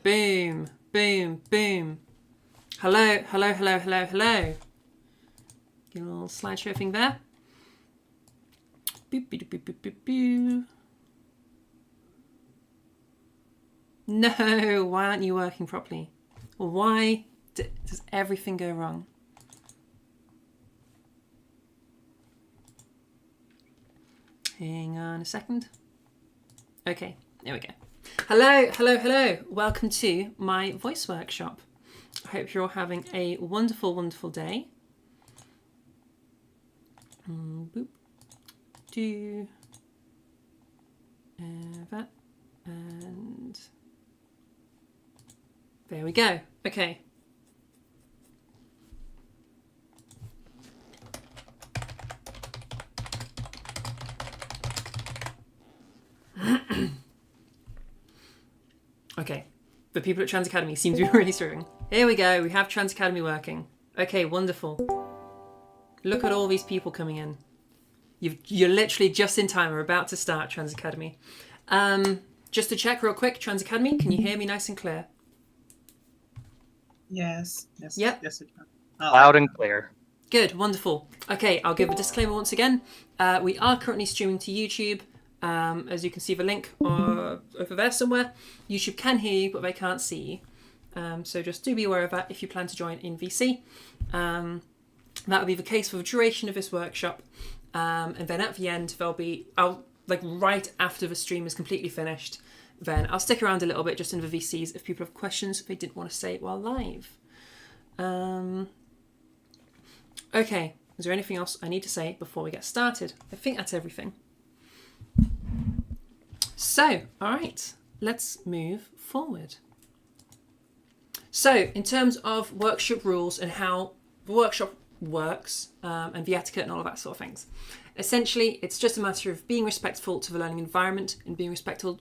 Boom, boom, boom. Hello, hello, hello, hello, hello. Get a little slideshow thing there. Boop, boop, boop, boop, boop, boop. No, why aren't you working properly? Why does everything go wrong? Hang on a second. Okay, there we go. Hello, hello, hello. Welcome to my voice workshop. I hope you're all having a wonderful, wonderful day. Boop. Do that. And there we go. Okay. Okay, the people at Trans Academy seem to be really struggling. Here we go, we have Trans Academy working. Okay, wonderful. Look at all these people coming in. You're literally just in time. We're about to start Trans Academy. Just to check real quick, Trans Academy, can you hear me nice and clear? Yes. Yes. Yep. Yes, we can. Loud and clear. Good, wonderful. Okay, I'll give a disclaimer once again. We are currently streaming to YouTube. As you can see the link over there somewhere. YouTube can hear you, but they can't see you. So just do be aware of that if you plan to join in VC. That will be the case for the duration of this workshop. And then at the end, right after the stream is completely finished, then I'll stick around a little bit just in the VCs if people have questions if they didn't want to say it while live. Okay, is there anything else I need to say before we get started? I think that's everything. So, all right, let's move forward. So, in terms of workshop rules and how the workshop works and the etiquette and all of that sort of things, essentially, it's just a matter of being respectful to the learning environment and being respectful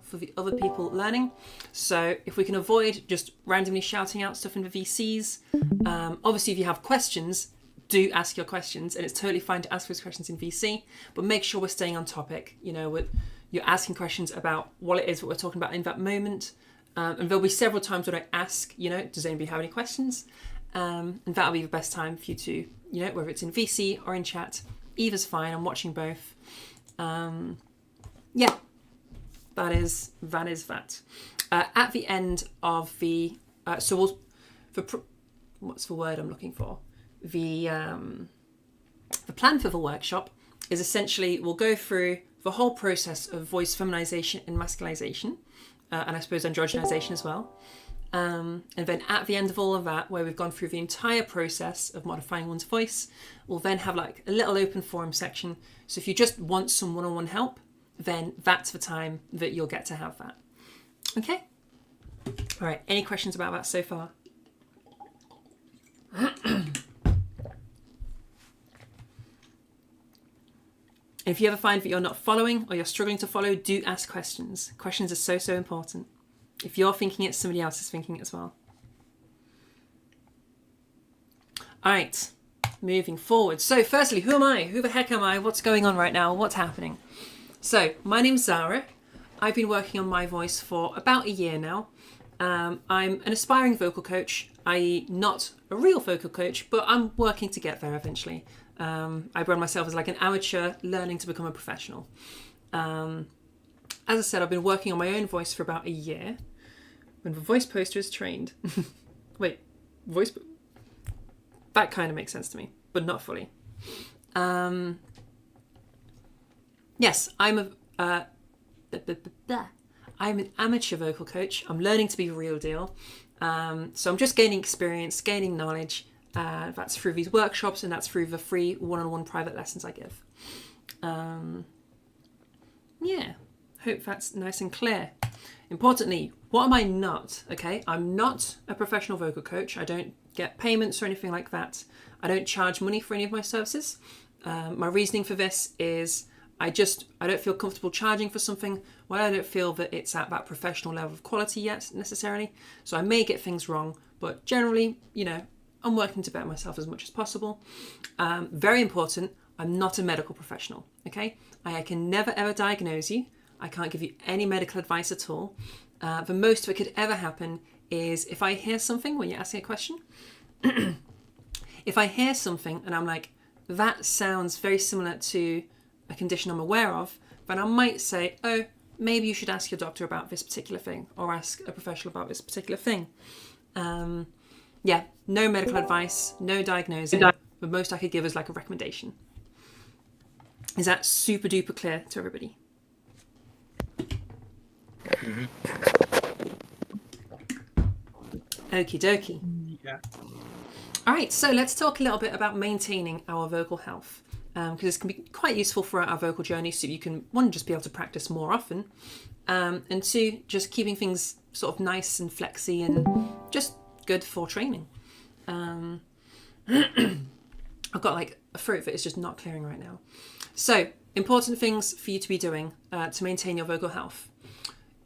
for the other people learning. So, if we can avoid just randomly shouting out stuff in the VCs, obviously, if you have questions, do ask your questions, and it's totally fine to ask those questions in VC, but make sure we're staying on topic. You know, you're asking questions about what it is that we're talking about in that moment. And there'll be several times when I ask, does anybody have any questions? And that'll be the best time for you to, whether it's in VC or in chat, either's fine. I'm watching both. Yeah, that is that. At the end of the, what's the word I'm looking for? The plan for the workshop is essentially we'll go through the whole process of voice feminization and masculinization, and I suppose androgenization as well. And then at the end of all of that, where we've gone through the entire process of modifying one's voice, we'll then have like a little open forum section. So if you just want some one-on-one help, then that's the time that you'll get to have that. Okay? All right, any questions about that so far? If you ever find that you're not following or you're struggling to follow, do ask questions. Questions are so, so important. If you're thinking it, somebody else is thinking it as well. All right, moving forward. So firstly, who am I? Who the heck am I? What's going on right now? What's happening? So my name's Zara. I've been working on my voice for about a year now. I'm an aspiring vocal coach, i.e. not a real vocal coach, but I'm working to get there eventually. I run myself as like an amateur learning to become a professional. As I said, I've been working on my own voice for about a year. When the voice poster is trained. Wait, that kind of makes sense to me, but not fully. Yes, I'm an amateur vocal coach. I'm learning to be the real deal. So I'm just gaining experience, gaining knowledge. That's through these workshops, and that's through the free one-on-one private lessons I give. Yeah, hope that's nice and clear. Importantly, what am I not? Okay, I'm not a professional vocal coach. I don't get payments or anything like that. I don't charge money for any of my services. My reasoning for this is I don't feel comfortable charging for something when I don't feel that it's at that professional level of quality yet necessarily. So I may get things wrong, but generally, I'm working to better myself as much as possible. Very important, I'm not a medical professional, okay? I can never ever diagnose you. I can't give you any medical advice at all. The most that could ever happen is if I hear something when you're asking a question. If I hear something and I'm like, that sounds very similar to a condition I'm aware of, then I might say, oh, maybe you should ask your doctor about this particular thing, or ask a professional about this particular thing. Yeah, no medical advice, no diagnosing. The most I could give is like a recommendation. Is that super duper clear to everybody? Okie dokie. Yeah. All right, so let's talk a little bit about maintaining our vocal health, because this can be quite useful throughout our vocal journey, so you can, one, just be able to practice more often, and two, just keeping things sort of nice and flexy and just good for training. I've got like a throat that is just not clearing right now. So, important things for you to be doing to maintain your vocal health.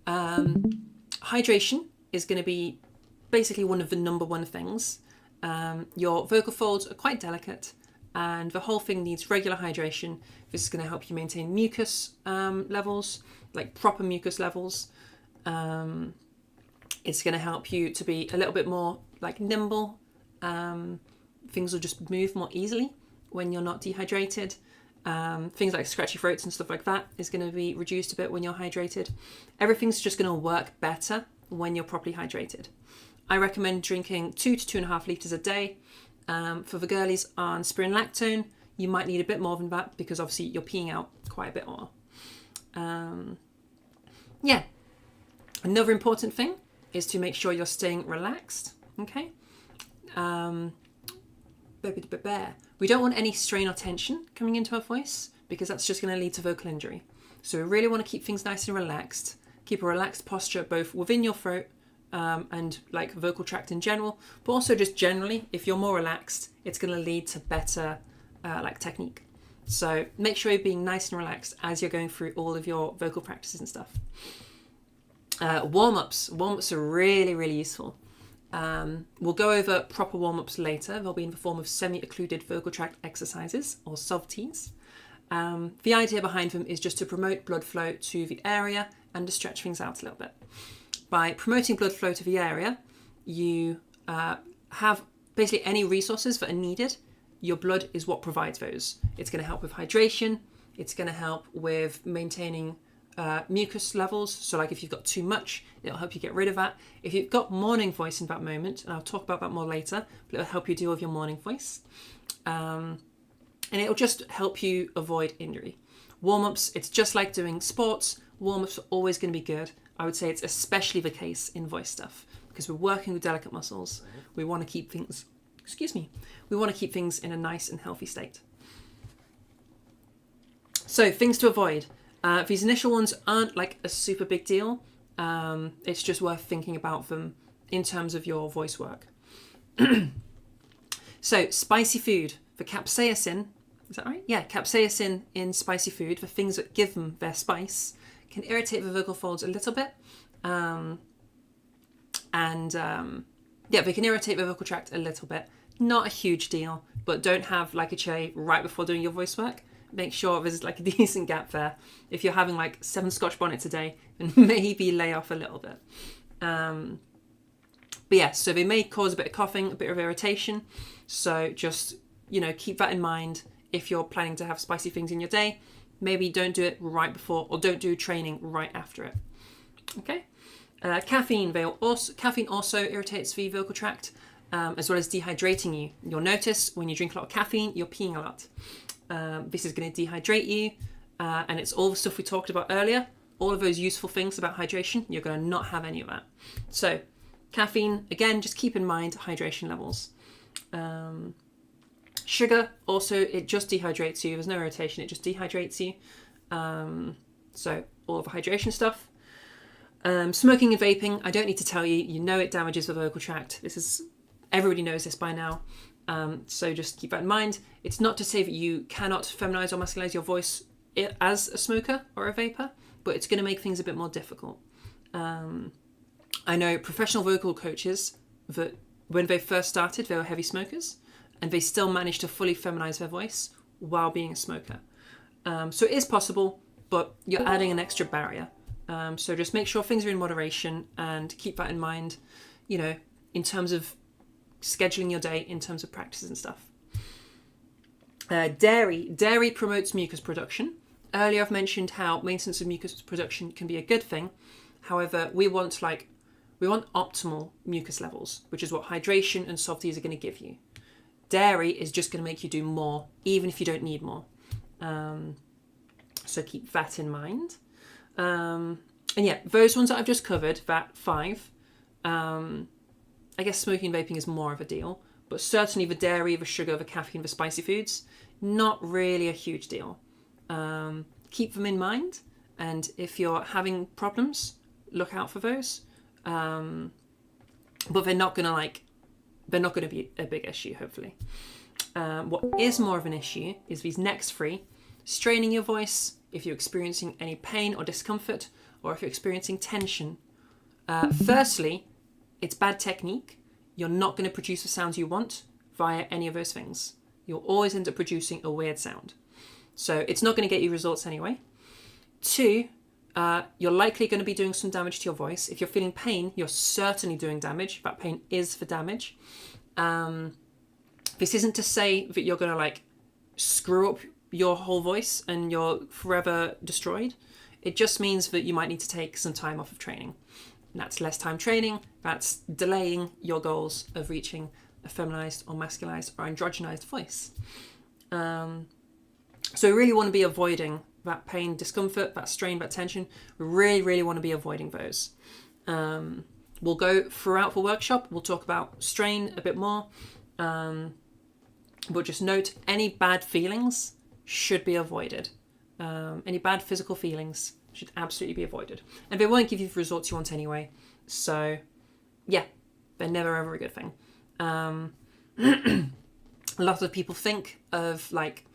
Hydration is going to be basically one of the number one things. Your vocal folds are quite delicate, and the whole thing needs regular hydration. This is going to help you maintain mucus levels, like proper mucus levels. It's going to help you to be a little bit more like nimble. Things will just move more easily when you're not dehydrated. Things like scratchy throats and stuff like that is going to be reduced a bit when you're hydrated. Everything's just going to work better when you're properly hydrated. I recommend drinking 2 to 2.5 litres a day. For the girlies on spironolactone, you might need a bit more than that because obviously you're peeing out quite a bit more. Yeah. Another important thing is to make sure you're staying relaxed. Okay. We don't want any strain or tension coming into our voice because that's just going to lead to vocal injury. So we really want to keep things nice and relaxed. Keep a relaxed posture both within your throat and like vocal tract in general, but also just generally, if you're more relaxed, it's going to lead to better like technique. So make sure you're being nice and relaxed as you're going through all of your vocal practices and stuff. Warm-ups. Warm-ups are really, really useful. We'll go over proper warm-ups later. They'll be in the form of semi-occluded vocal tract exercises, or SOVTs. The idea behind them is just to promote blood flow to the area and to stretch things out a little bit. By promoting blood flow to the area, you have basically any resources that are needed. Your blood is what provides those. It's going to help with hydration. It's going to help with maintaining mucus levels. So like if you've got too much, it'll help you get rid of that. If you've got morning voice in that moment, and I'll talk about that more later, but it'll help you deal with your morning voice. And it'll just help you avoid injury. Warm-ups, it's just like doing sports. Warm-ups are always going to be good. I would say it's especially the case in voice stuff because we're working with delicate muscles. We want to keep things, we want to keep things in a nice and healthy state. So things to avoid. These initial ones aren't like a super big deal. It's just worth thinking about them in terms of your voice work. So spicy food, the capsaicin, is that right? Yeah, capsaicin in spicy food, the things that give them their spice, can irritate the vocal folds a little bit. Yeah, they can irritate the vocal tract a little bit. Not a huge deal, but don't have like a cherry right before doing your voice work. Make sure there's like a decent gap there. If you're having like 7 Scotch bonnets a day, then maybe lay off a little bit. But yeah, so they may cause a bit of coughing, a bit of irritation. So just, keep that in mind if you're planning to have spicy things in your day. Maybe don't do it right before, or don't do training right after it. Okay. Caffeine also irritates the vocal tract, as well as dehydrating you. You'll notice when you drink a lot of caffeine, you're peeing a lot. This is going to dehydrate you, and it's all the stuff we talked about earlier. All of those useful things about hydration, you're going to not have any of that. So caffeine, again, just keep in mind hydration levels. Sugar, also, it just dehydrates you. There's no irritation, it just dehydrates you. So all of the hydration stuff. Smoking and vaping, I don't need to tell you, you know it damages the vocal tract. Everybody knows this by now. So just keep that in mind. It's not to say that you cannot feminize or masculinize your voice as a smoker or a vapor, but it's going to make things a bit more difficult. I know professional vocal coaches that when they first started, they were heavy smokers, and they still managed to fully feminize their voice while being a smoker. So it is possible, but you're adding an extra barrier. So just make sure things are in moderation and keep that in mind, you know, in terms of scheduling your day, in terms of practices and stuff. Dairy promotes mucus production. Earlier I've mentioned how maintenance of mucus production can be a good thing. However, we want optimal mucus levels, which is what hydration and soft teas are going to give you. Dairy is just going to make you do more, even if you don't need more. So keep that in mind. And yeah, those ones that I've just covered, that 5, I guess smoking and vaping is more of a deal, but certainly the dairy, the sugar, the caffeine, the spicy foods, not really a huge deal. Keep them in mind, and if you're having problems, look out for those. But they're not gonna be a big issue, hopefully. What is more of an issue is these next 3: straining your voice, if you're experiencing any pain or discomfort, or if you're experiencing tension. Firstly, it's bad technique. You're not going to produce the sounds you want via any of those things. You'll always end up producing a weird sound. So it's not going to get you results anyway. 2, you're likely going to be doing some damage to your voice. If you're feeling pain, you're certainly doing damage. That pain is for damage. This isn't to say that you're going to like screw up your whole voice and you're forever destroyed. It just means that you might need to take some time off of training. And that's less time training. That's delaying your goals of reaching a feminized or masculinized or androgynized voice. So we really want to be avoiding that pain, discomfort, that strain, that tension. We really, really want to be avoiding those. We'll go throughout the workshop. We'll talk about strain a bit more. But just note, any bad feelings should be avoided. Any bad physical feelings should absolutely be avoided. And they won't give you the results you want anyway. So, yeah, they're never ever a good thing. A lot of people think of like,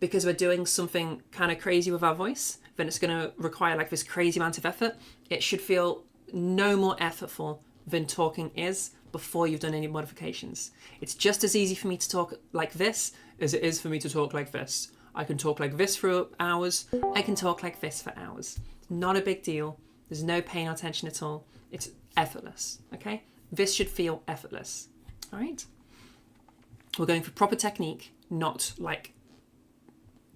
because we're doing something kind of crazy with our voice, then it's going to require like this crazy amount of effort. It should feel no more effortful than talking is before you've done any modifications. It's just as easy for me to talk like this as it is for me to talk like this. I can talk like this for hours. I can talk like this for hours. It's not a big deal. There's no pain or tension at all. It's effortless, okay? This should feel effortless, all right? We're going for proper technique, not like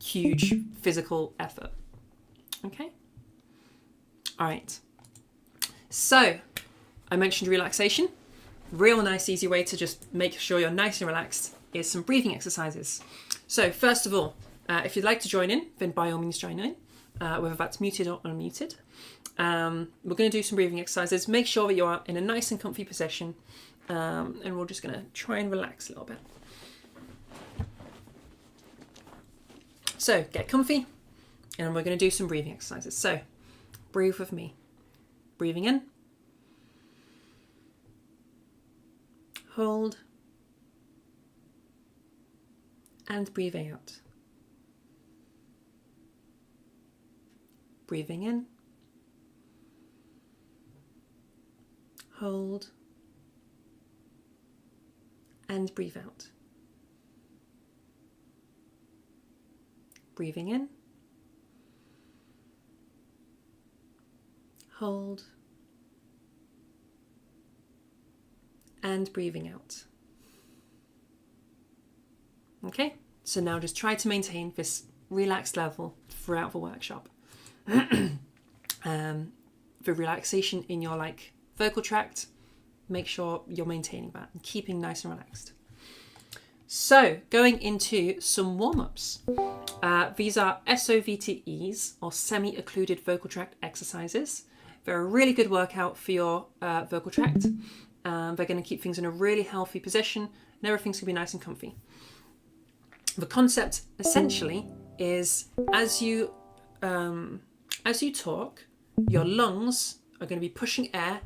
huge physical effort, okay? All right. So, I mentioned relaxation. Real nice, easy way to just make sure you're nice and relaxed is some breathing exercises. So, first of all, if you'd like to join in, then by all means join in, whether that's muted or unmuted. We're going to do some breathing exercises. Make sure that you are in a nice and comfy position, and we're just going to try and relax a little bit. So get comfy, and we're going to do some breathing exercises. So breathe with me. Breathing in. Hold. And breathing out. Breathing in. Hold. And breathe out. Breathing in. Hold. And breathing out. Okay, so now just try to maintain this relaxed level throughout the workshop. The relaxation in your like vocal tract, make sure you're maintaining that and keeping nice and relaxed. So going into some warm-ups. These are SOVTEs, or semi-occluded vocal tract exercises. They're a really good workout for your vocal tract. They're going to keep things in a really healthy position and everything's going to be nice and comfy. The concept essentially is as you talk, your lungs are going to be pushing air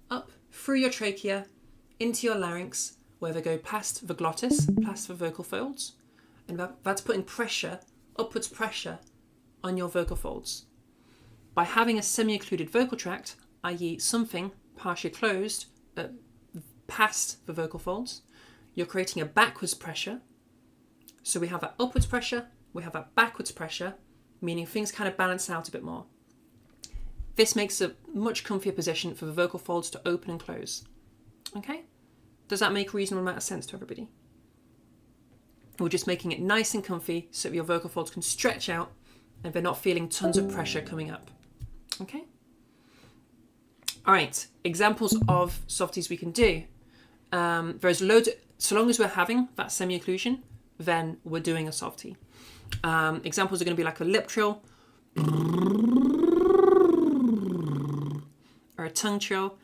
up through your trachea into your larynx, where they go past the glottis, past the vocal folds, and that's putting pressure, upwards pressure, on your vocal folds. By having a semi-occluded vocal tract, i.e. something partially closed past the vocal folds, you're creating a backwards pressure. So we have that upwards pressure, we have that backwards pressure, meaning things kind of balance out a bit more. This makes a much comfier position for the vocal folds to open and close. Okay? Does that make a reasonable amount of sense to everybody? We're just making it nice and comfy so that your vocal folds can stretch out and they're not feeling tons of pressure coming up. Okay? All right, examples of softies we can do. There's loads, so long as we're having that semi-occlusion, then we're doing a softie. Examples are going to be like a lip trill, or a tongue trill,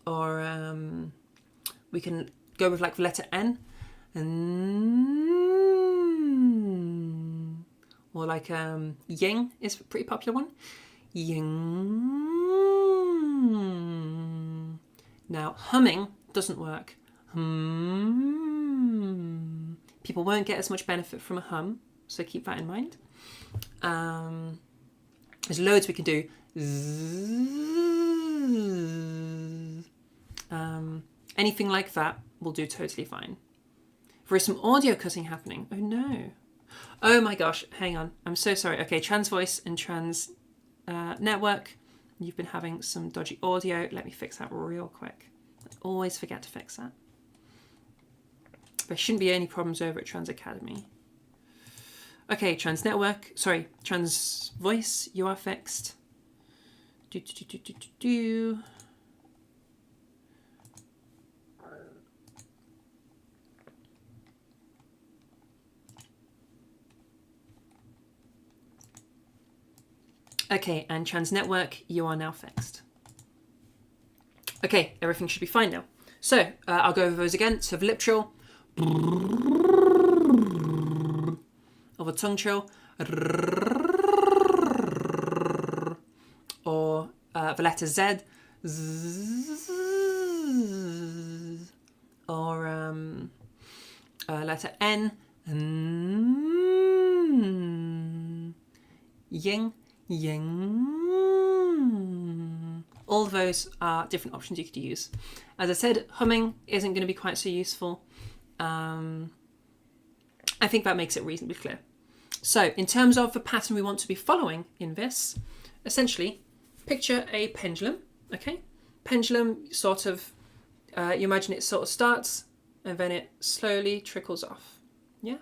or we can go with like the letter N, or like ying is a pretty popular one. Ying. Now humming doesn't work. People won't get as much benefit from a hum, so keep that in mind. There's loads we can do. Anything like that will do totally fine. There is some audio cutting happening. Oh no. Oh my gosh, hang on. I'm so sorry. Okay, Trans Voice and Trans Network. You've been having some dodgy audio. Let me fix that real quick. I always forget to fix that. There shouldn't be any problems over at Trans Academy. Okay, Trans Network. Sorry, Trans Voice, you are fixed. Okay, and Trans Network, you are now fixed. Okay, everything should be fine now. So, I'll go over those again. So, the lip trill, or the tongue trill, or the letter Z, or letter N, ying, ying. All of those are different options you could use. As I said, humming isn't going to be quite so useful. I think that makes it reasonably clear. So in terms of the pattern we want to be following in this, essentially picture a pendulum, okay? Pendulum sort of, you imagine it sort of starts and then it slowly trickles off, yeah?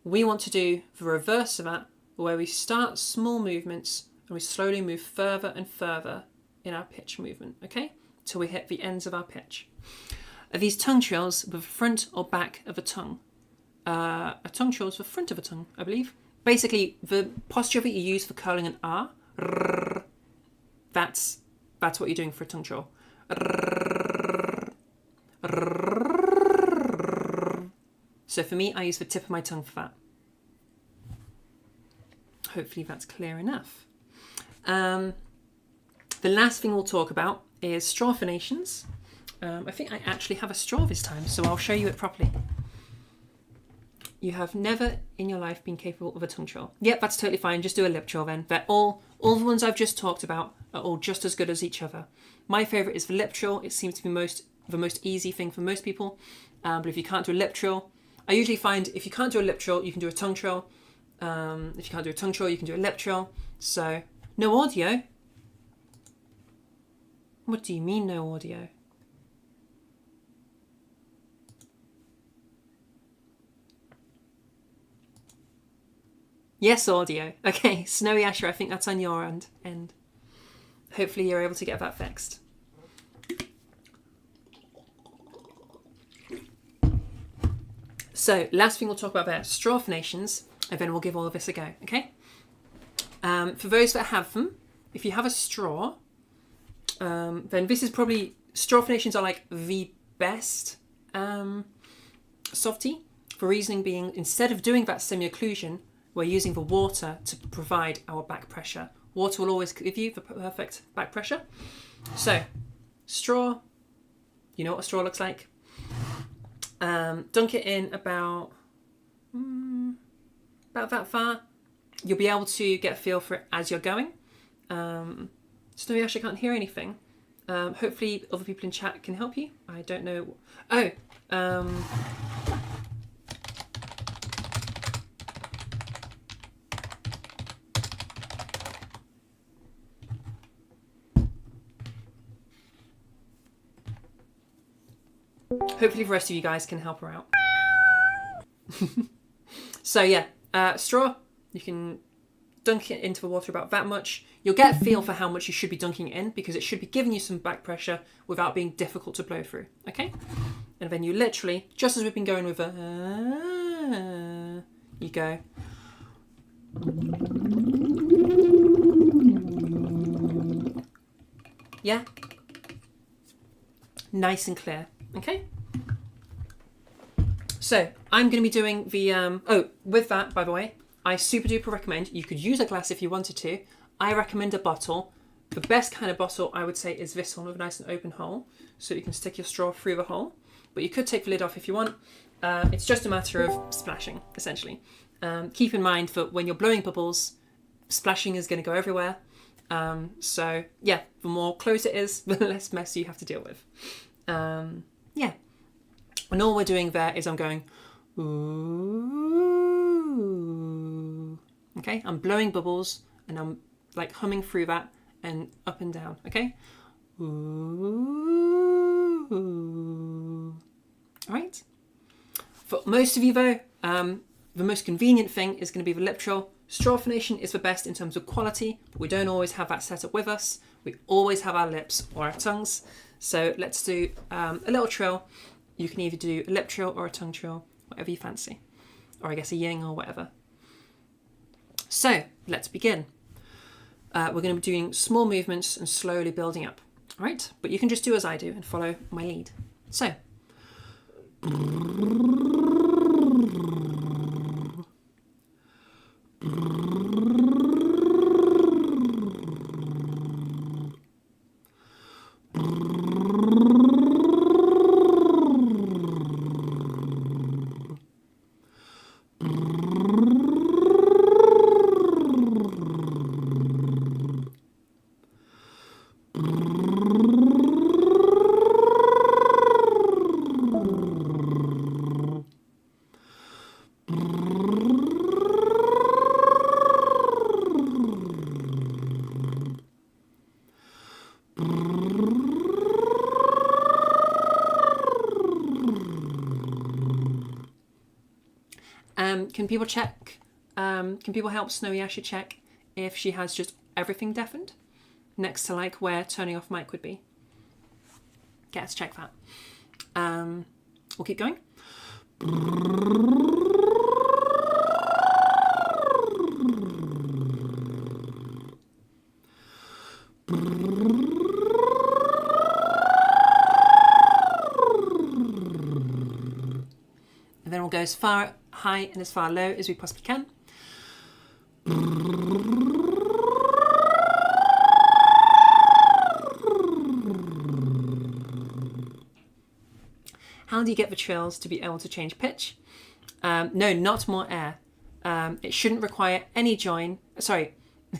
We want to do the reverse of that, where we start small movements and we slowly move further and further in our pitch movement, okay? Till we hit the ends of our pitch. Are these tongue trills with the front or back of a tongue? A tongue trill is the front of a tongue, I believe. Basically, the posture that you use for curling an R, that's what you're doing for a tongue trill. So for me, I use the tip of my tongue for that. Hopefully that's clear enough. The last thing we'll talk about is straw phonations. I think I actually have a straw this time, so I'll show you it properly. You have never in your life been capable of a tongue trill. Yep, that's totally fine. Just do a lip trill then. They're all the ones I've just talked about are all just as good as each other. My favourite is the lip trill. It seems to be the most easy thing for most people. But if you can't do a lip trill, I usually find if you can't do a lip trill, you can do a tongue trill. If you can't do a tongue trill, you can do a lip trill. So, no audio? What do you mean no audio? Yes, audio. Okay, Snowy Asher, I think that's on your end. Hopefully you're able to get that fixed. So, last thing we'll talk about are straw phonations, and then we'll give all of this a go, okay? For those that have them, if you have a straw, then this is probably, straw phonations are like the best softie. For reasoning being, instead of doing that semi-occlusion, we're using the water to provide our back pressure. Water will always give you the perfect back pressure. So, straw, you know what a straw looks like. Dunk it in about that far. You'll be able to get a feel for it as you're going. Snowy Ash, I can't hear anything. Hopefully other people in chat can help you. I don't know. Oh, Hopefully the rest of you guys can help her out. So yeah, straw, you can dunk it into the water about that much. You'll get a feel for how much you should be dunking it in, because it should be giving you some back pressure without being difficult to blow through, okay? And then you literally, just as we've been going with you go. Yeah? Nice and clear, okay? So I'm going to be doing the, with that, by the way, I super duper recommend, you could use a glass if you wanted to. I recommend a bottle. The best kind of bottle I would say is this one with a nice and open hole, so you can stick your straw through the hole. But you could take the lid off if you want. It's just a matter of splashing, essentially. Keep in mind that when you're blowing bubbles, splashing is going to go everywhere. So yeah, the more close it is, the less mess you have to deal with. Yeah. And all we're doing there is I'm going, ooh. Okay, I'm blowing bubbles and I'm like humming through that and up and down, okay? Ooh. All right. For most of you though, the most convenient thing is going to be the lip trill. Straw phonation is the best in terms of quality, but we don't always have that set up with us. We always have our lips or our tongues. So let's do a little trill. You can either do a lip trill or a tongue trill, whatever you fancy. Or I guess a ying or whatever. So let's begin. We're going to be doing small movements and slowly building up. All right? But you can just do as I do and follow my lead. So. Can people check? Can people help Snowy Asher check if she has just everything deafened next to like where turning off mic would be? Okay, let's check that. We'll keep going. And then we'll go as far high and as far low as we possibly can. How do you get the trills to be able to change pitch? No, not more air. It shouldn't require any join. Sorry,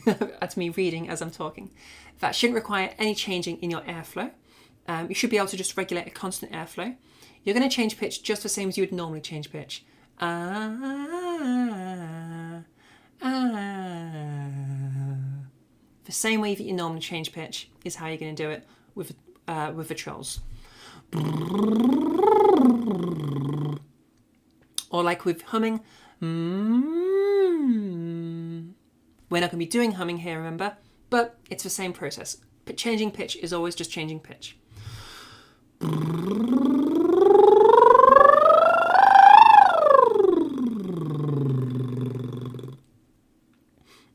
that's me reading as I'm talking. That shouldn't require any changing in your airflow. You should be able to just regulate a constant airflow. You're going to change pitch just the same as you would normally change pitch. The same way that you normally change pitch is how you're going to do it with the trills. Or like with humming. We're not going to be doing humming here, remember? But it's the same process. But changing pitch is always just changing pitch.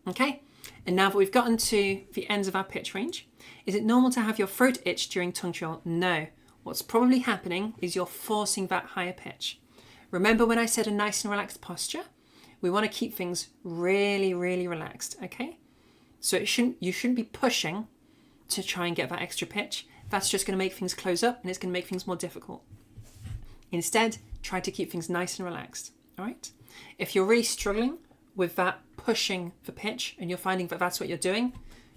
Okay, and now that we've gotten to the ends of our pitch range, is it normal to have your throat itch during tongue trill? No. What's probably happening is you're forcing that higher pitch. Remember when I said a nice and relaxed posture? We want to keep things really, really relaxed, okay? So you shouldn't be pushing to try and get that extra pitch. That's just going to make things close up and it's going to make things more difficult. Instead, try to keep things nice and relaxed, all right? If you're really struggling with that pushing for pitch and you're finding that that's what you're doing,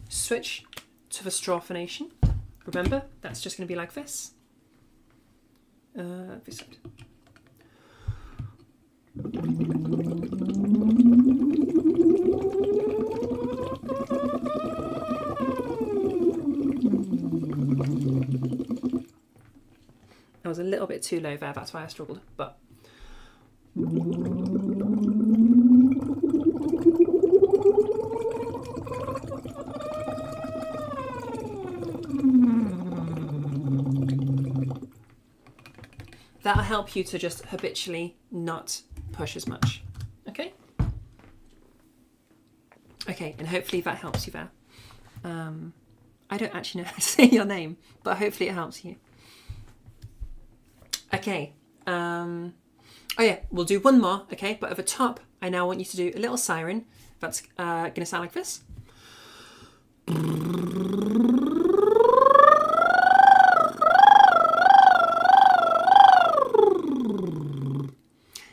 switch to the straw phonation. Remember, that's just going to be like this. This side. That was a little bit too low there. That's why I struggled. But that'll help you to just habitually not push as much. Okay? Okay, and hopefully that helps you there. I don't actually know how to say your name, but hopefully it helps you. Okay. Oh yeah, we'll do one more, okay? But at the top, I now want you to do a little siren. That's going to sound like this.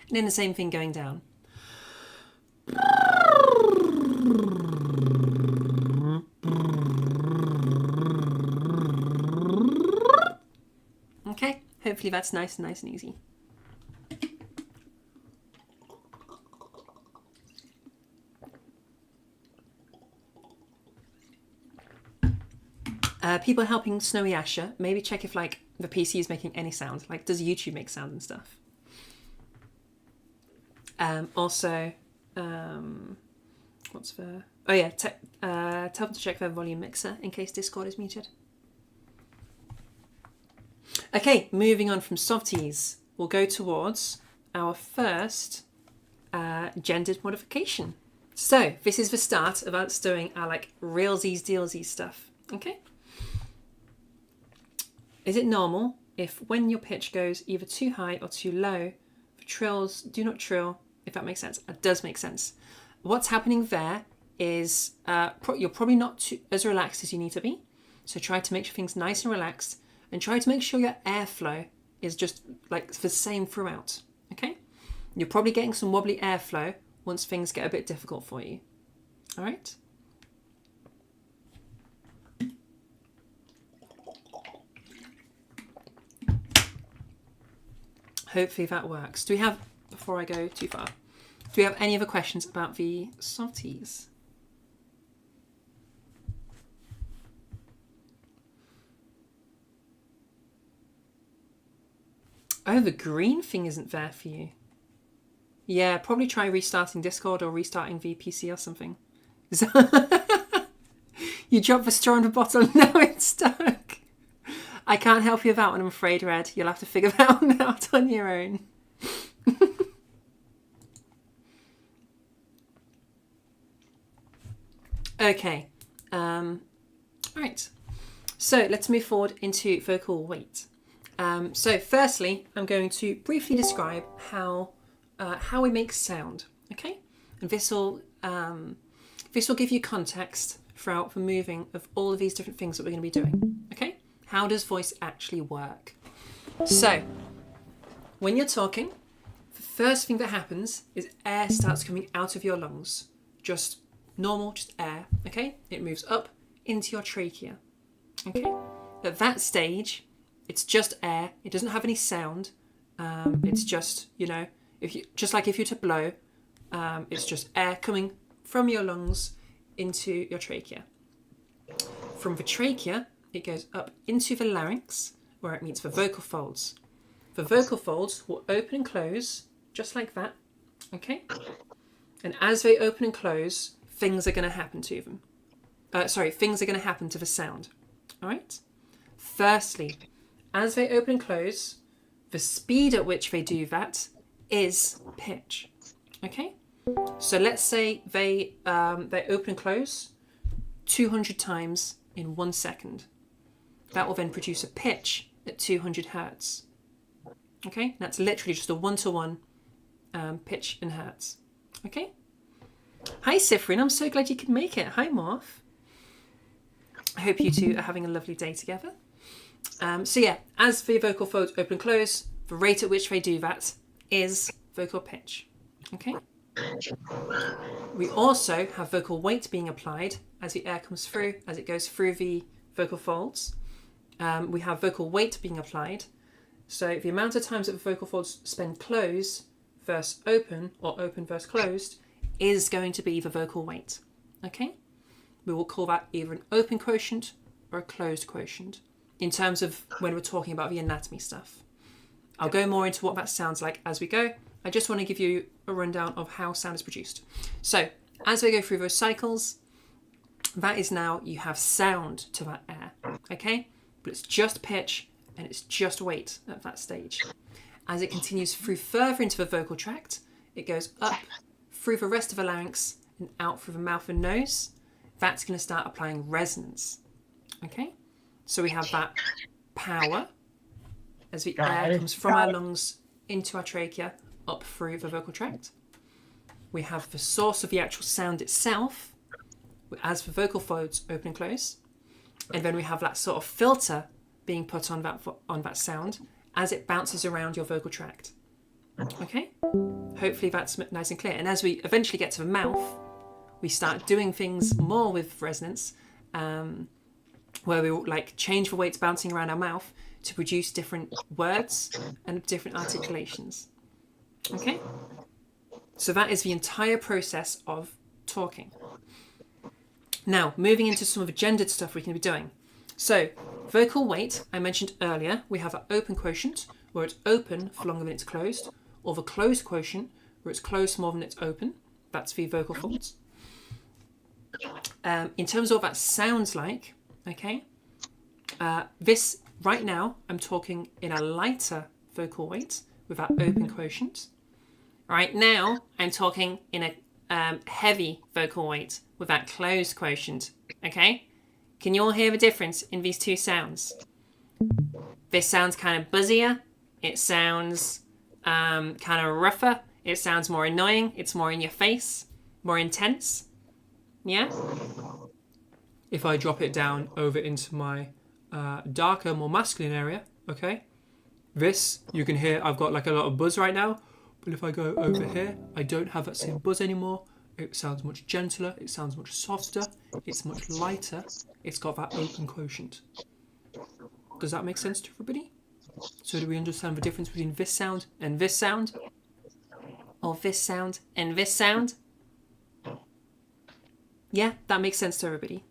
And then the same thing going down. Okay, hopefully that's nice and easy. People helping Snowy Asher, maybe check if like the PC is making any sound. Like, does YouTube make sound and stuff? Also, what's the... Oh yeah, tell them to check their volume mixer in case Discord is muted. Okay, moving on from softies, we'll go towards our first gendered modification. So this is the start of us doing our like realsies dealsies stuff. Okay. Is it normal if when your pitch goes either too high or too low, the trills do not trill? If that makes sense. It does make sense. What's happening there is you're probably not as relaxed as you need to be. So try to make sure things nice and relaxed, and try to make sure your airflow is just like the same throughout. Okay? You're probably getting some wobbly airflow once things get a bit difficult for you. All right? Hopefully that works. Do we have, before I go too far, do we have any other questions about the softies? Oh, the green thing isn't there for you. Yeah, probably try restarting Discord or restarting VPC or something. You dropped the straw in the bottle, now it's stuck. I can't help you with that one, I'm afraid, Red. You'll have to figure that one out on your own. Okay. Right. So let's move forward into vocal weight. So firstly, I'm going to briefly describe how we make sound. Okay, and this will give you context throughout the moving of all of these different things that we're going to be doing. Okay. How does voice actually work? So, when you're talking, the first thing that happens is air starts coming out of your lungs. Just normal, just air, okay? It moves up into your trachea, okay? At that stage, it's just air. It doesn't have any sound. It's just, you know, if you to blow, it's just air coming from your lungs into your trachea. From the trachea, it goes up into the larynx, where it meets the vocal folds. The vocal folds will open and close, just like that, okay? And as they open and close, things are going to happen to them. Things are going to happen to the sound, all right? Firstly, as they open and close, the speed at which they do that is pitch, okay? So let's say they open and close 200 times in 1 second. That will then produce a pitch at 200 hertz. Okay, that's literally just a one-to-one pitch in hertz. Okay. Hi, Sifrin. I'm so glad you could make it. Hi, Morph. I hope you two are having a lovely day together. So yeah, as the vocal folds open and close, the rate at which they do that is vocal pitch. Okay. We also have vocal weight being applied as the air comes through, as it goes through the vocal folds. We have vocal weight being applied. So the amount of times that the vocal folds spend close versus open, or open versus closed, is going to be the vocal weight. Okay? We will call that either an open quotient or a closed quotient in terms of when we're talking about the anatomy stuff. I'll go more into what that sounds like as we go. I just want to give you a rundown of how sound is produced. So as we go through those cycles, that is now you have sound to that air, okay? But it's just pitch and it's just weight at that stage. As it continues through further into the vocal tract, it goes up through the rest of the larynx and out through the mouth and nose. That's going to start applying resonance, okay? So we have that power as the air comes from our lungs into our trachea, up through the vocal tract. We have the source of the actual sound itself, as the vocal folds open and close. And then we have that sort of filter being put on that sound as it bounces around your vocal tract. Okay? Hopefully that's nice and clear. And as we eventually get to the mouth, we start doing things more with resonance, where we like change the weights bouncing around our mouth to produce different words and different articulations. Okay? So that is the entire process of talking. Now, moving into some of the gendered stuff we can be doing. So, vocal weight, I mentioned earlier, we have an open quotient, where it's open for longer than it's closed, or the closed quotient, where it's closed more than it's open. That's the vocal folds. In terms of what that sounds like, okay, this, right now, I'm talking in a lighter vocal weight with that open quotient. Right now, I'm talking in a heavy vocal weight with that closed quotient, okay? Can you all hear the difference in these two sounds? This sounds kind of buzzier. It sounds kind of rougher. It sounds more annoying. It's more in your face, more intense. Yeah? If I drop it down over into my darker, more masculine area, okay? This, you can hear I've got like a lot of buzz right now. But if I go over here, I don't have that same buzz anymore. It sounds much gentler. It sounds much softer. It's much lighter. It's got that open quotient. Does that make sense to everybody? So do we understand the difference between this sound and this sound? Or this sound and this sound? Yeah, that makes sense to everybody.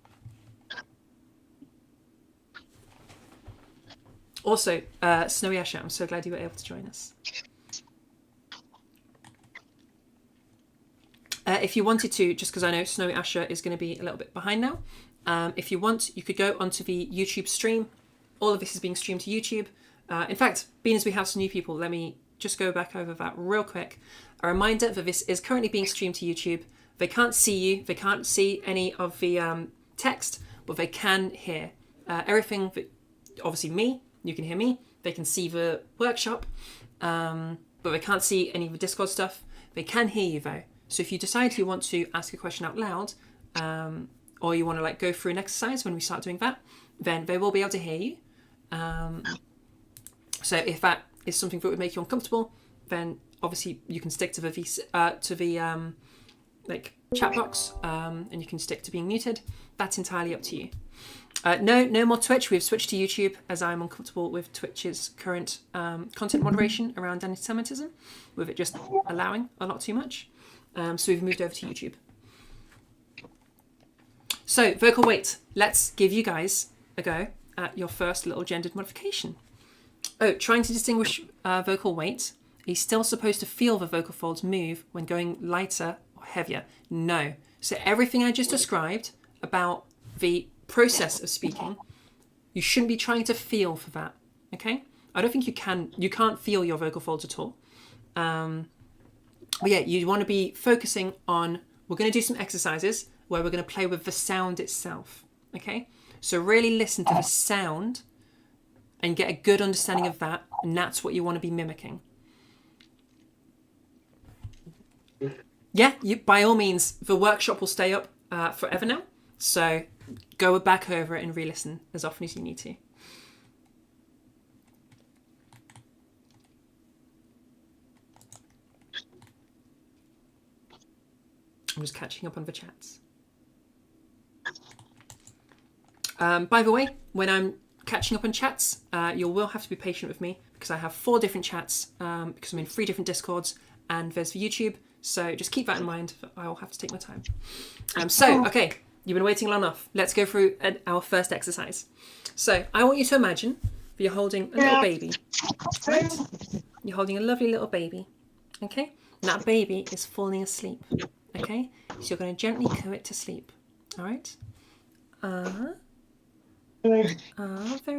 Also, Snowy Asher, I'm so glad you were able to join us. If you wanted to, just because I know Snowy Asher is going to be a little bit behind now, if you want, you could go onto the YouTube stream. All of this is being streamed to YouTube. In fact, being as we have some new people, let me just go back over that real quick. A reminder that this is currently being streamed to YouTube. They can't see you. They can't see any of the text, but they can hear everything. Obviously me, you can hear me. They can see the workshop, but they can't see any of the Discord stuff. They can hear you though. So if you decide you want to ask a question out loud, or you want to like go through an exercise when we start doing that, then they will be able to hear you. So if that is something that would make you uncomfortable, then obviously you can stick to the like chat box, and you can stick to being muted. That's entirely up to you. No more Twitch. We've switched to YouTube as I'm uncomfortable with Twitch's current content moderation around anti-Semitism, with it just allowing a lot too much. So we've moved over to YouTube. So vocal weight. Let's give you guys a go at your first little gendered modification. Oh, trying to distinguish vocal weight. Are you still supposed to feel the vocal folds move when going lighter or heavier? No. So everything I just described about the process of speaking, you shouldn't be trying to feel for that. Okay? I don't think you can't feel your vocal folds at all. But yeah, you want to be focusing on, we're going to do some exercises where we're going to play with the sound itself. Okay? So really listen to the sound and get a good understanding of that, and that's what you want to be mimicking. Yeah, by all means, the workshop will stay up forever now. So go back over it and re-listen as often as you need to. I'm just catching up on the chats. By the way, when I'm catching up on chats, you will have to be patient with me because I have 4 different chats because I'm in 3 different Discords and there's the YouTube. So just keep that in mind. I will have to take my time. Okay, you've been waiting long enough. Let's go through our first exercise. So I want you to imagine You're holding a little baby, right? You're holding a lovely little baby, okay? And that baby is falling asleep, okay? So you're going to gently coo it to sleep, all right? Very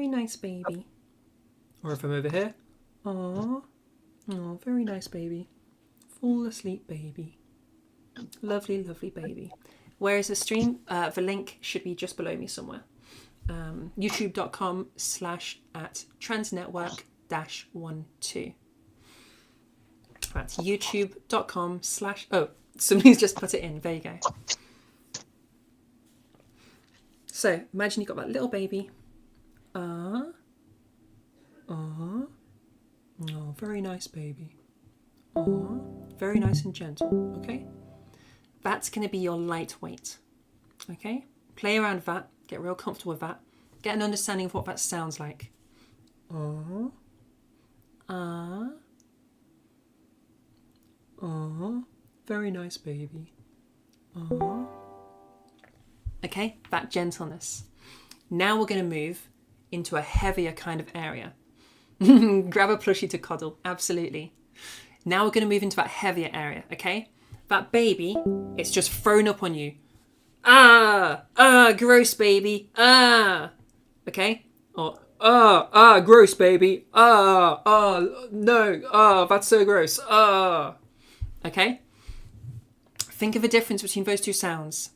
nice baby. Or if I'm over here, oh, very nice baby. Fall asleep, baby. Lovely, lovely baby. Where is the stream? The link should be just below me somewhere. youtube.com/@transnetwork-12. That's youtube.com/ oh, somebody's just put it in. There you go. So imagine you've got that little baby. Oh, very nice baby. Very nice and gentle, okay? That's going to be your lightweight, okay? Play around with that, get real comfortable with that, get an understanding of what that sounds like. Very nice baby. Okay, that gentleness. Now we're going to move into a heavier kind of area. Grab a plushie to cuddle, absolutely. Now we're going to move into that heavier area, okay? That baby, it's just thrown up on you. Gross baby, okay? Or, gross baby, no, that's so gross, okay? Think of the difference between those two sounds.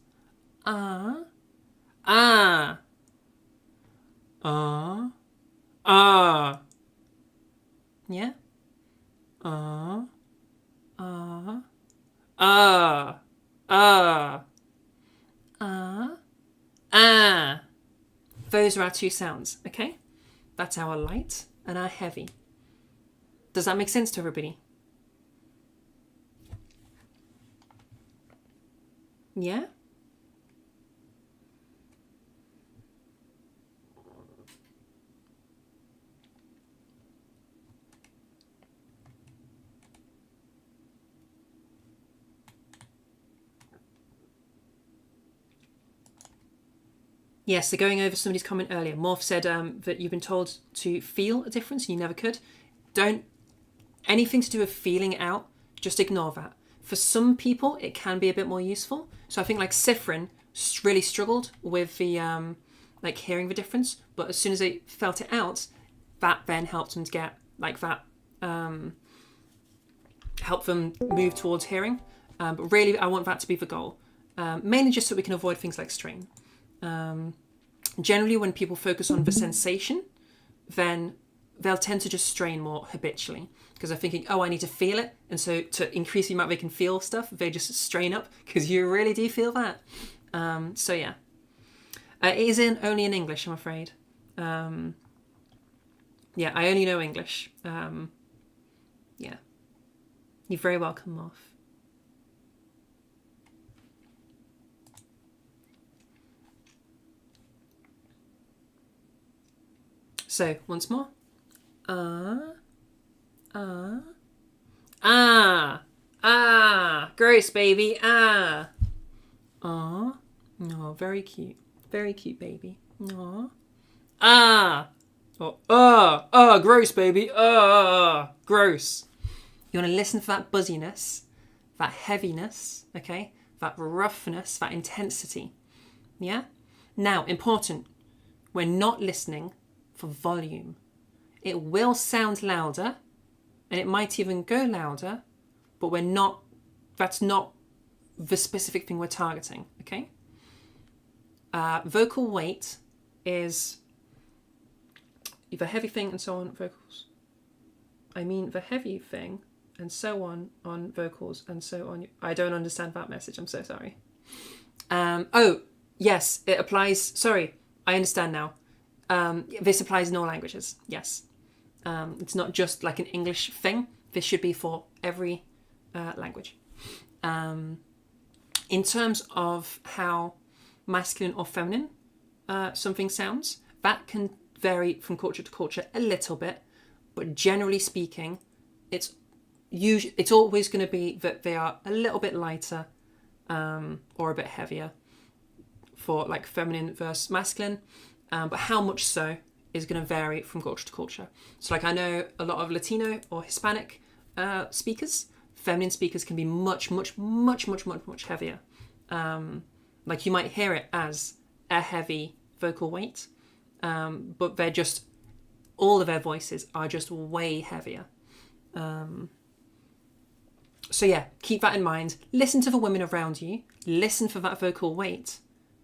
Yeah? Those are our two sounds, okay? That's our light and our heavy. Does that make sense to everybody? Yeah? Yes, so going over somebody's comment earlier, Morph said that you've been told to feel a difference and you never could. Don't, anything to do with feeling it out, just ignore that. For some people, it can be a bit more useful. So I think like Sifrin really struggled with the like hearing the difference, but as soon as they felt it out, that then helped them to get like that, help them move towards hearing. But really, I want that to be the goal, mainly just so we can avoid things like strain. Generally when people focus on the sensation, then they'll tend to just strain more habitually because they're thinking, I need to feel it, and so to increase the amount they can feel stuff, they just strain up because you really do feel that. So yeah, it is only in English, I'm afraid. Yeah, I only know English. Yeah, you're very welcome, Morph. So, once more. Gross, baby, Oh, very cute. Very cute, baby. Gross, baby, gross. You want to listen for that buzziness, that heaviness, okay? That roughness, that intensity, yeah? Now, important, we're not listening for volume. It will sound louder and it might even go louder, but that's not the specific thing we're targeting, okay? Vocal weight is the heavy thing and so on vocals. I mean the heavy thing and so on vocals and so on. I don't understand that message, I'm so sorry. Oh, yes, it applies, sorry, I understand now. This applies in all languages, yes. It's not just like an English thing. This should be for every language. In terms of how masculine or feminine something sounds, that can vary from culture to culture a little bit, but generally speaking, it's always going to be that they are a little bit lighter or a bit heavier for like feminine versus masculine. But how much so is going to vary from culture to culture. So like I know a lot of Latino or Hispanic speakers, feminine speakers can be much heavier. Like you might hear it as a heavy vocal weight, but they're just, all of their voices are just way heavier. So yeah, keep that in mind. Listen to the women around you, listen for that vocal weight,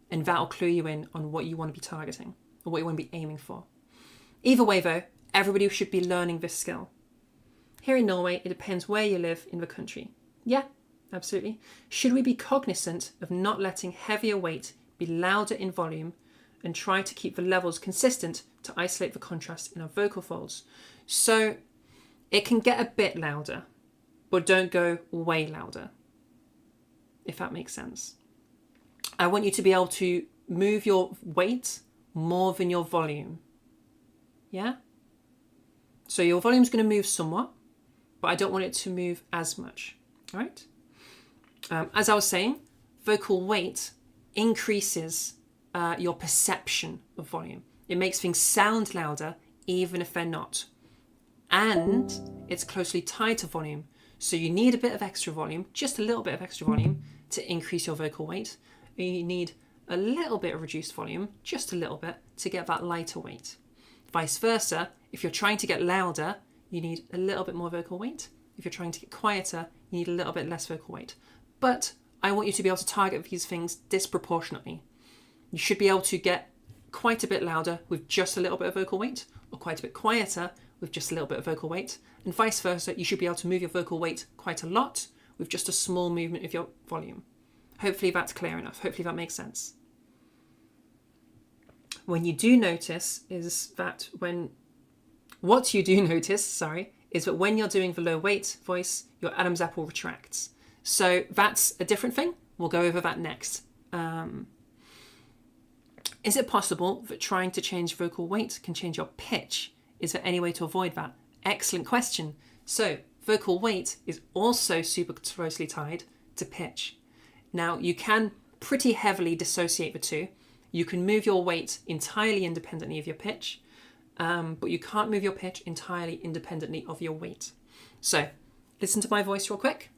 and that'll clue you in on what you want to be targeting or what you want to be aiming for. Either way though, everybody should be learning this skill. Here in Norway, it depends where you live in the country. Yeah, absolutely. Should we be cognizant of not letting heavier weight be louder in volume and try to keep the levels consistent to isolate the contrast in our vocal folds? So it can get a bit louder, but don't go way louder, if that makes sense. I want you to be able to move your weight more than your volume. Yeah? So your volume's going to move somewhat, but I don't want it to move as much. All right? As I was saying, vocal weight increases your perception of volume. It makes things sound louder, even if they're not. And it's closely tied to volume. So you need a bit of extra volume, just a little bit of extra volume, to increase your vocal weight. You need a little bit of reduced volume, just a little bit, to get that lighter weight. Vice versa, if you're trying to get louder, you need a little bit more vocal weight. If you're trying to get quieter, you need a little bit less vocal weight. But I want you to be able to target these things disproportionately. You should be able to get quite a bit louder with just a little bit of vocal weight, or quite a bit quieter with just a little bit of vocal weight. And vice versa, you should be able to move your vocal weight quite a lot with just a small movement of your volume. Hopefully that's clear enough. Hopefully that makes sense. What you do notice is that when you're doing the low weight voice, your Adam's apple retracts. So that's a different thing. We'll go over that next. Is it possible that trying to change vocal weight can change your pitch? Is there any way to avoid that? Excellent question. So vocal weight is also super closely tied to pitch. Now you can pretty heavily dissociate the two. You can move your weight entirely independently of your pitch, but you can't move your pitch entirely independently of your weight. So listen to my voice real quick.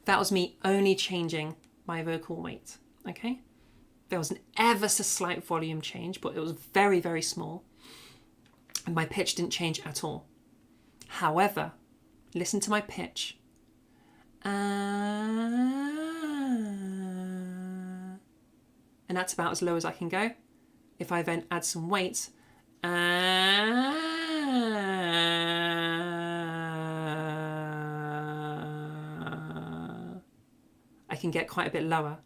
That was me only changing my vocal weight, okay? There was an ever so slight volume change, but it was very, very small. And my pitch didn't change at all. However, listen to my pitch. And that's about as low as I can go. If I then add some weight, I can get quite a bit lower.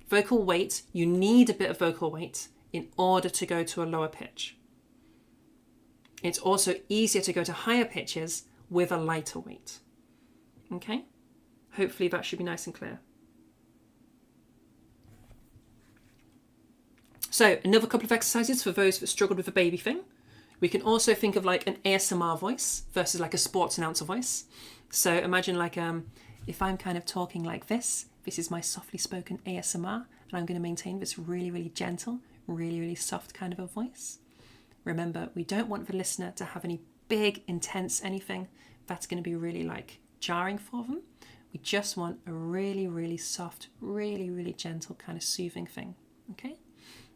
Vocal weight, you need a bit of vocal weight in order to go to a lower pitch. It's also easier to go to higher pitches with a lighter weight. Okay? Hopefully that should be nice and clear. So another couple of exercises for those that struggled with the baby thing. We can also think of like an ASMR voice versus like a sports announcer voice. So imagine like if I'm kind of talking like this is my softly spoken ASMR, and I'm going to maintain this really, really gentle, really, really soft kind of a voice. Remember, we don't want the listener to have any big, intense anything. That's going to be really like jarring for them. We just want a really, really soft, really, really gentle kind of soothing thing. Okay?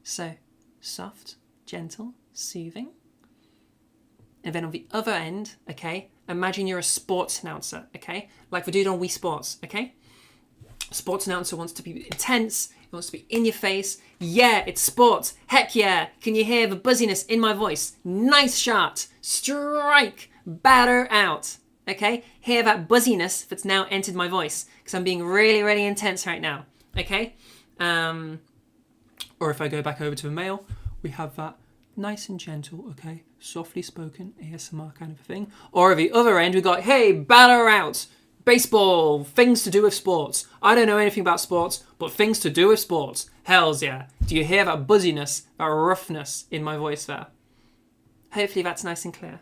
So soft, gentle, soothing. And then on the other end, okay, imagine you're a sports announcer, okay? Like the dude on Wii Sports, okay? Sports announcer wants to be intense, he wants to be in your face. Yeah, it's sports. Heck yeah. Can you hear the buzziness in my voice? Nice shot. Strike. Batter out. Okay? Hear that buzziness that's now entered my voice because I'm being really, really intense right now. Okay? Or if I go back over to the male, we have that nice and gentle, okay, softly spoken ASMR kind of a thing. Or at the other end, we got, hey, batter out. Baseball, things to do with sports. I don't know anything about sports, but things to do with sports. Hells yeah. Do you hear that buzziness, that roughness in my voice there? Hopefully that's nice and clear.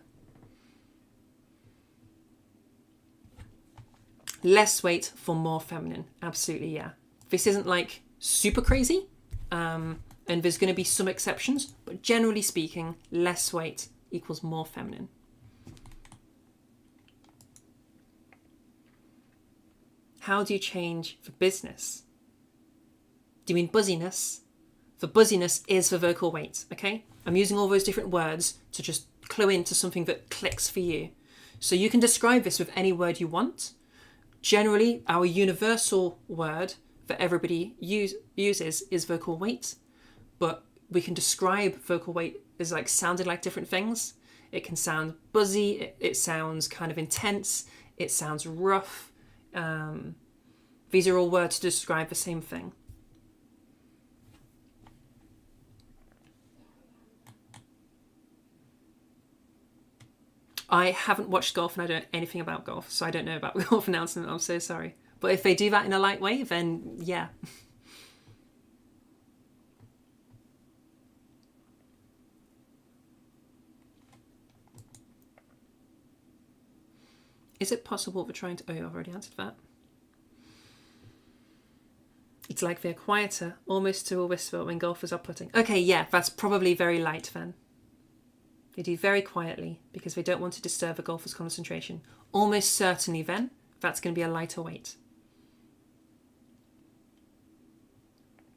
Less weight for more feminine. Absolutely, yeah. This isn't like super crazy, and there's going to be some exceptions, but generally speaking, less weight equals more feminine. How do you change for business? Do you mean buzziness? The buzziness is the vocal weight, okay? I'm using all those different words to just clue into something that clicks for you. So you can describe this with any word you want. Generally, our universal word that everybody uses is vocal weight, but we can describe vocal weight as like sounding like different things. It can sound buzzy, it sounds kind of intense, it sounds rough. These are all words to describe the same thing. I haven't watched golf and I don't know anything about golf, so I don't know about the golf announcement. I'm so sorry. But if they do that in a light way, then yeah. Is it possible for trying to... Oh, I've already answered that. It's like they're quieter, almost to a whisper when golfers are putting. Okay, yeah, that's probably very light then. They do very quietly because they don't want to disturb a golfer's concentration. Almost certainly then, that's going to be a lighter weight.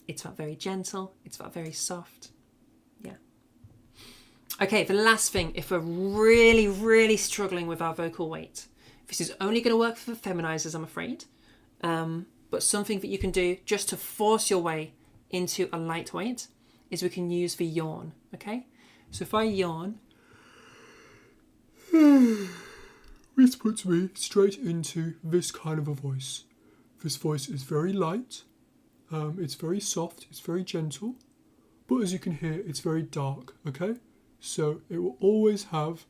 It's not very gentle, it's not very soft. Yeah. Okay, the last thing, if we're really, really struggling with our vocal weight, this is only going to work for feminizers, I'm afraid. But something that you can do just to force your way into a lightweight is we can use the yawn, okay? So if I yawn, this puts me straight into this kind of a voice. This voice is very light, it's very soft, it's very gentle, but as you can hear, it's very dark, okay? So it will always have...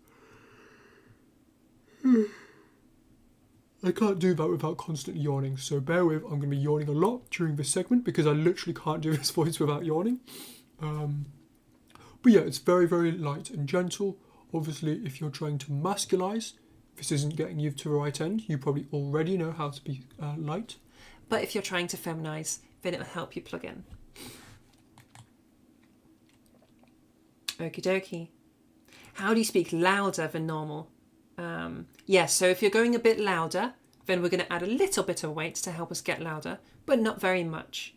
I can't do that without constantly yawning, so bear with, I'm going to be yawning a lot during this segment because I literally can't do this voice without yawning. But yeah, it's very, very light and gentle. Obviously, if you're trying to masculise, this isn't getting you to the right end. You probably already know how to be light. But if you're trying to feminise, then it'll help you plug in. Okie dokie. How do you speak louder than normal? Yes, so if you're going a bit louder, then we're going to add a little bit of weight to help us get louder, but not very much.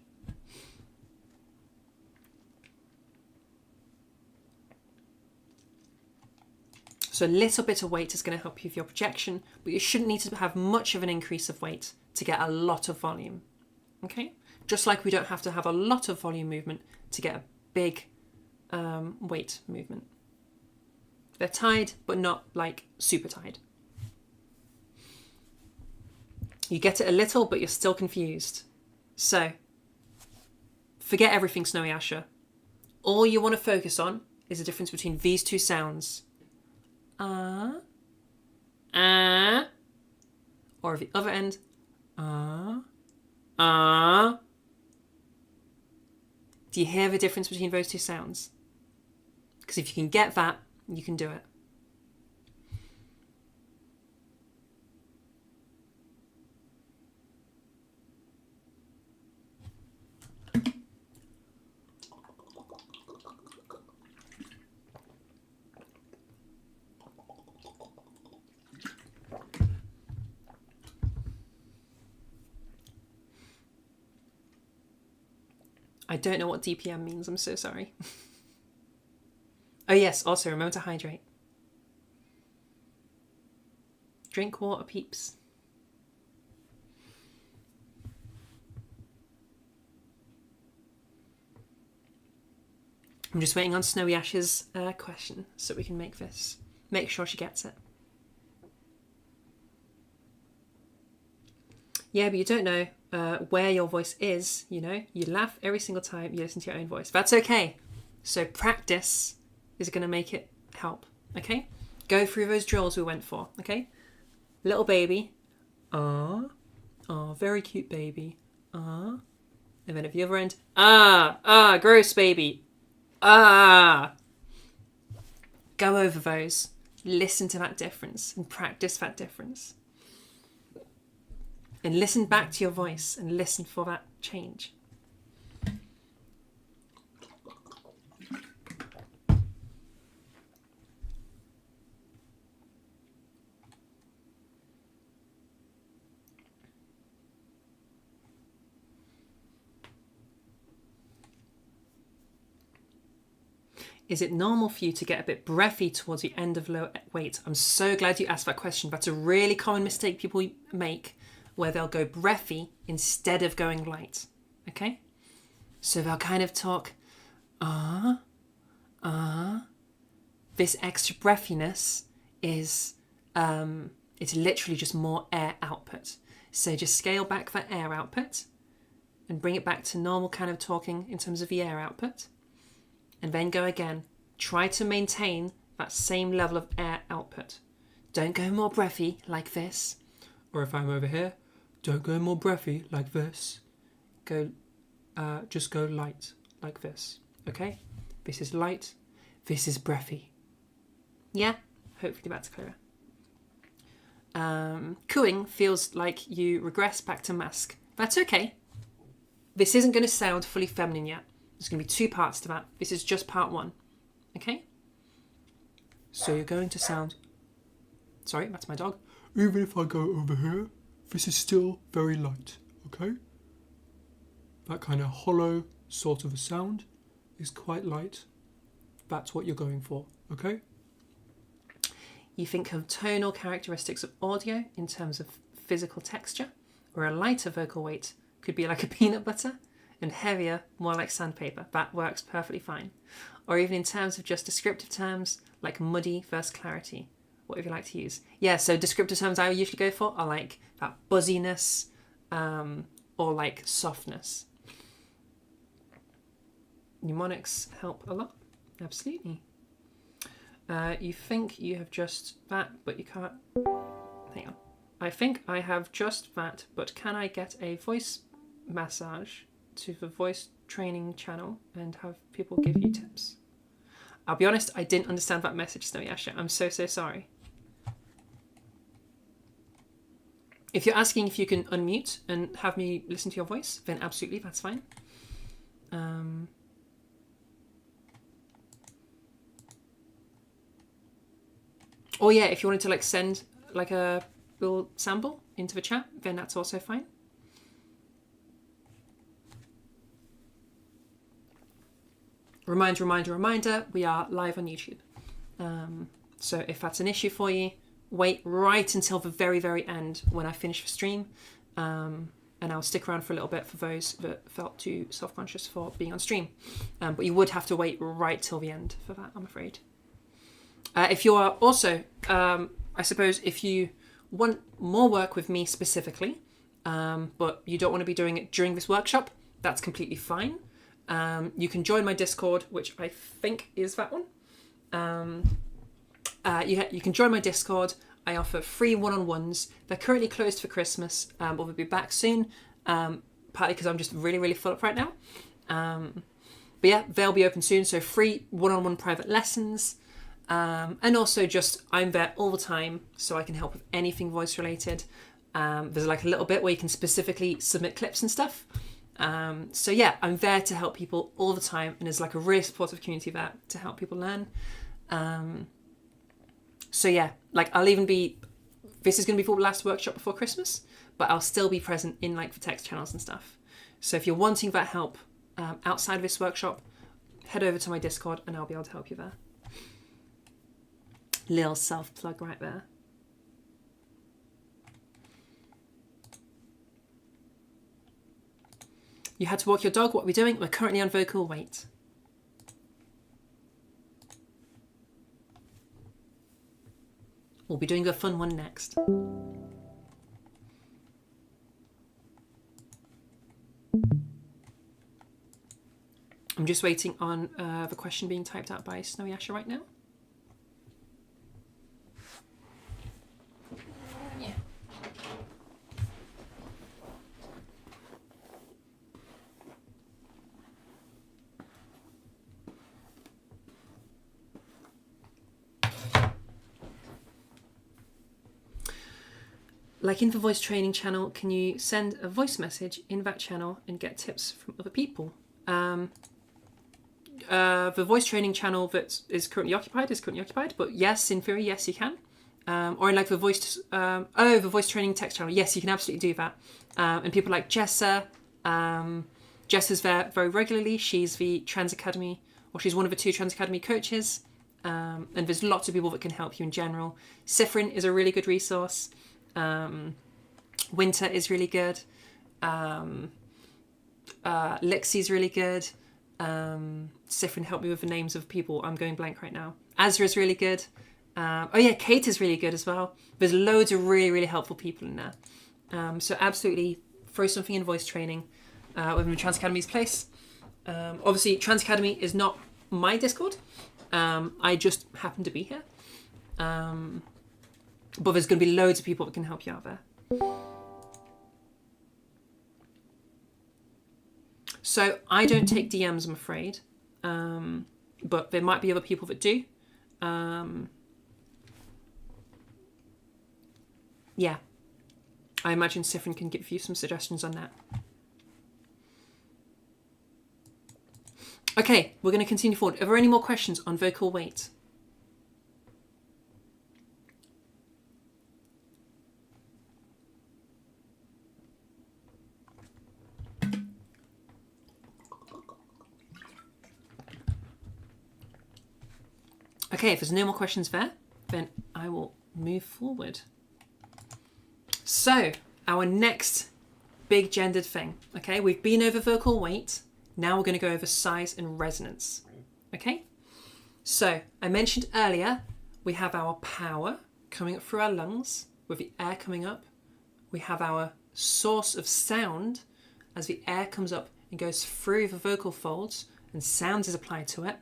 So a little bit of weight is going to help you with your projection, but you shouldn't need to have much of an increase of weight to get a lot of volume. Okay? Just like we don't have to have a lot of volume movement to get a big weight movement. They're tied, but not like super tied. You get it a little, but you're still confused. So, forget everything, Snowy Asher. All you want to focus on is the difference between these two sounds. Or at the other end, Do you hear the difference between those two sounds? Because if you can get that, you can do it. I don't know what DPM means, I'm so sorry. Oh yes, also remember to hydrate. Drink water, peeps. I'm just waiting on Snowy Ash's question so we can make sure she gets it. Yeah, but you don't know where your voice is, you know? You laugh every single time you listen to your own voice. That's okay. So practice is going to make it help, okay? Go through those drills we went for, okay? Little baby. Ah. Ah, very cute baby. Ah. And then at the other end. Ah, gross baby. Ah. Go over those. Listen to that difference and practice that difference. And listen back to your voice and listen for that change. Is it normal for you to get a bit breathy towards the end of low weight? I'm so glad you asked that question. That's a really common mistake people make, where they'll go breathy instead of going light. Okay? So they'll kind of talk, This extra breathiness is, it's literally just more air output. So just scale back that air output and bring it back to normal kind of talking in terms of the air output. And then go again. Try to maintain that same level of air output. Don't go more breathy like this. Or if I'm over here, don't go more breathy like this. Just go light like this. Okay? This is light. This is breathy. Yeah? Hopefully that's clearer. Cooing feels like you regress back to mask. That's okay. This isn't going to sound fully feminine yet. There's going to be 2 parts to that. This is just part 1. Okay? So you're going to sound... Sorry, that's my dog. Even if I go over here, this is still very light. Okay? That kind of hollow sort of a sound is quite light. That's what you're going for. Okay? You think of tonal characteristics of audio in terms of physical texture, where a lighter vocal weight could be like a peanut butter, and heavier, more like sandpaper. That works perfectly fine. Or even in terms of just descriptive terms, like muddy versus clarity. What would you like to use? Yeah, so descriptive terms I usually go for are like that buzziness, or like softness. Mnemonics help a lot. Absolutely. You think you have just that, but you can't... Hang on. I think I have just that, but can I get a voice massage to the voice training channel and have people give you tips? I'll be honest, I didn't understand that message, Snowyasha. I'm so sorry. If you're asking if you can unmute and have me listen to your voice, then absolutely, that's fine. Or yeah, if you wanted to like send like a little sample into the chat, then that's also fine. Reminder, we are live on YouTube. So if that's an issue for you, wait right until the very end when I finish the stream. And I'll stick around for a little bit for those that felt too self-conscious for being on stream. But you would have to wait right till the end for that, I'm afraid. If you are also, I suppose, if you want more work with me specifically, but you don't want to be doing it during this workshop, that's completely fine. You can join my Discord, which I think is that one. You can join my Discord. I offer free one-on-ones. They're currently closed for Christmas, but we'll be back soon, partly because I'm just really full up right now. But yeah, they'll be open soon, so free one-on-one private lessons. And also just, I'm there all the time, so I can help with anything voice related. There's like a little bit where you can specifically submit clips and stuff. So yeah, I'm there to help people all the time, and there's like a really supportive community there to help people learn. So yeah, like this is going to be for the last workshop before Christmas, but I'll still be present in like the text channels and stuff. So if you're wanting that help outside of this workshop, head over to my Discord and I'll be able to help you there. Little self-plug right there. You had to walk your dog. What are we doing? We're currently on vocal weight. We'll be doing a fun one next. I'm just waiting on the question being typed out by Snowyasha right now. Yeah. like in the voice training channel, can you send a voice message in that channel and get tips from other people? The voice training channel that is currently occupied, but yes, in theory, yes, you can. Or in like the the voice training text channel, yes, you can absolutely do that. And people like Jessa, Jessa's there very regularly. She's the Trans Academy, or she's one of the 2 Trans Academy coaches. And there's lots of people that can help you in general. Sifrin is a really good resource. Winter is really good. Lixie's really good. Sifrin helped me with the names of people. I'm going blank right now. Azra's really good. Oh yeah, Kate is really good as well. There's loads of really, really helpful people in there. So absolutely throw something in voice training within Trans Academy's place. Obviously, Trans Academy is not my Discord. I just happen to be here. But there's going to be loads of people that can help you out there. So I don't take DMs, I'm afraid. But there might be other people that do. Yeah. I imagine Sifrin can give you some suggestions on that. Okay, we're going to continue forward. Are there any more questions on vocal weight? Okay, if there's no more questions there, then I will move forward. So, our next big gendered thing. Okay, we've been over vocal weight. Now we're going to go over size and resonance. Okay, so I mentioned earlier, we have our power coming up through our lungs with the air coming up. We have our source of sound as the air comes up and goes through the vocal folds and sound is applied to it.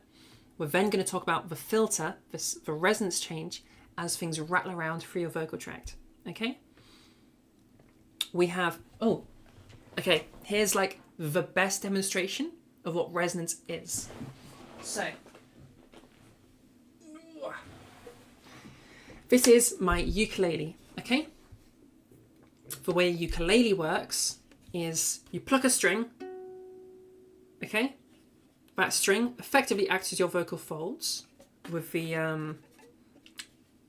We're then going to talk about the filter, the resonance change, as things rattle around through your vocal tract. Okay? We have, okay, here's like the best demonstration of what resonance is. So, this is my ukulele, okay? The way a ukulele works is you pluck a string, okay? That string effectively acts as your vocal folds with the,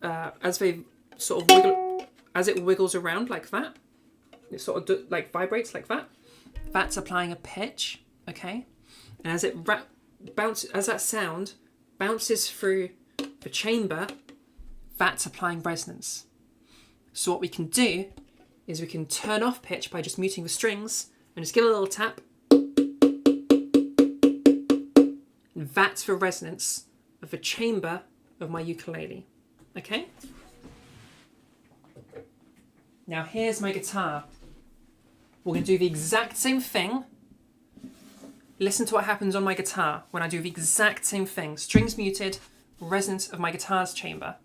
as they sort of wiggle, as it wiggles around like that, it sort of like vibrates like that. That's applying a pitch, okay? And as it bounces, as that sound bounces through the chamber, that's applying resonance. So what we can do is we can turn off pitch by just muting the strings and just give it a little tap. And that's the resonance of the chamber of my ukulele, okay? Now here's my guitar. We're going to do the exact same thing. Listen to what happens on my guitar when I do the exact same thing. Strings muted, resonance of my guitar's chamber.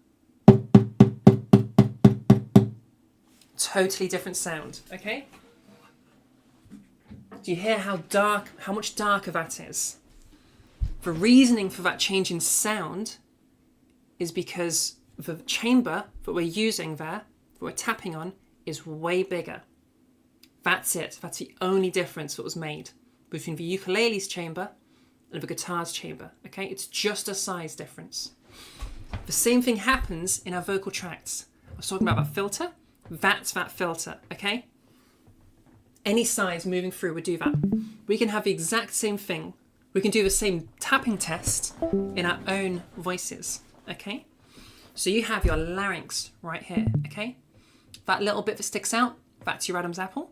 Totally different sound, okay? Do you hear how much darker that is? The reasoning for that change in sound is because the chamber that we're using there, that we're tapping on, is way bigger. That's it. That's the only difference that was made between the ukulele's chamber and the guitar's chamber. Okay, it's just a size difference. The same thing happens in our vocal tracts. I was talking about that filter. That's that filter, okay? Any size moving through would do that. We can have the exact same thing. We can do the same tapping test in our own voices, okay? So you have your larynx right here, okay? That little bit that sticks out, that's your Adam's apple.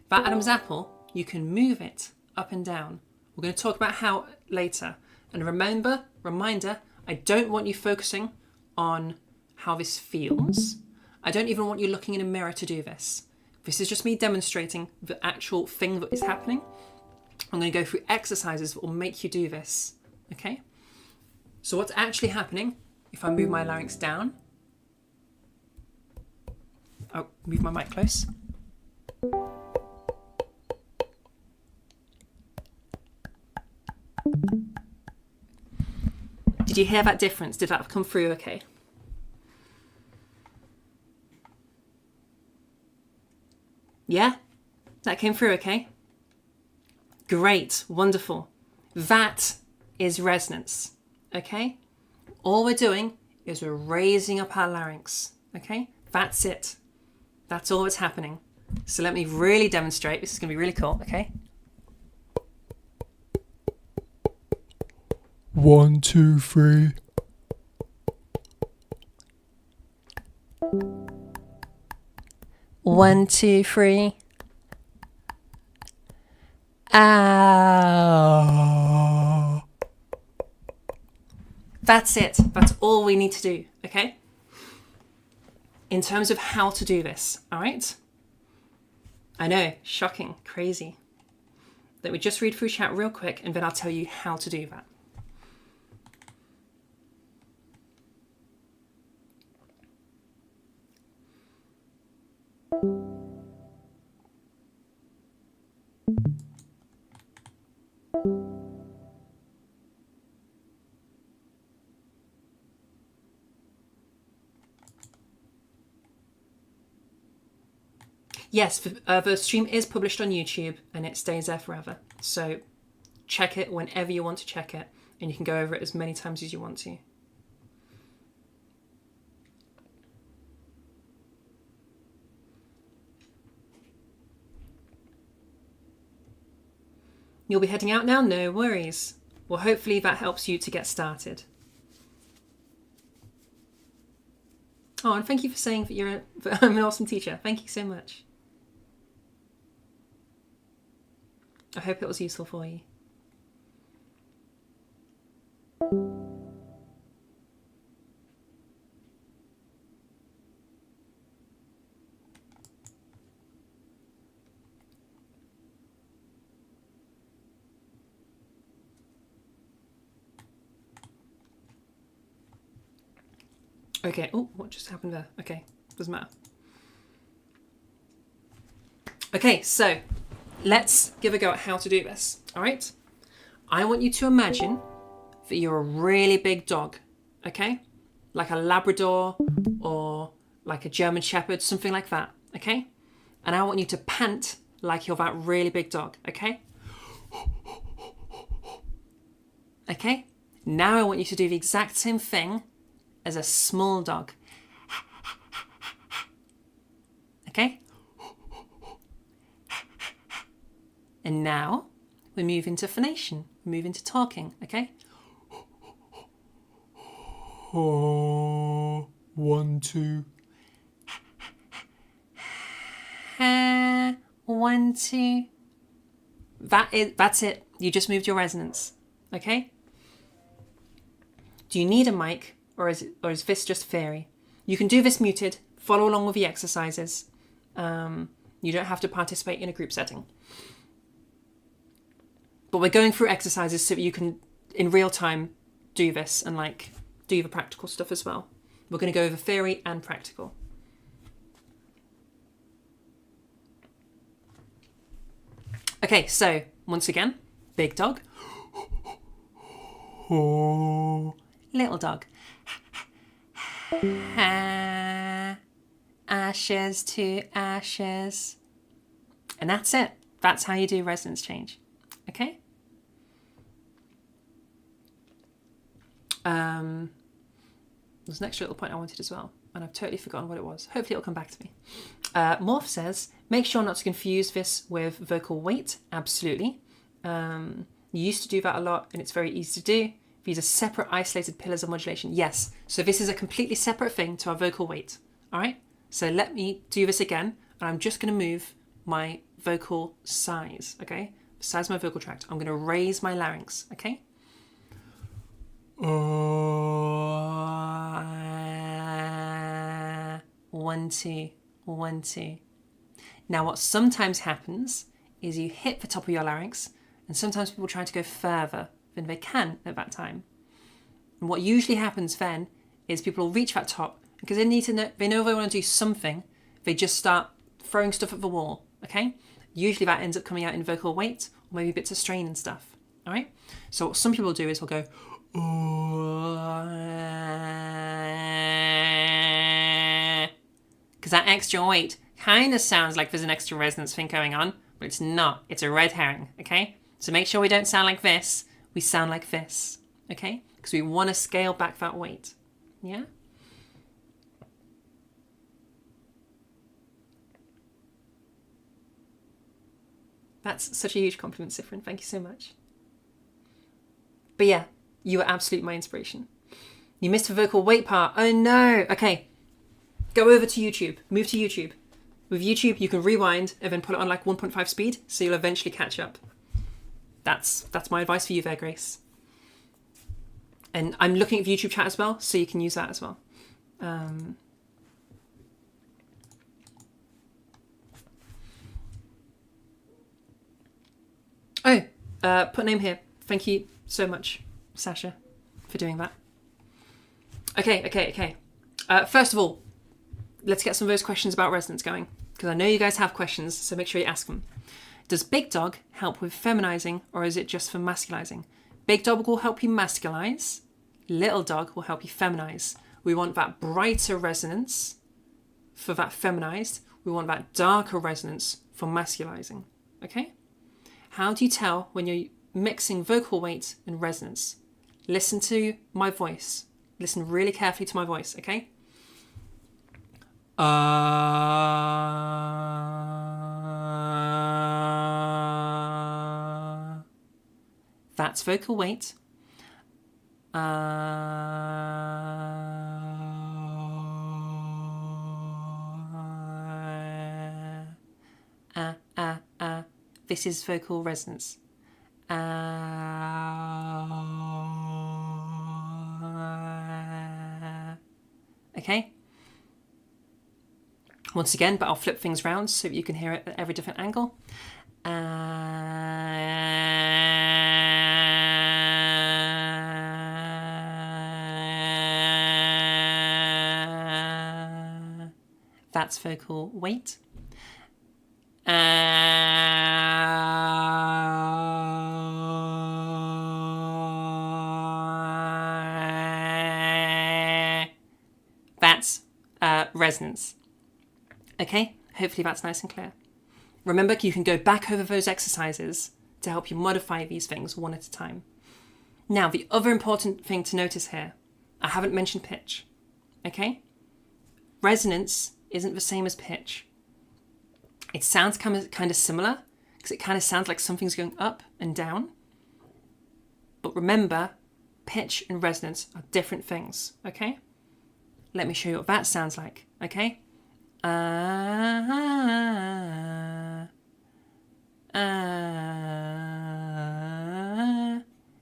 That Adam's apple, you can move it up and down. We're going to talk about how later. And reminder, I don't want you focusing on how this feels. I don't even want you looking in a mirror to do this. This is just me demonstrating the actual thing that is happening. I'm going to go through exercises that will make you do this. Okay? So what's actually happening if I move my larynx down? I'll move my mic close. Did you hear that difference? Did that come through okay? Yeah? That came through, okay? Great, wonderful. That is resonance, okay? All we're doing is we're raising up our larynx, okay? That's it. That's all that's happening. So let me really demonstrate. This is going to be really cool, okay? 1, 2, 3. One, two, three. Ah. That's it. That's all we need to do, okay? In terms of how to do this, all right? I know, shocking, crazy. Let me just read through chat real quick and then I'll tell you how to do that. Yes, the stream is published on YouTube and it stays there forever. So check it whenever you want to check it and you can go over it as many times as you want to. You'll be heading out now? No worries. Well, hopefully that helps you to get started. Oh, and thank you for saying that I'm an awesome teacher. Thank you so much. I hope it was useful for you. Okay, oh, what just happened there? Okay, doesn't matter. Okay, so let's give a go at how to do this, all right? I want you to imagine that you're a really big dog, okay? Like a Labrador or like a German Shepherd, something like that, okay? And I want you to pant like you're that really big dog, okay? Okay? Now I want you to do the exact same thing as a small dog. Okay? And now we move into phonation. We move into talking, okay? 1, 2. 1, 2. That's it. You just moved your resonance, okay? Do you need a mic or is this just fairy? You can do this muted. Follow along with the exercises. You don't have to participate in a group setting. But we're going through exercises so that you can, in real time, do this and like do the practical stuff as well. We're going to go over theory and practical. Okay, so once again, big dog. Little dog. Ashes to ashes. And that's it. That's how you do resonance change. Okay? There's an extra little point I wanted as well, and I've totally forgotten what it was. Hopefully it'll come back to me. Morph says, make sure not to confuse this with vocal weight. Absolutely. You used to do that a lot, and it's very easy to do. These are separate isolated pillars of modulation. Yes, so this is a completely separate thing to our vocal weight. All right? So let me do this again, and I'm just going to move my vocal size, okay? The size of my vocal tract. I'm going to raise my larynx, okay? 1, 2, 1, 2. Now what sometimes happens is you hit the top of your larynx, and sometimes people try to go further than they can at that time. And what usually happens then is people will reach that top because they know they want to do something. They just start throwing stuff at the wall, okay? Usually that ends up coming out in vocal weight or maybe bits of strain and stuff, all right? So what some people do is will go, because that extra weight kind of sounds like there's an extra resonance thing going on, but it's not. It's a red herring, okay? So make sure we don't sound like this. We sound like this, okay? Because we want to scale back that weight, yeah? That's such a huge compliment, Sifrin. Thank you so much. But yeah, you are absolutely my inspiration. You missed the vocal weight part. Oh no. Okay. Go over to YouTube. Move to YouTube. With YouTube, you can rewind and then put it on like 1.5 speed, so you'll eventually catch up. That's my advice for you there, Grace. And I'm looking at the YouTube chat as well, so you can use that as well. Put name here. Thank you so much, Sasha, for doing that. Okay. First of all, let's get some of those questions about resonance going, because I know you guys have questions, so make sure you ask them. Does big dog help with feminizing, or is it just for masculizing? Big dog will help you masculize. Little dog will help you feminize. We want that brighter resonance for that feminized. We want that darker resonance for masculizing. Okay? How do you tell when you're mixing vocal weight and resonance? Listen to my voice. Listen really carefully to my voice, okay? That's vocal weight. This is vocal resonance. Okay? Once again, but I'll flip things around so that you can hear it at every different angle. That's vocal weight. That's resonance. Okay, hopefully that's nice and clear. Remember, you can go back over those exercises to help you modify these things one at a time. Now, the other important thing to notice here, I haven't mentioned pitch. Okay? Resonance isn't the same as pitch. It sounds kind of similar, because it kind of sounds like something's going up and down. But remember, pitch and resonance are different things, okay? Let me show you what that sounds like, okay?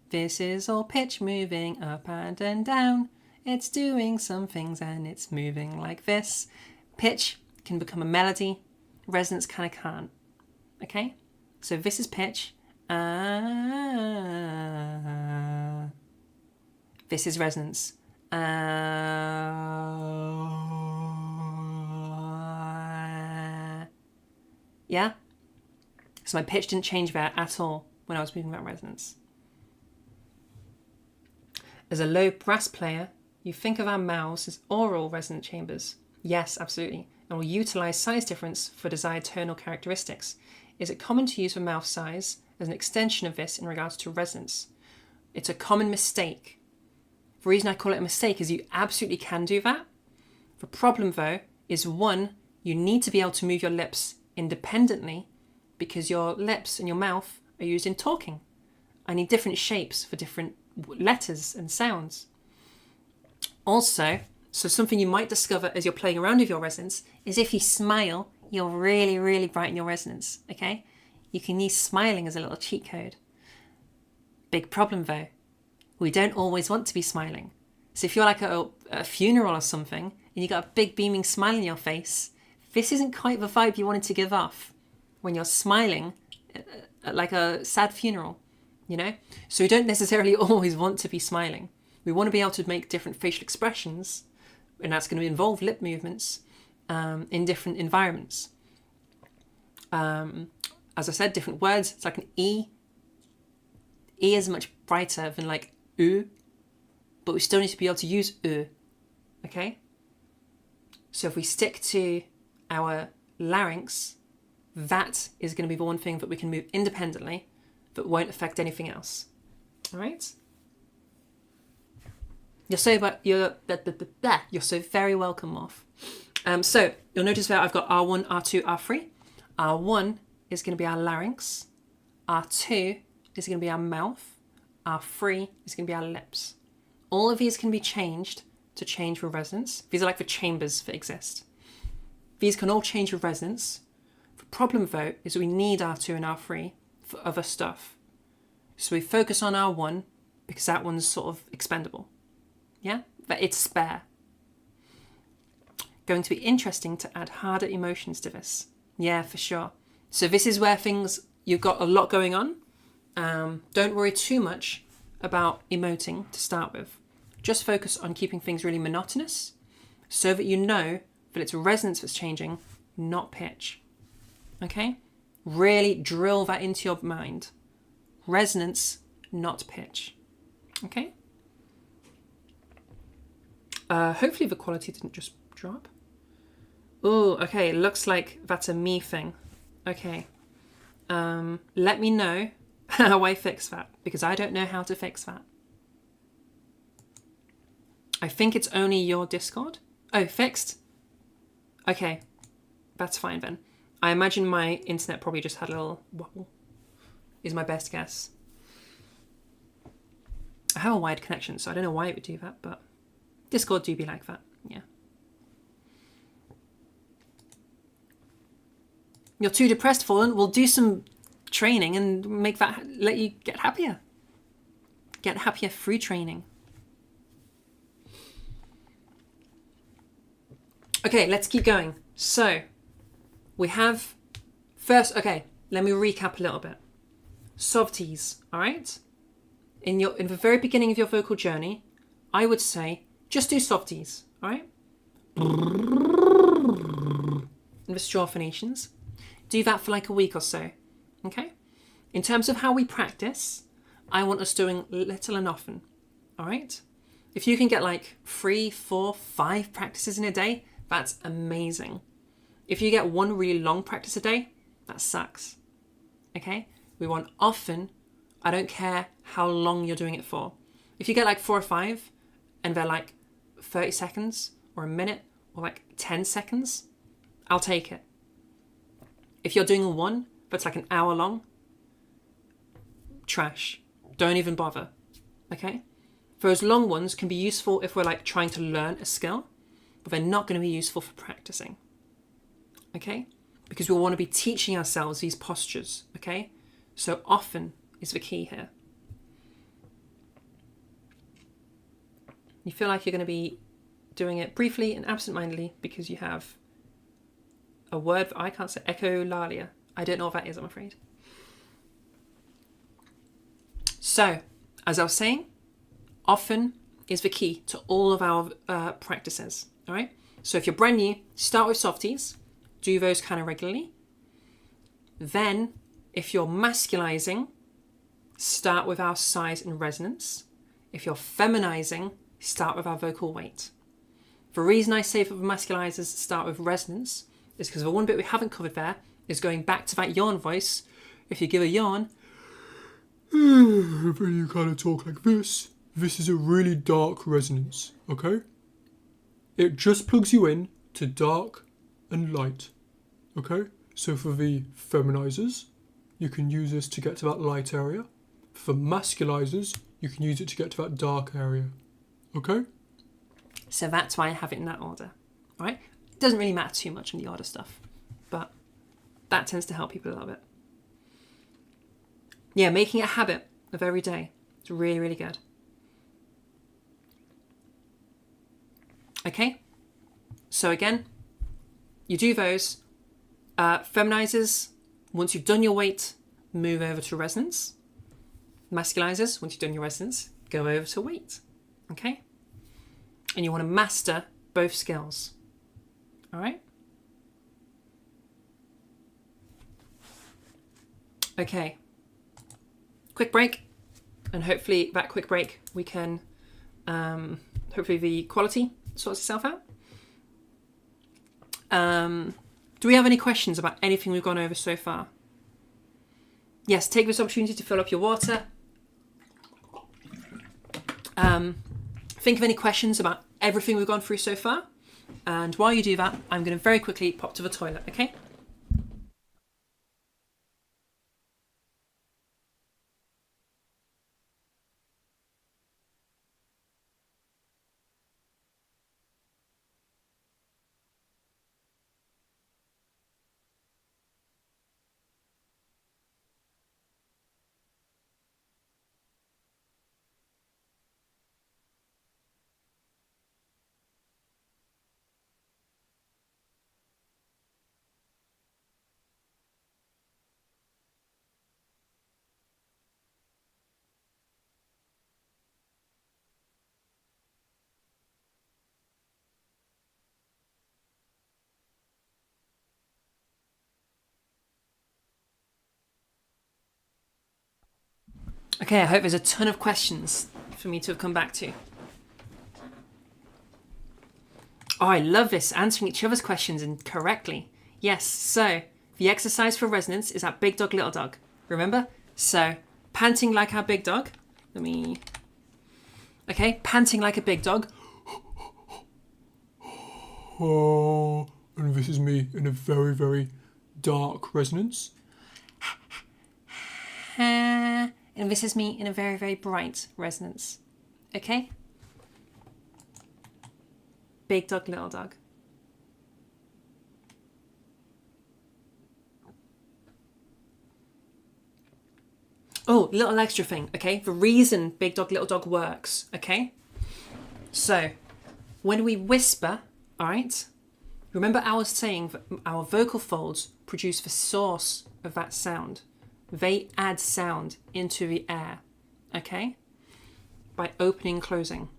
This is all pitch moving up and down. It's doing some things and it's moving like this. Pitch can become a melody. Resonance kind of can't. Okay? So this is pitch. This is resonance. Yeah? So my pitch didn't change there at all when I was moving that resonance. As a low brass player, you think of our mouths as oral resonant chambers. Yes, absolutely. And will utilise size difference for desired tonal characteristics. Is it common to use the mouth size as an extension of this in regards to resonance? It's a common mistake. The reason I call it a mistake is you absolutely can do that. The problem though is, one, you need to be able to move your lips independently because your lips and your mouth are used in talking. I need different shapes for different letters and sounds. Also, so something you might discover as you're playing around with your resonance is if you smile, you'll really, really brighten your resonance, okay? You can use smiling as a little cheat code. Big problem though, we don't always want to be smiling. So if you're like at a funeral or something and you got a big beaming smile in your face, this isn't quite the vibe you wanted to give off when you're smiling at like a sad funeral, you know? So we don't necessarily always want to be smiling. We want to be able to make different facial expressions, and that's going to involve lip movements in different environments. As I said, different words. It's like an E. E is much brighter than like U, but we still need to be able to use U, okay? So if we stick to our larynx, that is going to be the one thing that we can move independently that won't affect anything else. All right? You're so very welcome, Morph. So you'll notice that I've got R1, R2, R3. R1 is going to be our larynx. R2 is going to be our mouth. R3 is going to be our lips. All of these can be changed to change with resonance. These are like the chambers that exist. These can all change with resonance. The problem, though, is we need R2 and R3 for other stuff. So we focus on R1 because that one's sort of expendable. Yeah? But it's spare. Going to be interesting to add harder emotions to this. Yeah, for sure. So this is where you've got a lot going on. Don't worry too much about emoting to start with. Just focus on keeping things really monotonous so that you know that it's resonance that's changing, not pitch. Okay? Really drill that into your mind. Resonance, not pitch. Okay? Hopefully the quality didn't just drop. Oh, okay. Looks like that's a me thing. Okay. Let me know how I fix that, because I don't know how to fix that. I think it's only your Discord. Oh, fixed? Okay. That's fine then. I imagine my internet probably just had a little wobble, is my best guess. I have a wide connection, so I don't know why it would do that, but Discord do be like that, yeah. You're too depressed, Fallen. We'll do some training and make that, let you get happier. Get happier through training. Okay, let's keep going. So, we have first, okay, let me recap a little bit. Softies, all right? In the very beginning of your vocal journey, I would say, just do softies, all right? And the straw phonations. Do that for like a week or so, okay? In terms of how we practice, I want us doing little and often, all right? If you can get like 3, 4, 5 practices in a day, that's amazing. If you get one really long practice a day, that sucks, okay? We want often. I don't care how long you're doing it for. If you get like 4 or 5 and they're like 30 seconds or a minute or like 10 seconds, I'll take it. If you're doing one that's like an hour long, trash. Don't even bother, okay? Those long ones can be useful if we're like trying to learn a skill, but they're not going to be useful for practicing, okay? Because we want to be teaching ourselves these postures, okay? So often is the key here. You feel like you're going to be doing it briefly and absent-mindedly because you have a word that I can't say, echolalia. I don't know what that is, I'm afraid. So, as I was saying, often is the key to all of our practices, all right? So if you're brand new, start with softies, do those kind of regularly. Then, if you're masculizing, start with our size and resonance. If you're feminizing, start with our vocal weight. The reason I say for the masculizers start with resonance is because the one bit we haven't covered there is going back to that yawn voice. If you give a yawn, when you kind of talk like this, this is a really dark resonance, okay? It just plugs you in to dark and light, okay? So for the feminizers, you can use this to get to that light area. For masculizers, you can use it to get to that dark area, okay? So that's why I have it in that order, all right? It doesn't really matter too much in the order stuff, but that tends to help people a little bit. Yeah, making a habit of every day is really, really good. Okay, so again, you do those. Feminizers, once you've done your weight, move over to resonance. Masculizers, once you've done your resonance, go over to weight. Okay? And you want to master both skills. All right? Okay. Quick break. And hopefully that quick break we can, hopefully the quality sorts itself out. Do Do we have any questions about anything we've gone over so far? Yes, take this opportunity to fill up your water. Think of any questions about everything we've gone through so far. And while you do that, I'm going to very quickly pop to the toilet, okay? Okay, I hope there's a ton of questions for me to have come back to. Oh, I love this, answering each other's questions incorrectly. Yes, so the exercise for resonance is that big dog, little dog. Remember? So, panting like our big dog. Okay, panting like a big dog. Oh, and this is me in a very, very dark resonance. And this is me in a very, very bright resonance. Okay? Big dog, little dog. Oh, little extra thing, okay? The reason big dog, little dog works, okay? So, when we whisper, all right, remember I was saying that our vocal folds produce the source of that sound. They add sound into the air, okay? By opening and closing.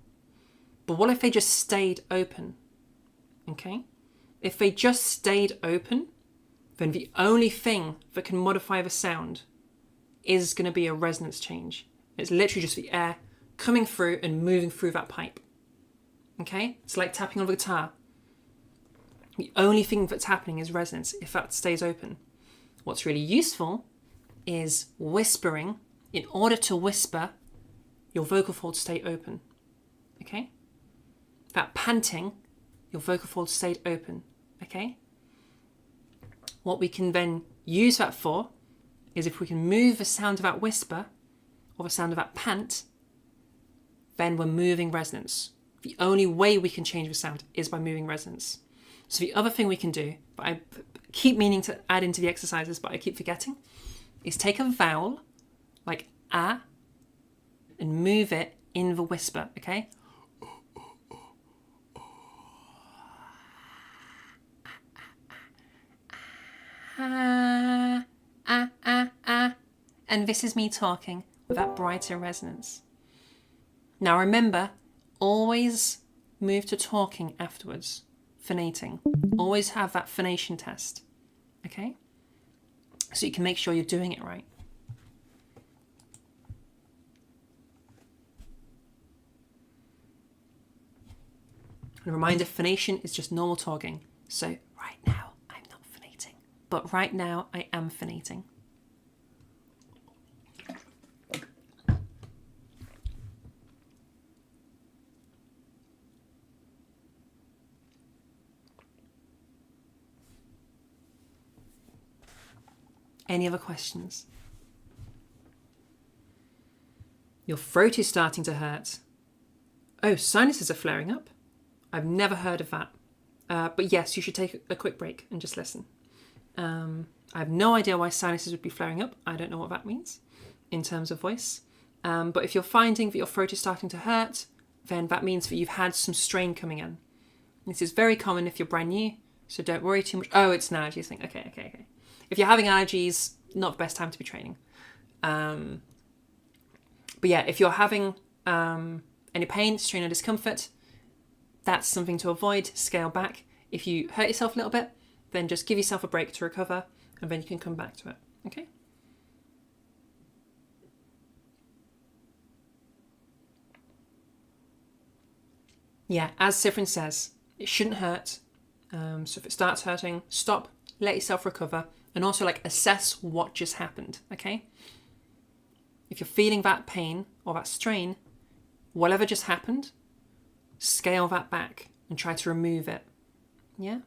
But what if they just stayed open, okay? If they just stayed open, then the only thing that can modify the sound is going to be a resonance change. It's literally just the air coming through and moving through that pipe, okay? It's like tapping on a guitar. The only thing that's happening is resonance if that stays open. What's really useful is whispering. In order to whisper, your vocal folds stay open, okay? That panting, your vocal folds stayed open, okay? What we can then use that for is if we can move the sound of that whisper or the sound of that pant, then we're moving resonance. The only way we can change the sound is by moving resonance. So the other thing we can do, but I keep meaning to add into the exercises, but I keep forgetting, is take a vowel, like ah, and move it in the whisper, okay? Ah, ah, ah, ah. And this is me talking with that brighter resonance. Now remember, always move to talking afterwards, phonating. Always have that phonation test, okay? So you can make sure you're doing it right. And a reminder, phonation is just normal talking. So right now, I'm not phonating. But right now, I am phonating. Any other questions? Your throat is starting to hurt. Oh, sinuses are flaring up. I've never heard of that. But yes, you should take a quick break and just listen. I have no idea why sinuses would be flaring up. I don't know what that means in terms of voice. But if you're finding that your throat is starting to hurt, then that means that you've had some strain coming in. This is very common if you're brand new, so don't worry too much. Oh, it's an allergies thing. Okay. If you're having allergies, not the best time to be training. But yeah, if you're having any pain, strain or discomfort, that's something to avoid, scale back. If you hurt yourself a little bit, then just give yourself a break to recover and then you can come back to it, okay? Yeah, as Sifrin says, it shouldn't hurt. So if it starts hurting, stop, let yourself recover, and also like assess what just happened, okay? If you're feeling that pain or that strain, whatever just happened, scale that back and try to remove it, yeah?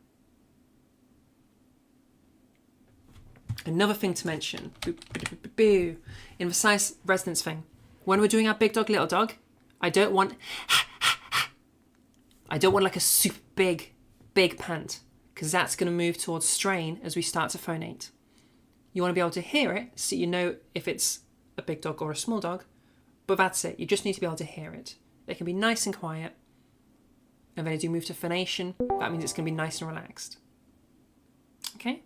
Another thing to mention, in the size resonance thing, when we're doing our big dog, little dog, I don't want like a super big pant, because that's going to move towards strain as we start to phonate. You want to be able to hear it so you know if it's a big dog or a small dog, but that's it. You just need to be able to hear it. They can be nice and quiet, and then as you move to phonation, that means it's going to be nice and relaxed. Okay?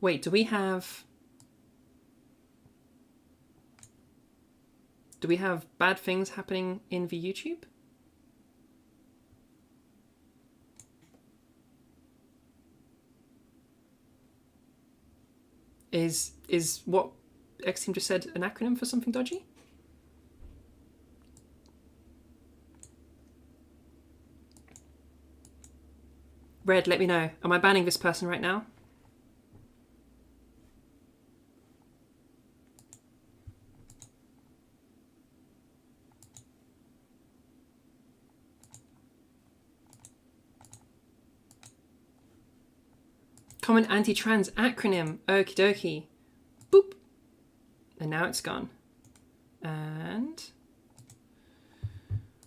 Wait, do we have bad things happening in the YouTube? Is what X Team just said an acronym for something dodgy? Red, let me know. Am I banning this person right now? Common anti-trans acronym. Okie dokie. Boop. And now it's gone. And...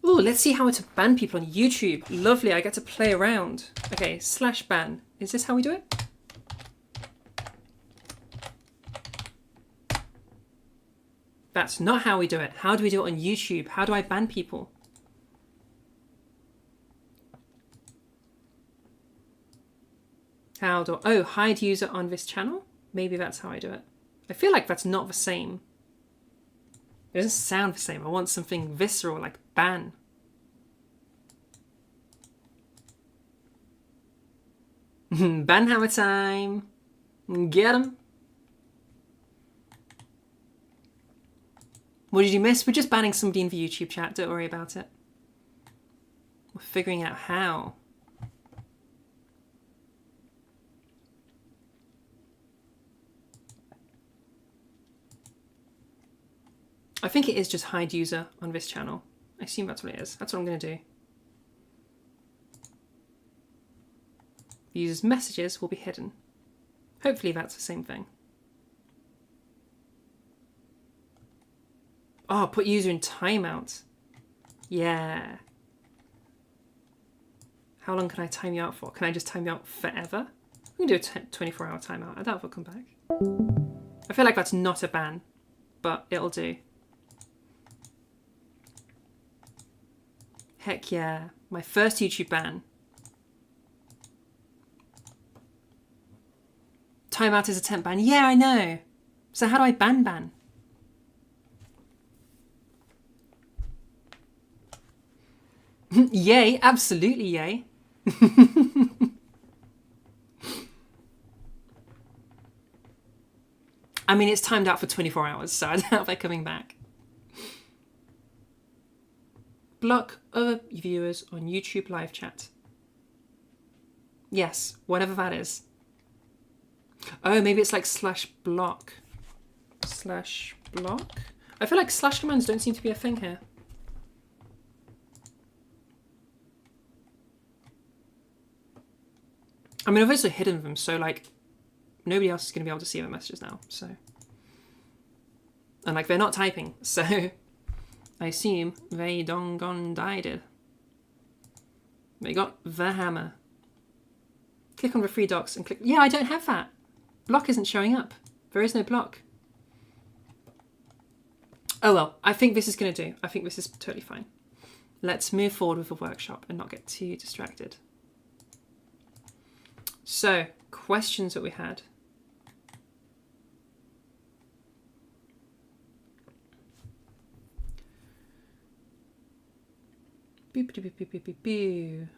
ooh, let's see how to ban people on YouTube. Lovely, I get to play around. Okay, /ban. Is this how we do it? That's not how we do it. How do we do it on YouTube? How do I ban people? How do hide user on this channel? Maybe that's how I do it. I feel like that's not the same. It doesn't sound the same. I want something visceral like ban. Banhammer time. Get him. What did you miss? We're just banning somebody in the YouTube chat. Don't worry about it. We're figuring out how. I think it is just hide user on this channel. I assume that's what it is. That's what I'm going to do. The user's messages will be hidden. Hopefully that's the same thing. Oh, put user in timeout. Yeah. How long can I time you out for? Can I just time you out forever? We can do a 24-hour timeout. I doubt if it'll come back. I feel like that's not a ban, but it'll do. Heck yeah. My first YouTube ban. Timeout is a temp ban. Yeah, I know. So how do I ban? Yay, absolutely yay. I mean, it's timed out for 24 hours, so I doubt they're coming back. Block other viewers on YouTube live chat. Yes, whatever that is. Oh, maybe it's like /block. /block? I feel like / commands don't seem to be a thing here. I mean, I've also hidden them, so like nobody else is going to be able to see the messages now. So, and like they're not typing, so I assume they dong gone died. They got the hammer. Click on the 3 dots and click. Yeah, I don't have that. Block isn't showing up. There is no block. Oh well, I think this is going to do. I think this is totally fine. Let's move forward with the workshop and not get too distracted. So, questions that we had. Boop, boop, boop, boop, boop, boop.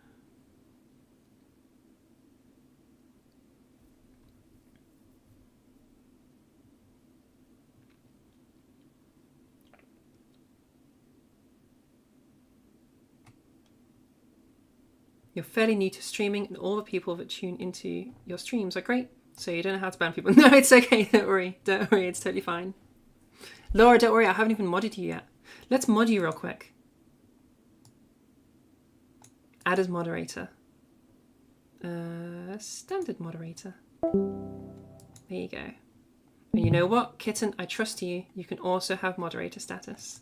You're fairly new to streaming, and all the people that tune into your streams are great. So you don't know how to ban people. No, it's okay. Don't worry. Don't worry. It's totally fine. Laura, don't worry. I haven't even modded you yet. Let's mod you real quick. Add as moderator. Standard moderator. There you go. And you know what? Kitten, I trust you. You can also have moderator status.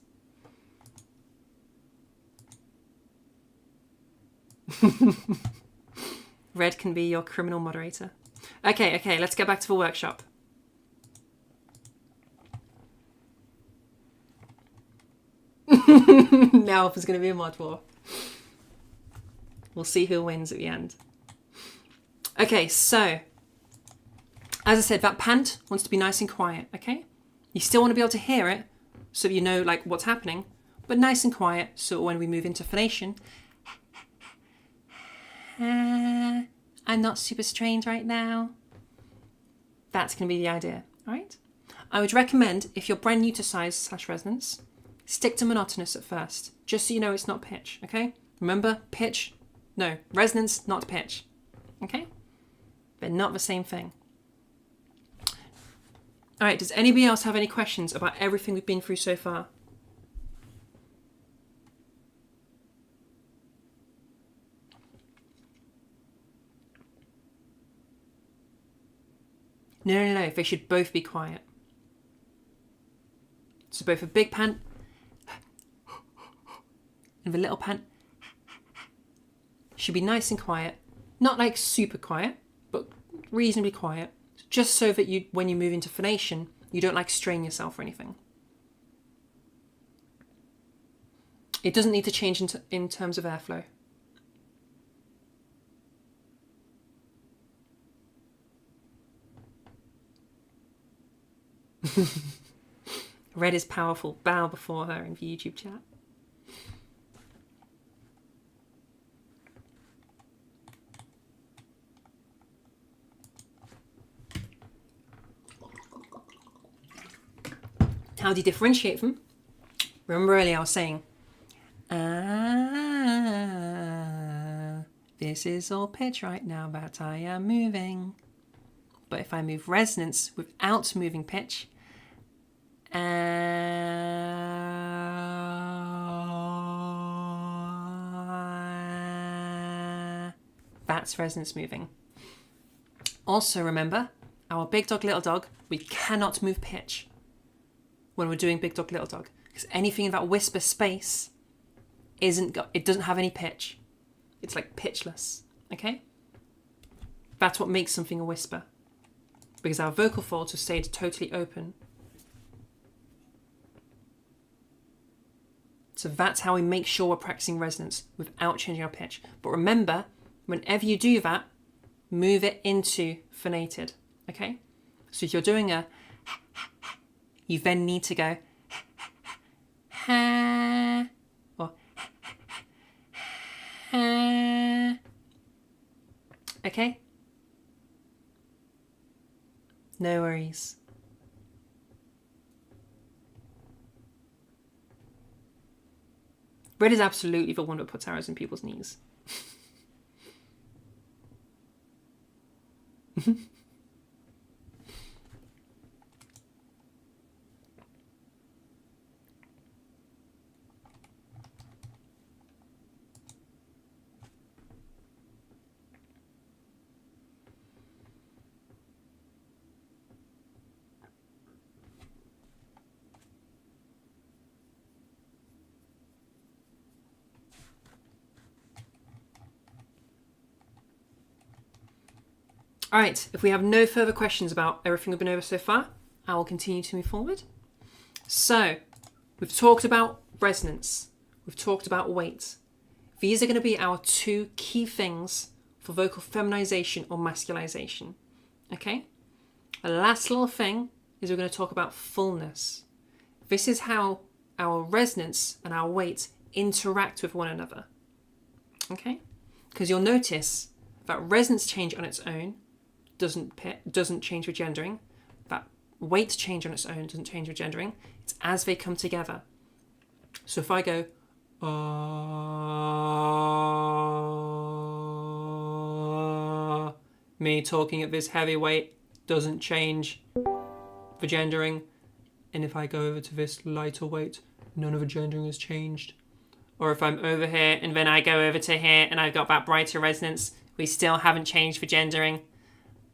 Red can be your criminal moderator. Okay, let's get back to the workshop. Now there's going to be a mod war. We'll see who wins at the end. Okay, so as I said, that pant wants to be nice and quiet, okay? You still want to be able to hear it so you know like what's happening, but nice and quiet so when we move into phonation, I'm not super strained right now. That's going to be the idea, all right? I would recommend, if you're brand new to size/resonance, stick to monotonous at first, just so you know it's not pitch, okay? Remember, pitch, no, resonance, not pitch, okay? They're not the same thing. All right, does anybody else have any questions about everything we've been through so far? No, they should both be quiet. So both a big pant and the little pant should be nice and quiet. Not like super quiet, but reasonably quiet. Just so that you, when you move into phonation, you don't like strain yourself or anything. It doesn't need to change in terms of airflow. Red is powerful. Bow before her in the YouTube chat. How do you differentiate them? Remember earlier I was saying, this is all pitch right now that I am moving. But if I move resonance without moving pitch, that's resonance moving. Also remember, our big dog, little dog, we cannot move pitch when we're doing big dog, little dog, because anything in that whisper space it doesn't have any pitch. It's like pitchless, okay? That's what makes something a whisper, because our vocal folds have stayed totally open. So that's how we make sure we're practicing resonance without changing our pitch. But remember, whenever you do that, move it into phonated, okay? So if you're doing a, you then need to go ha, or ha, okay? No worries. Red is absolutely the one that puts arrows in people's knees. All right, if we have no further questions about everything we've been over so far, I will continue to move forward. So, we've talked about resonance. We've talked about weight. These are going to be our two key things for vocal feminization or masculization. Okay? The last little thing is we're going to talk about fullness. This is how our resonance and our weight interact with one another. Okay? Because you'll notice that resonance change on its own doesn't change with gendering. That weight change on its own doesn't change with gendering. It's as they come together. So if I go me talking at this heavy weight doesn't change the gendering. And if I go over to this lighter weight, none of the gendering has changed. Or if I'm over here and then I go over to here and I've got that brighter resonance, we still haven't changed the gendering.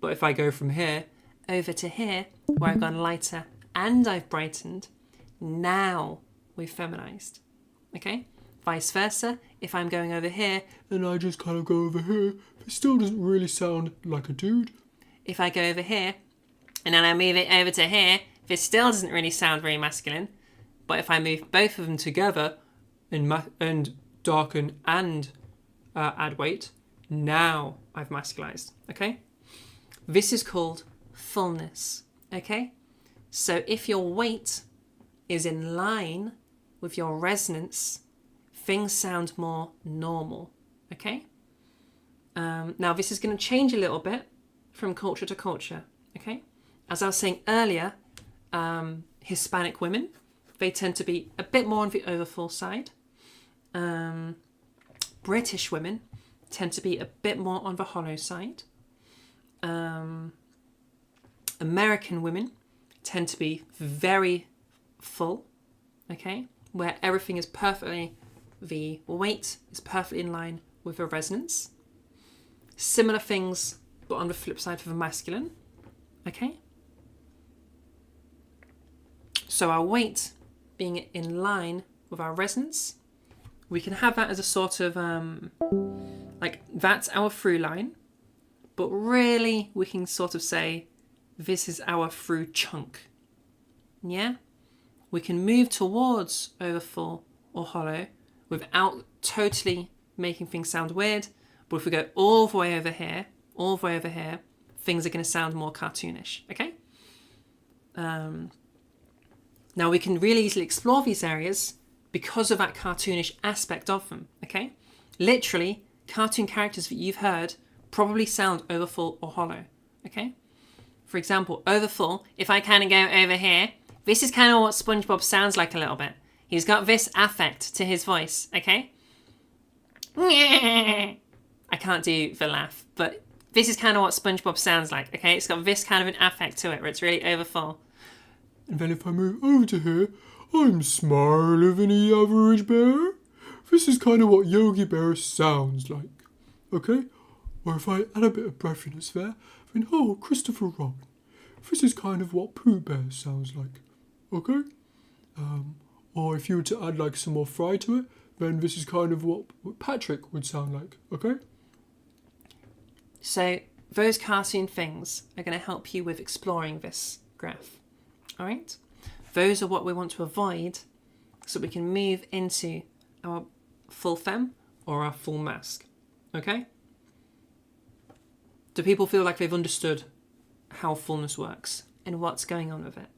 But if I go from here over to here, where I've gone lighter and I've brightened, now we've feminized. Okay? Vice versa, if I'm going over here and I just kind of go over here, it still doesn't really sound like a dude. If I go over here and then I move it over to here, this still doesn't really sound very masculine. But if I move both of them together and darken and add weight, now I've masculized. Okay? This is called fullness. Okay? So if your weight is in line with your resonance, things sound more normal. Okay? Now this is going to change a little bit from culture to culture. Okay? As I was saying earlier, Hispanic women, they tend to be a bit more on the overfull side. British women tend to be a bit more on the hollow side. American women tend to be very full, okay, where everything is perfectly, the weight is perfectly in line with the resonance. Similar things, but on the flip side for the masculine, okay. So our weight being in line with our resonance, we can have that as a sort of, like that's our through line, but really we can sort of say this is our through chunk. Yeah? We can move towards overfull or hollow without totally making things sound weird, but if we go all the way over here, things are going to sound more cartoonish, okay? Now we can really easily explore these areas because of that cartoonish aspect of them, okay? Literally, cartoon characters that you've heard probably sound overfull or hollow, okay? For example, overfull, if I kind of go over here, this is kind of what SpongeBob sounds like a little bit. He's got this affect to his voice, okay? I can't do the laugh, but this is kind of what SpongeBob sounds like, okay? It's got this kind of an affect to it where it's really overfull. And then if I move over to here, I'm smarter than the average bear. This is kind of what Yogi Bear sounds like, okay? Or if I add a bit of breathiness there, then, oh, Christopher Robin. This is kind of what Pooh Bear sounds like, okay? Or if you were to add like some more fry to it, then this is kind of what Patrick would sound like, okay? So those cartoon things are going to help you with exploring this graph, all right? Those are what we want to avoid so we can move into our full femme or our full mask, okay? Do people feel like they've understood how fullness works and what's going on with it?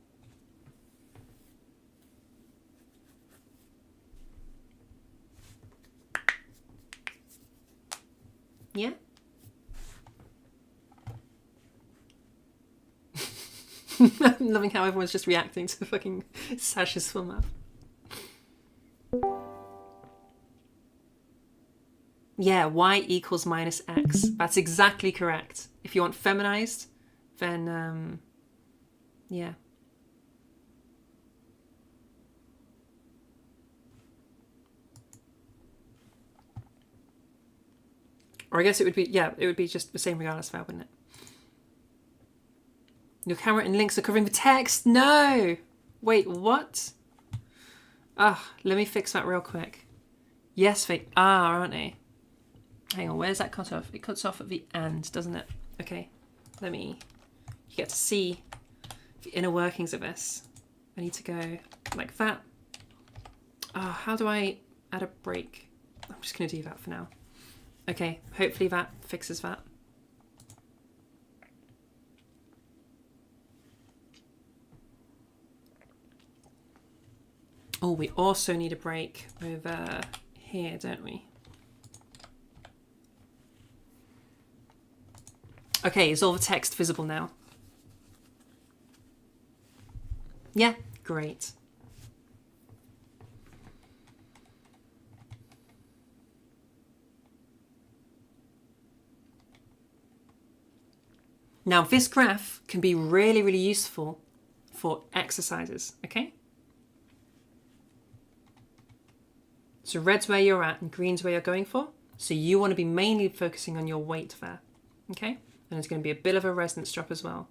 Yeah? I'm loving how everyone's just reacting to fucking Sasha's full map. Yeah, y equals minus x. That's exactly correct. If you want feminized, then, yeah. Or I guess it would be, yeah, it would be just the same regardless of that, wouldn't it? Your camera and links are covering the text. No! Wait, what? Ah, let me fix that real quick. Yes, they are, aren't they? Hang on, where's that cut off? It cuts off at the end, doesn't it? Okay, let me... You get to see the inner workings of this. I need to go like that. Oh, how do I add a break? I'm just going to do that for now. Okay, hopefully that fixes that. Oh, we also need a break over here, don't we? Okay, is all the text visible now? Yeah, great. Now, this graph can be really, really useful for exercises, okay? So red's where you're at and green's where you're going for. So you want to be mainly focusing on your weight there, okay? And there's going to be a bit of a resonance drop as well.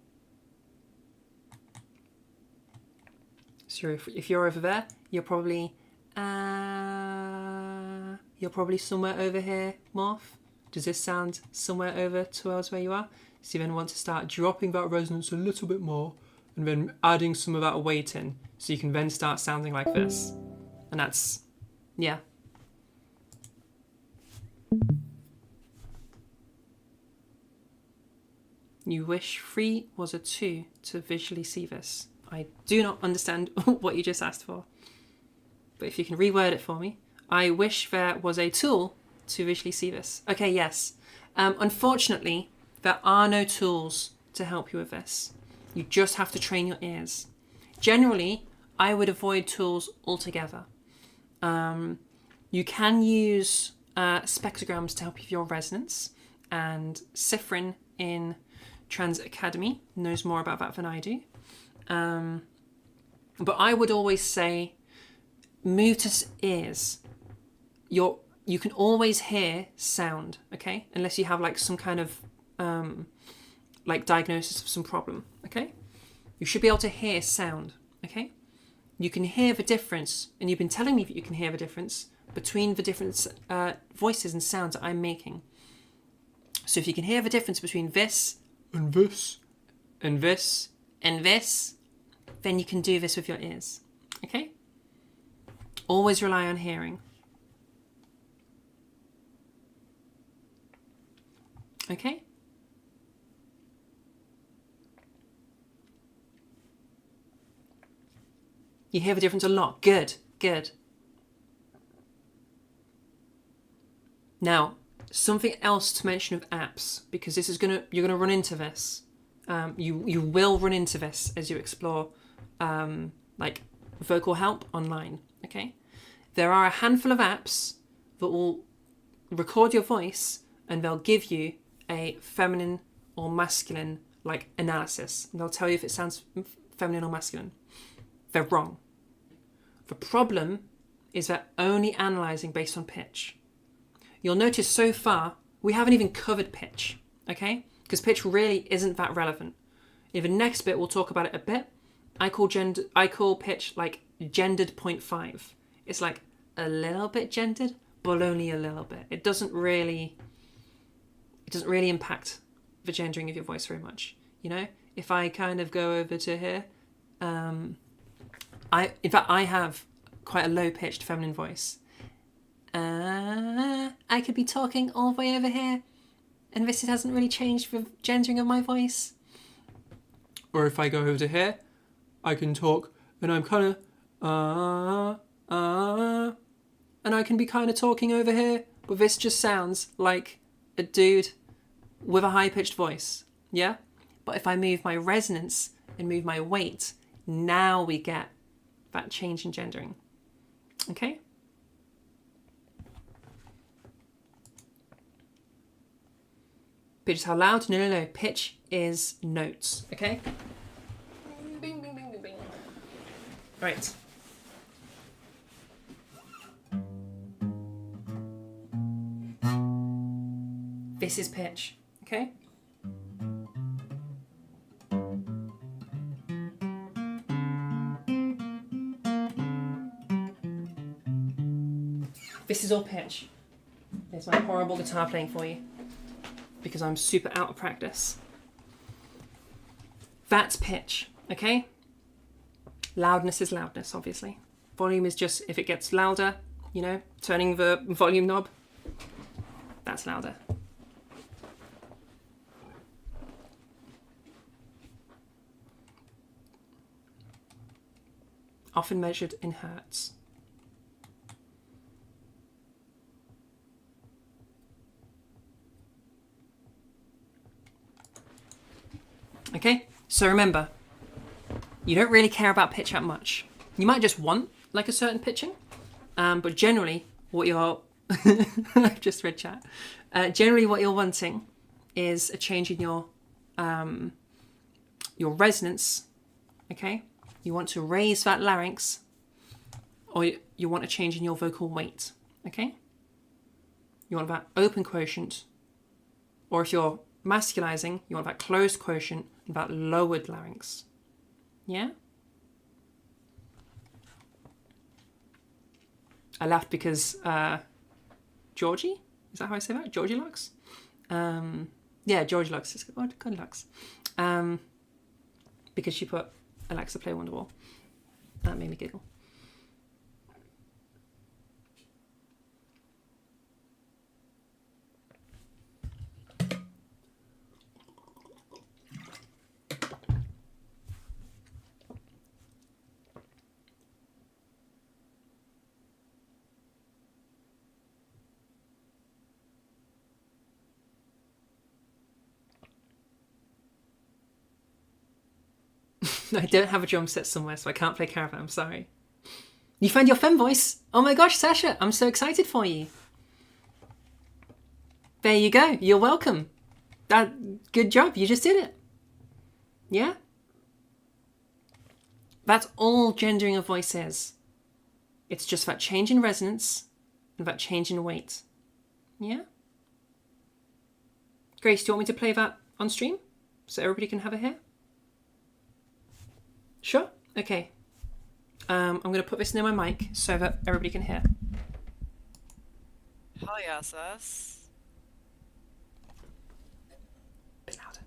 So if you're over there, you're probably somewhere over here, Morph. Does this sound somewhere over towards where you are? So you then want to start dropping that resonance a little bit more and then adding some of that weight in. So you can then start sounding like this. And that's, yeah. You wish 3 was a 2 to visually see this. I do not understand what you just asked for. But if you can reword it for me. I wish there was a tool to visually see this. Okay, yes. Unfortunately, there are no tools to help you with this. You just have to train your ears. Generally, I would avoid tools altogether. You can use spectrograms to help you with your resonance, and Sifrin in Transit Academy knows more about that than I do. But I would always say move to ears. You can always hear sound, okay? Unless you have like some kind of like diagnosis of some problem, okay? You should be able to hear sound, okay? You can hear the difference, and you've been telling me that you can hear the difference between the different voices and sounds that I'm making. So if you can hear the difference between this And this. and this and this, then you can do this with your ears, okay? Always rely on hearing. Okay? You hear the difference a lot. Good, good. Now, something else to mention of apps, because this is you're gonna run into this. You will run into this as you explore like vocal help online. Okay, there are a handful of apps that will record your voice and they'll give you a feminine or masculine like analysis. And they'll tell you if it sounds feminine or masculine. They're wrong. The problem is they're only analysing based on pitch. You'll notice so far, we haven't even covered pitch, okay? Because pitch really isn't that relevant. In the next bit, we'll talk about it a bit. I call pitch like gendered 0.5. It's like a little bit gendered, but only a little bit. It doesn't really impact the gendering of your voice very much. You know, if I kind of go over to here, in fact, I have quite a low-pitched feminine voice. I could be talking all the way over here, and this hasn't really changed the gendering of my voice. Or if I go over to here, I can talk, and I'm kind of, and I can be kind of talking over here, but this just sounds like a dude with a high-pitched voice, yeah? But if I move my resonance and move my weight, now we get that change in gendering, okay? Pitch is how loud? No. Pitch is notes, okay? Bing, bing, bing, bing, bing. Right. This is pitch, okay? This is all pitch. There's my horrible guitar playing for you, because I'm super out of practice. That's pitch, okay? Loudness is loudness, obviously. Volume is just if it gets louder, you know, turning the volume knob, that's louder. Often measured in hertz. Okay, so remember, you don't really care about pitch that much. You might just want like a certain pitching, but generally what you're, I've just read chat, generally what you're wanting is a change in your resonance, okay? You want to raise that larynx, or you want a change in your vocal weight, okay? You want that open quotient, or if you're masculizing, you want that closed quotient and that lowered larynx. Yeah? I laughed because Georgie, is that how I say that? Georgie Lux? Yeah, Georgie Lux. It's good Lux. Because she put Alexa play Wonderwall. That made me giggle. I don't have a drum set somewhere, so I can't play Caravan. I'm sorry. You found your fem voice. Oh my gosh, Sasha, I'm so excited for you. There you go. You're welcome. Good job. You just did it. Yeah? That's all gendering a voice is. It's just that change in resonance and that change in weight. Yeah? Grace, do you want me to play that on stream so everybody can have a hear? Sure. Okay. I'm going to put this near my mic so that everybody can hear. Hi, SS. A bit louder.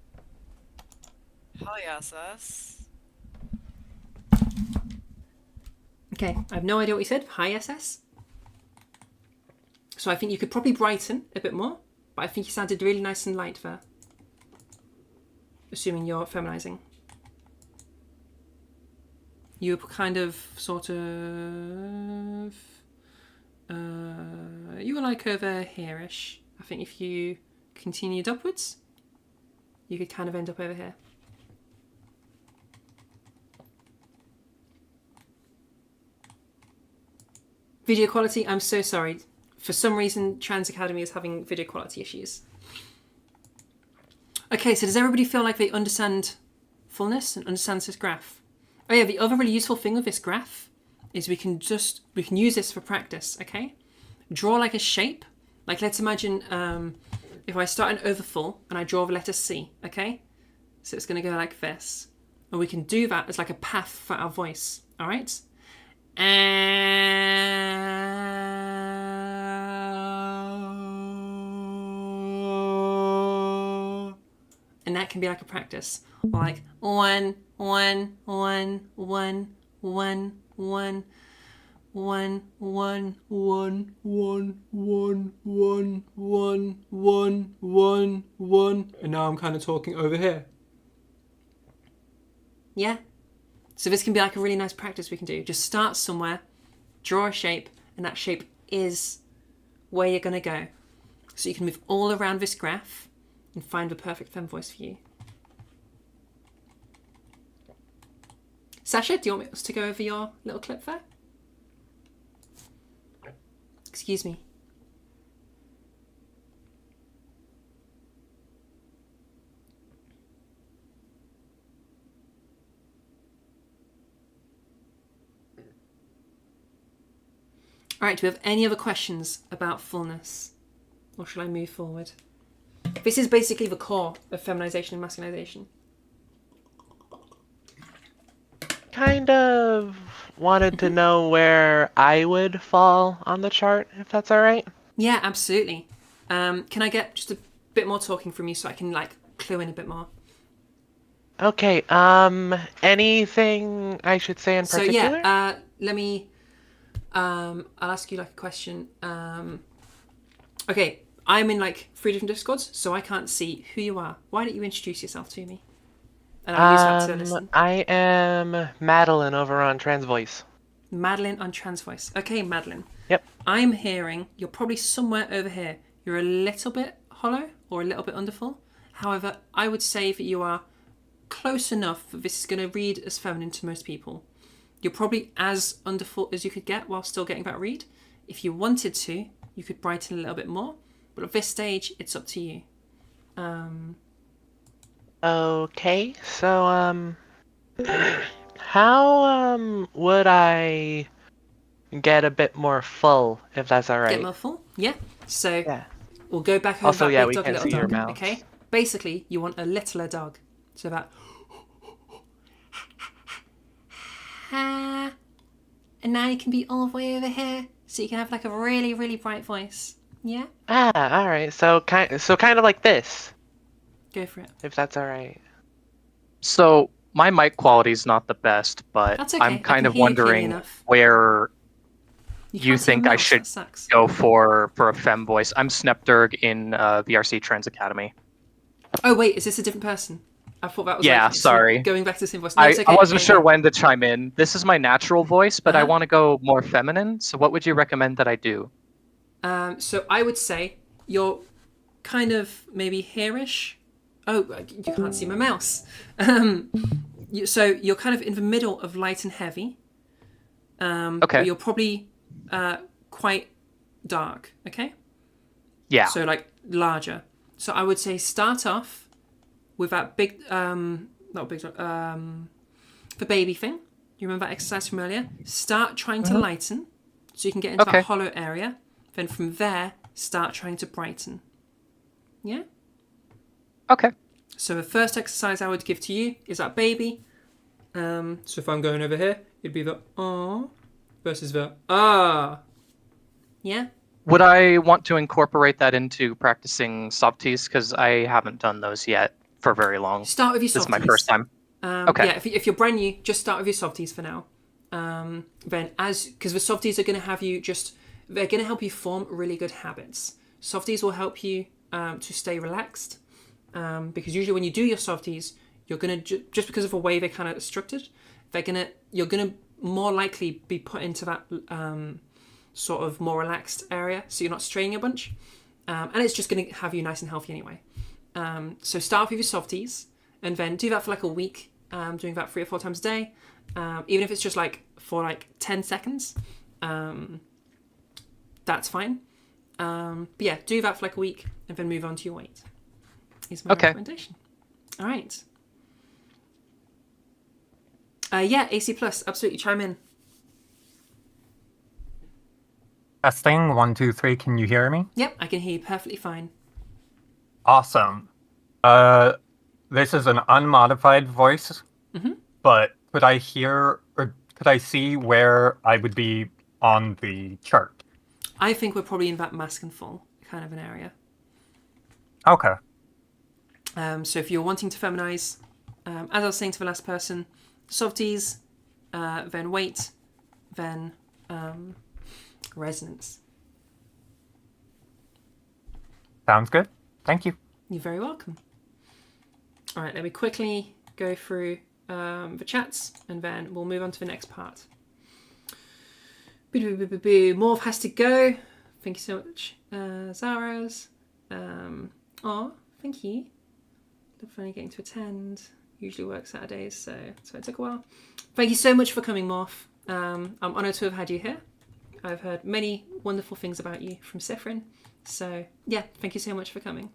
Hi, SS. Okay. I have no idea what you said. Hi, SS. So I think you could probably brighten a bit more, but I think you sounded really nice and light there. Assuming you're feminizing. You were kind of, sort of, you were like over here-ish. I think if you continued upwards, you could kind of end up over here. Video quality, I'm so sorry. For some reason, Trans Academy is having video quality issues. Okay, so does everybody feel like they understand fullness and understand this graph? Oh yeah, the other really useful thing with this graph is we can use this for practice, okay? Draw like a shape. Like let's imagine if I start an overfull and I draw the letter C, okay? So it's gonna go like this. And we can do that as like a path for our voice, all right? And that can be like a practice. Or like 1, 1, 1, 1, 1, 1, 1, 1, 1, 1, 1, 1, 1, 1, 1. And now I'm kind of talking over here. Yeah. So this can be like a really nice practice we can do. Just start somewhere, draw a shape, and that shape is where you're going to go. So you can move all around this graph and find the perfect fem voice for you. Sasha, do you want us to go over your little clip there? Excuse me. All right, do we have any other questions about fullness? Or shall I move forward? This is basically the core of feminization and masculinization. Kind of wanted to know where I would fall on the chart, if that's all right. Yeah, absolutely. Can I get just a bit more talking from you so I can like clue in a bit more? Okay, anything I should say in particular? So yeah, let me, I'll ask you like a question. Okay, I'm in like 3 different Discords, so I can't see who you are. Why don't you introduce yourself to me? And I'll use that to listen. I am Madeline over on TransVoice. Madeline on TransVoice. Okay, Madeline. Yep. I'm hearing you're probably somewhere over here. You're a little bit hollow or a little bit underfull. However, I would say that you are close enough that this is going to read as feminine to most people. You're probably as underfull as you could get while still getting that read. If you wanted to, you could brighten a little bit more. But at this stage, it's up to you. Okay, so how would I get a bit more full, if that's all Get right? more full? Yeah. So Yeah. we'll go back over Also, that yeah, big we dog, can't little see your dog. mouths. Okay. Basically, you want a littler dog. So that. Ha. And now you can be all the way over here, so you can have like a really, really bright voice. Yeah. All right. So kind of like this, Go for it. if that's all right. So my mic quality is not the best, but That's okay. I'm I kind can of hear you clearly wondering enough. where You you can't see your think I mouse, should that sucks. go for a femme voice. I'm Snepderg in VRC Trans Academy. Oh wait, is this a different person? I thought that was Yeah, like sorry. going back to the same voice. No, I, it's okay. I wasn't Yeah, sure yeah. when to chime in. This is my natural voice, but I Uh-huh. want to go more feminine. So what would you recommend that I do? So I would say you're kind of maybe hairish. Oh, you can't see my mouse. So you're kind of in the middle of light and heavy. Okay. But you're probably quite dark. Okay. Yeah. So like larger. So I would say start off with that big, not big, the baby thing. You remember that exercise from earlier? Start trying to lighten, so you can get into Okay. that hollow area. Then from there, start trying to brighten. Yeah. Okay. So the first exercise I would give to you is that baby. So if I'm going over here, it'd be the ah versus the ah. Yeah. Would I want to incorporate that into practicing softies? Because I haven't done those yet for very long. Start with your softies. This is my first time. Okay. Yeah, if you're brand new, just start with your softies for now. Then because the softies are going to have you they're going to help you form really good habits. Softies will help you to stay relaxed. Because usually when you do your softies, you're going to, just because of the way they're kind of structured, you're going to more likely be put into that sort of more relaxed area. So you're not straining a bunch. And it's just going to have you nice and healthy anyway. So start off with your softies and then do that for like a week. Doing that 3 or 4 times a day, even if it's just like for like 10 seconds, that's fine. But yeah, do that for like a week and then move on to your weight. Is my recommendation. All right. Yeah, AC plus, absolutely chime in. Testing, 1, 2, 3. Can you hear me? Yep, I can hear you perfectly fine. Awesome. This is an unmodified voice, but could I hear or could I see where I would be on the chart? I think we're probably in that mask and full kind of an area. Okay. So if you're wanting to feminize, as I was saying to the last person, softies, then weight, then resonance. Sounds good. Thank you. You're very welcome. All right, let me quickly go through the chats and then we'll move on to the next part. Morph has to go. Thank you so much. Zara's. Thank you. Finally getting to attend. Usually work Saturdays, so it took a while. Thank you so much for coming, Morph. I'm honoured to have had you here. I've heard many wonderful things about you from Sifrin. So yeah, thank you so much for coming.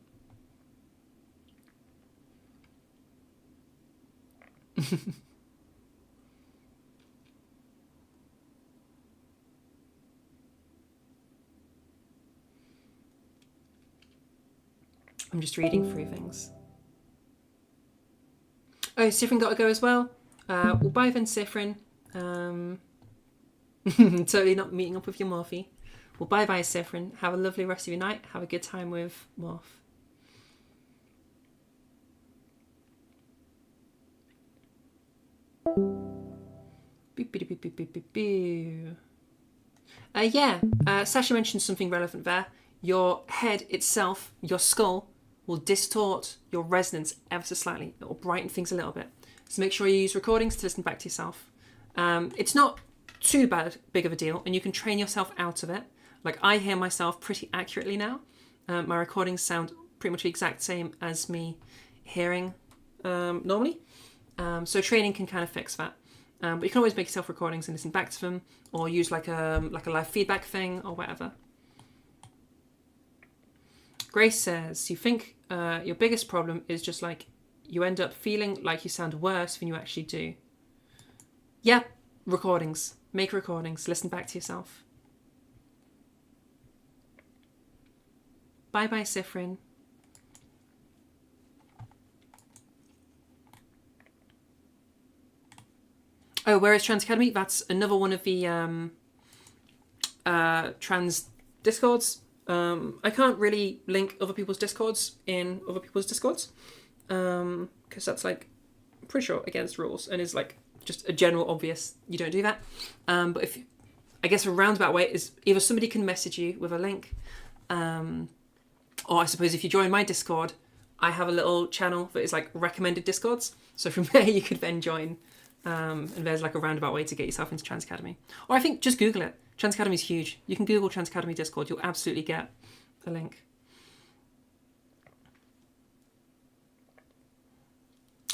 I'm just reading through things. Oh, Sifrin got to go as well. Well, bye then, Sifrin. Totally not meeting up with your Morphe. Well, bye-bye, Sifrin. Have a lovely rest of your night. Have a good time with Morph. Sasha mentioned something relevant there. Your head itself, your skull, will distort your resonance ever so slightly. It will brighten things a little bit. So make sure you use recordings to listen back to yourself. It's not too big of a deal, and you can train yourself out of it. Like, I hear myself pretty accurately now. My recordings sound pretty much the exact same as me hearing normally. So training can kind of fix that. But you can always make yourself recordings and listen back to them, or use like a live feedback thing or whatever. Grace says, you think your biggest problem is just like you end up feeling like you sound worse than you actually do. Yeah, recordings. Make recordings. Listen back to yourself. Bye-bye, Sifrin. Oh, where is Trans Academy? That's another one of the trans discords. I can't really link other people's discords in other people's discords because that's like, I'm pretty sure against rules and is like just a general obvious you don't do that. But if I guess a roundabout way is either somebody can message you with a link, or I suppose if you join my Discord, I have a little channel that is like recommended Discords. So from there you could then join. And there's like a roundabout way to get yourself into Trans Academy. Or I think just Google it. Trans Academy is huge. You can Google Trans Academy Discord. You'll absolutely get a link.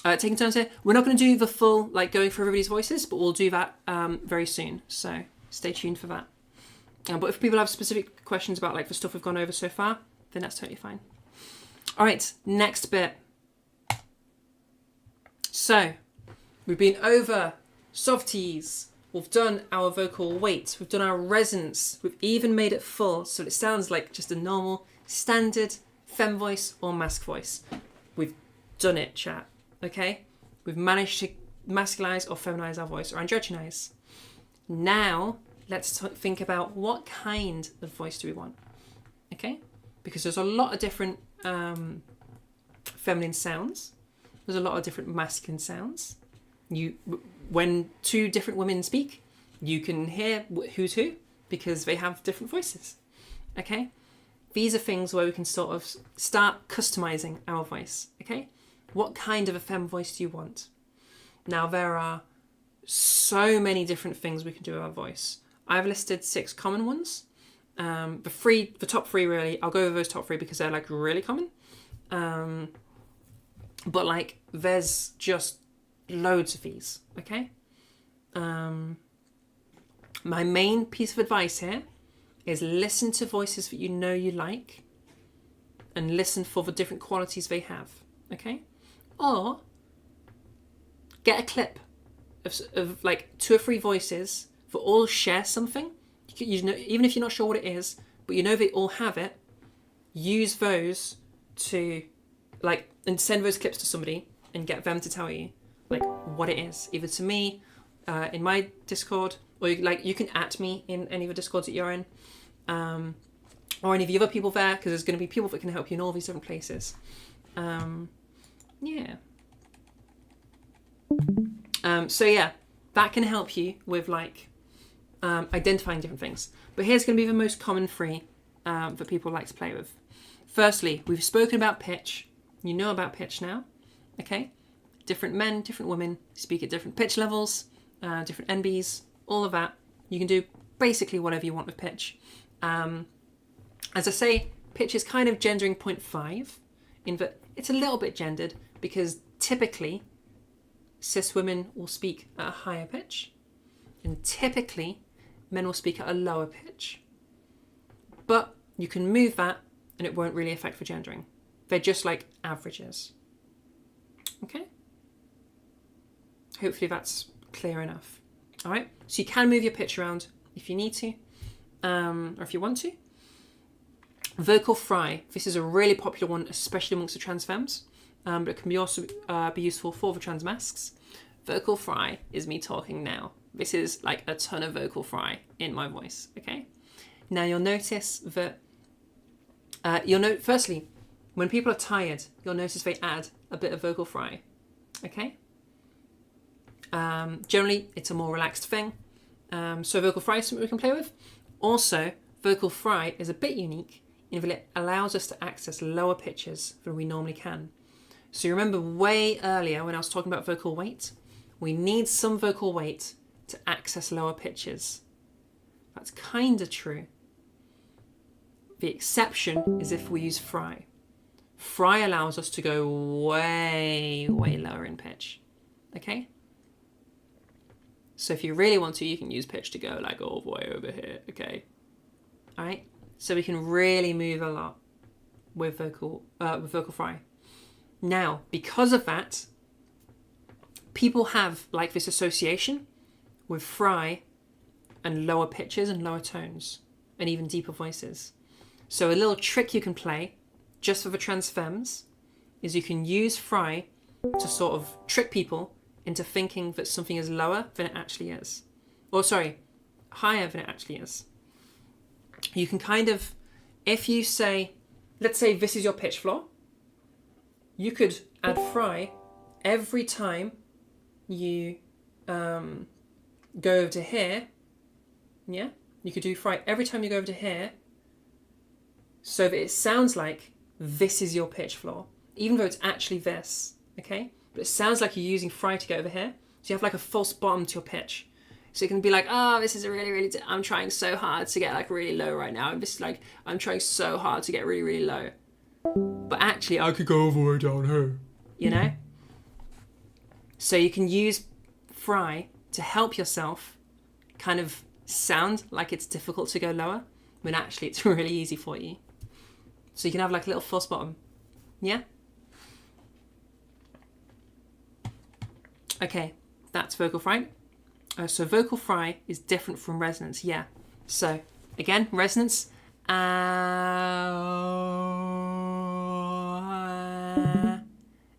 Taking turns here. We're not going to do the full, like, going for everybody's voices, but we'll do that very soon. So stay tuned for that. But if people have specific questions about, like, the stuff we've gone over so far, then that's totally fine. All right, next bit. So we've been over softies. We've done our vocal weight. We've done our resonance. We've even made it full, so it sounds like just a normal, standard femme voice or masc voice. We've done it, chat. Okay? We've managed to masculinize or feminize our voice or androgynize. Now, let's think about what kind of voice do we want. Okay? Because there's a lot of different feminine sounds. There's a lot of different masculine sounds. When two different women speak, you can hear who's who because they have different voices. Okay? These are things where we can sort of start customizing our voice. Okay? What kind of a femme voice do you want? Now, there are so many different things we can do with our voice. I've listed 6 common ones. The top 3 really, I'll go over those top 3 because they're like really common. But like, there's just loads of these, okay? My main piece of advice here is listen to voices that you know you like and listen for the different qualities they have, okay? Or get a clip of like 2 or 3 voices that all share something. You know, even if you're not sure what it is, but you know they all have it, use those to like, and send those clips to somebody and get them to tell you like what it is, either to me in my Discord, or you can at me in any of the Discords that you're in, or any of the other people there, because there's going to be people that can help you in all these different places. Yeah. So yeah, that can help you with like identifying different things. But here's going to be the most common 3 that people like to play with. Firstly, we've spoken about pitch. You know about pitch now, okay? Different men, different women speak at different pitch levels, different NBs, all of that. You can do basically whatever you want with pitch. As I say, pitch is kind of gendering 0.5 in that it's a little bit gendered because typically cis women will speak at a higher pitch and typically men will speak at a lower pitch. But you can move that and it won't really affect for gendering. They're just like averages. Okay? Hopefully that's clear enough. All right? So you can move your pitch around if you need to, or if you want to. Vocal fry. This is a really popular one, especially amongst the trans femmes, but it can be also be useful for the trans mascs. Vocal fry is me talking now. This is like a ton of vocal fry in my voice, okay? Now you'll notice that, firstly, when people are tired, you'll notice they add a bit of vocal fry, okay? Generally, it's a more relaxed thing. So vocal fry is something we can play with. Also, vocal fry is a bit unique in that it allows us to access lower pitches than we normally can. So you remember way earlier when I was talking about vocal weight? We need some vocal weight to access lower pitches. That's kind of true. The exception is if we use fry. Fry allows us to go way, way lower in pitch. Okay? So if you really want to, you can use pitch to go like all the way over here. Okay? Alright? So we can really move a lot with vocal fry. Now, because of that, people have like this association with fry and lower pitches and lower tones and even deeper voices. So a little trick you can play just for the transfems is you can use fry to sort of trick people into thinking that something is lower than it actually is. Or sorry, higher than it actually is. You can kind of, if you say, let's say this is your pitch floor, you could add fry every time you go over to here. Yeah? You could do fry every time you go over to here so that it sounds like this is your pitch floor, even though it's actually this, okay? But it sounds like you're using fry to get over here. So you have like a false bottom to your pitch. So it can be like, oh, this is a really, really, I'm trying so hard to get like really low right now. And this is like, I'm trying so hard to get really, really low. But actually, I could go all the way down here. you know? So you can use fry to help yourself kind of sound like it's difficult to go lower, when actually it's really easy for you. So you can have like a little false bottom. Yeah? Okay, that's vocal fry. So vocal fry is different from resonance, yeah. So again, resonance.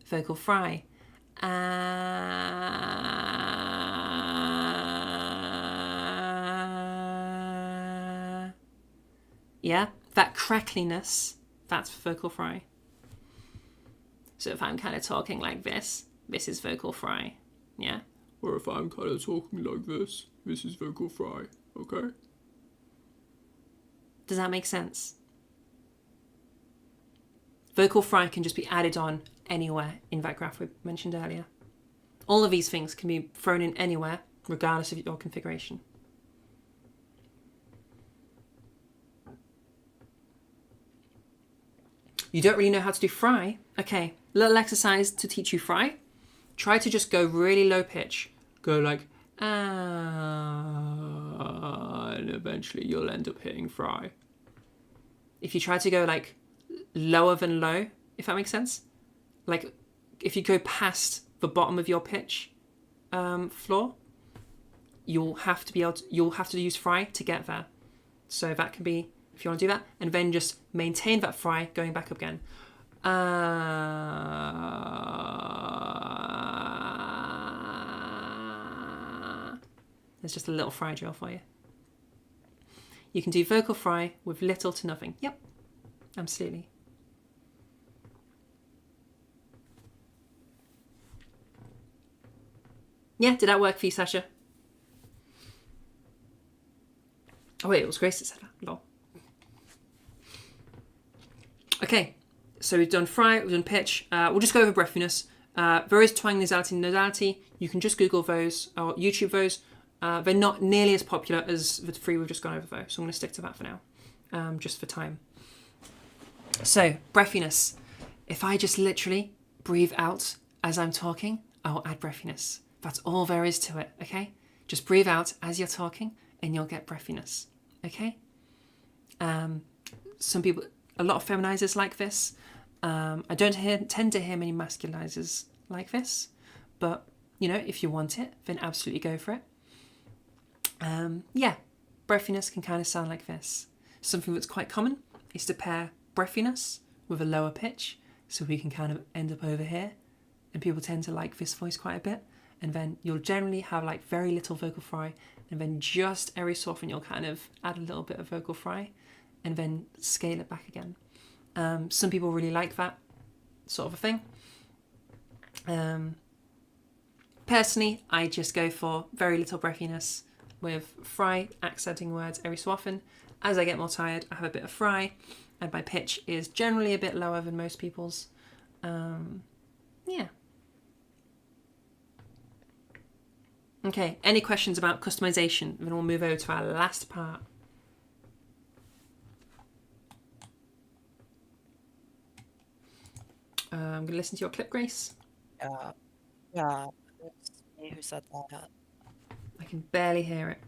Vocal fry. Yeah, that crackliness, that's vocal fry. So if I'm kind of talking like this is vocal fry. Yeah. Or if I'm kind of talking like this is vocal fry, okay? Does that make sense? Vocal fry can just be added on anywhere in that graph we mentioned earlier. All of these things can be thrown in anywhere, regardless of your configuration. You don't really know how to do fry? Okay, little exercise to teach you fry. Try to just go really low pitch. Go like, and eventually you'll end up hitting fry. If you try to go like lower than low, if that makes sense, like if you go past the bottom of your pitch floor, you'll have to use fry to get there. So that can be, if you want to do that, and then just maintain that fry going back up again. There's just a little fry drill for you. You can do vocal fry with little to nothing. Yep, absolutely. Yeah, did that work for you, Sasha? Oh wait, it was Grace that said that. Lol. Okay, so we've done fry, we've done pitch. We'll just go over breathiness. There is twang, nasality, and nodality. You can just Google those or YouTube those. They're not nearly as popular as the three we've just gone over though, so I'm going to stick to that for now, just for time. So, breathiness. If I just literally breathe out as I'm talking, I'll add breathiness. That's all there is to it, okay? Just breathe out as you're talking and you'll get breathiness, okay? Some people, a lot of feminizers like this. I don't tend to hear many masculizers like this, but, you know, if you want it, then absolutely go for it. Yeah, breathiness can kind of sound like this. Something that's quite common is to pair breathiness with a lower pitch, so we can kind of end up over here, and people tend to like this voice quite a bit, and then you'll generally have like very little vocal fry, and then just every so often you'll kind of add a little bit of vocal fry, and then scale it back again. Some people really like that sort of a thing. Personally, I just go for very little breathiness with fry, accenting words every so often. As I get more tired, I have a bit of fry, and my pitch is generally a bit lower than most people's. Yeah. Okay, any questions about customization? Then we'll move over to our last part. I'm going to listen to your clip, Grace. Yeah, it's me who said that. I can barely hear it.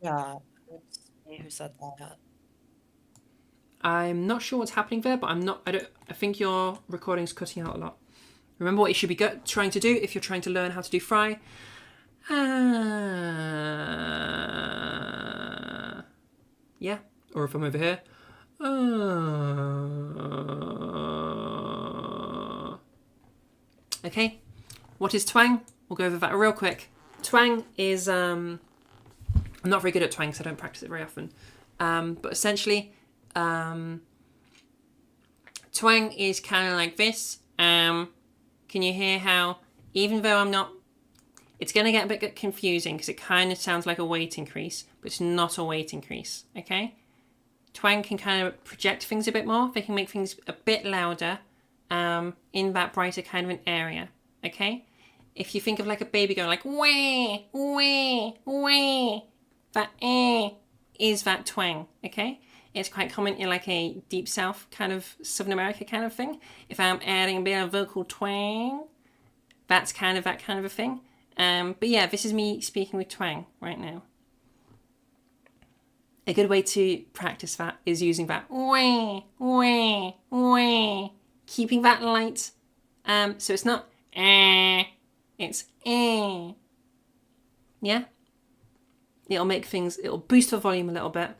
Yeah, it's me who said that. I'm not sure what's happening there, but I think your recording's cutting out a lot. Remember what you should be trying to do if you're trying to learn how to do fry. Yeah, or if I'm over here. Okay, what is twang? We'll go over that real quick. Twang is, I'm not very good at twang, so I don't practice it very often. But essentially, twang is kind of like this. Can you hear how, even though I'm not, it's going to get a bit confusing because it kind of sounds like a weight increase, but it's not a weight increase, okay? Twang can kind of project things a bit more. They can make things a bit louder in that brighter kind of an area, okay? If you think of like a baby going like, wah, wah, wah, that is that twang, okay? It's quite common in like a deep south kind of Southern America kind of thing. If I'm adding a bit of vocal twang, that's kind of that kind of a thing. But yeah, this is me speaking with twang right now. A good way to practice that is using that wah, wah, wah, keeping that light. So it's not it's yeah. It'll make things, it'll boost the volume a little bit.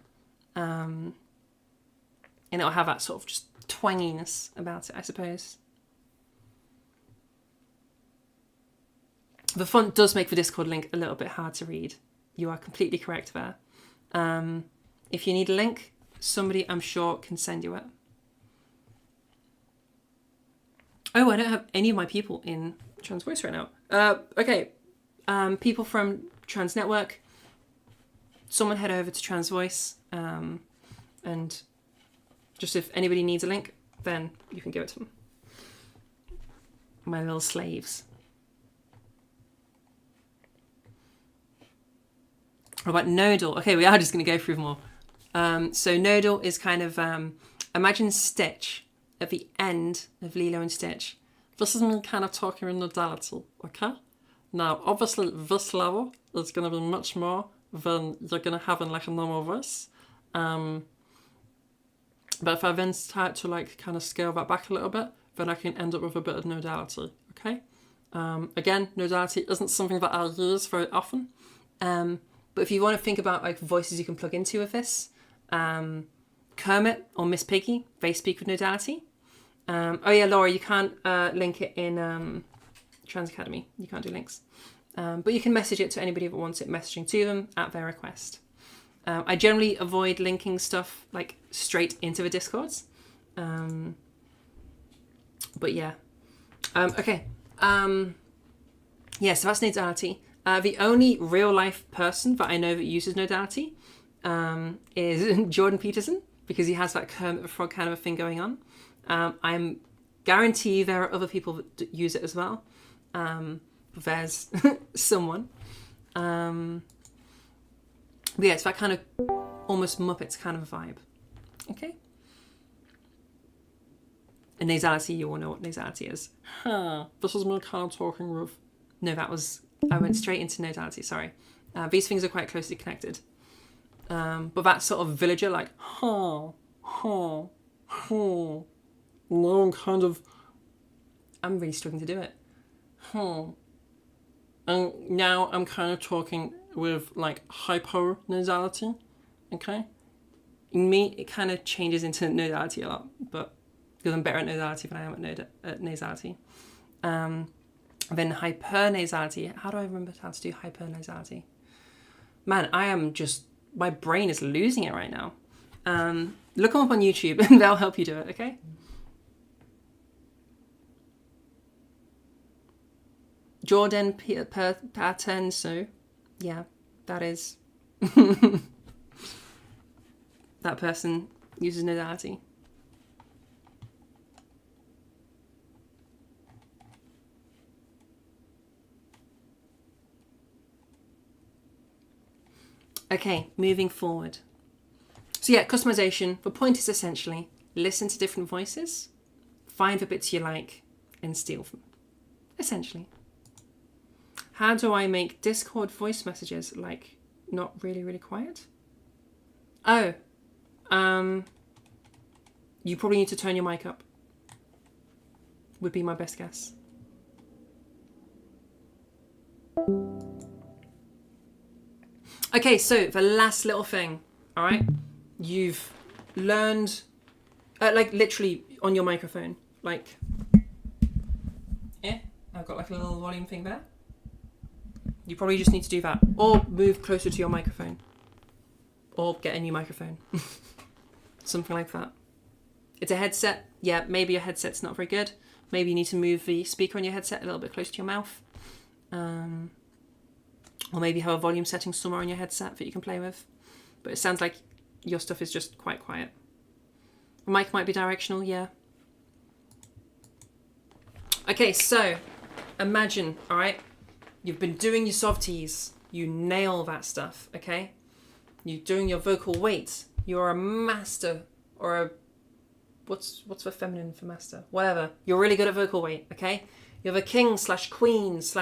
And it'll have that sort of just twanginess about it, I suppose. The font does make the Discord link a little bit hard to read. You are completely correct there. If you need a link, somebody I'm sure can send you it. Oh, I don't have any of my people in Trans Voice right now. Okay, people from Trans Network, someone head over to Trans Voice, and just if anybody needs a link, then you can give it to them. My little slaves. What about nodal? Okay, we are just going to go through more. So nodal is kind of, imagine Stitch at the end of Lilo and Stitch. This is me kind of talking in nodality, okay? Now, obviously, this level is going to be much more than you're going to have in like a normal voice. But if I then start to like kind of scale that back a little bit, then I can end up with a bit of nodality, okay? Again, nodality isn't something that I use very often. But if you want to think about like voices you can plug into with this, Kermit or Miss Piggy, they speak with nodality. Oh yeah, Laura, you can't link it in Trans Academy. You can't do links. But you can message it to anybody that wants it messaging to them at their request. I generally avoid linking stuff like straight into the Discords. But yeah. Okay. Yeah, so that's nodality. The only real life person that I know that uses nodality is Jordan Peterson, because he has that Kermit the Frog kind of a thing going on. I'm guarantee there are other people that use it as well. There's someone. But yeah, it's that kind of almost Muppets kind of vibe. Okay. And nasality, you all know what nasality is. This is me kind of talking with. No, I went straight into nodality, sorry. These things are quite closely connected. But that sort of villager, like, now I'm really struggling to do it. And now I'm kind of talking with like hypo-nasality, okay? In me, it kind of changes into nodality a lot, but because I'm better at nodality than I am at nasality. Then hypernasality. How do I remember how to do hypernasality? Man, my brain is losing it right now. Look them up on YouTube and they'll help you do it, okay? Jordan Pattern, so yeah, that is that person uses nodality. Okay, moving forward. So yeah, customization. The point is essentially listen to different voices, find the bits you like, and steal them. Essentially. How do I make Discord voice messages like not really, really quiet? Oh, You probably need to turn your mic up. Would be my best guess. Okay, so the last little thing, all right? You've learned, like literally on your microphone, like, yeah, I've got like a little volume thing there. You probably just need to do that, or move closer to your microphone, or get a new microphone, something like that. It's a headset. Yeah, maybe your headset's not very good. Maybe you need to move the speaker on your headset a little bit closer to your mouth. Or maybe have a volume setting somewhere on your headset that you can play with. But it sounds like your stuff is just quite quiet. The mic might be directional, yeah. Okay, so imagine, all right, you've been doing your softies. You nail that stuff, okay? You're doing your vocal weight. You're a master, or a what's the feminine for master? Whatever. You're really good at vocal weight, okay? You're the king / queen /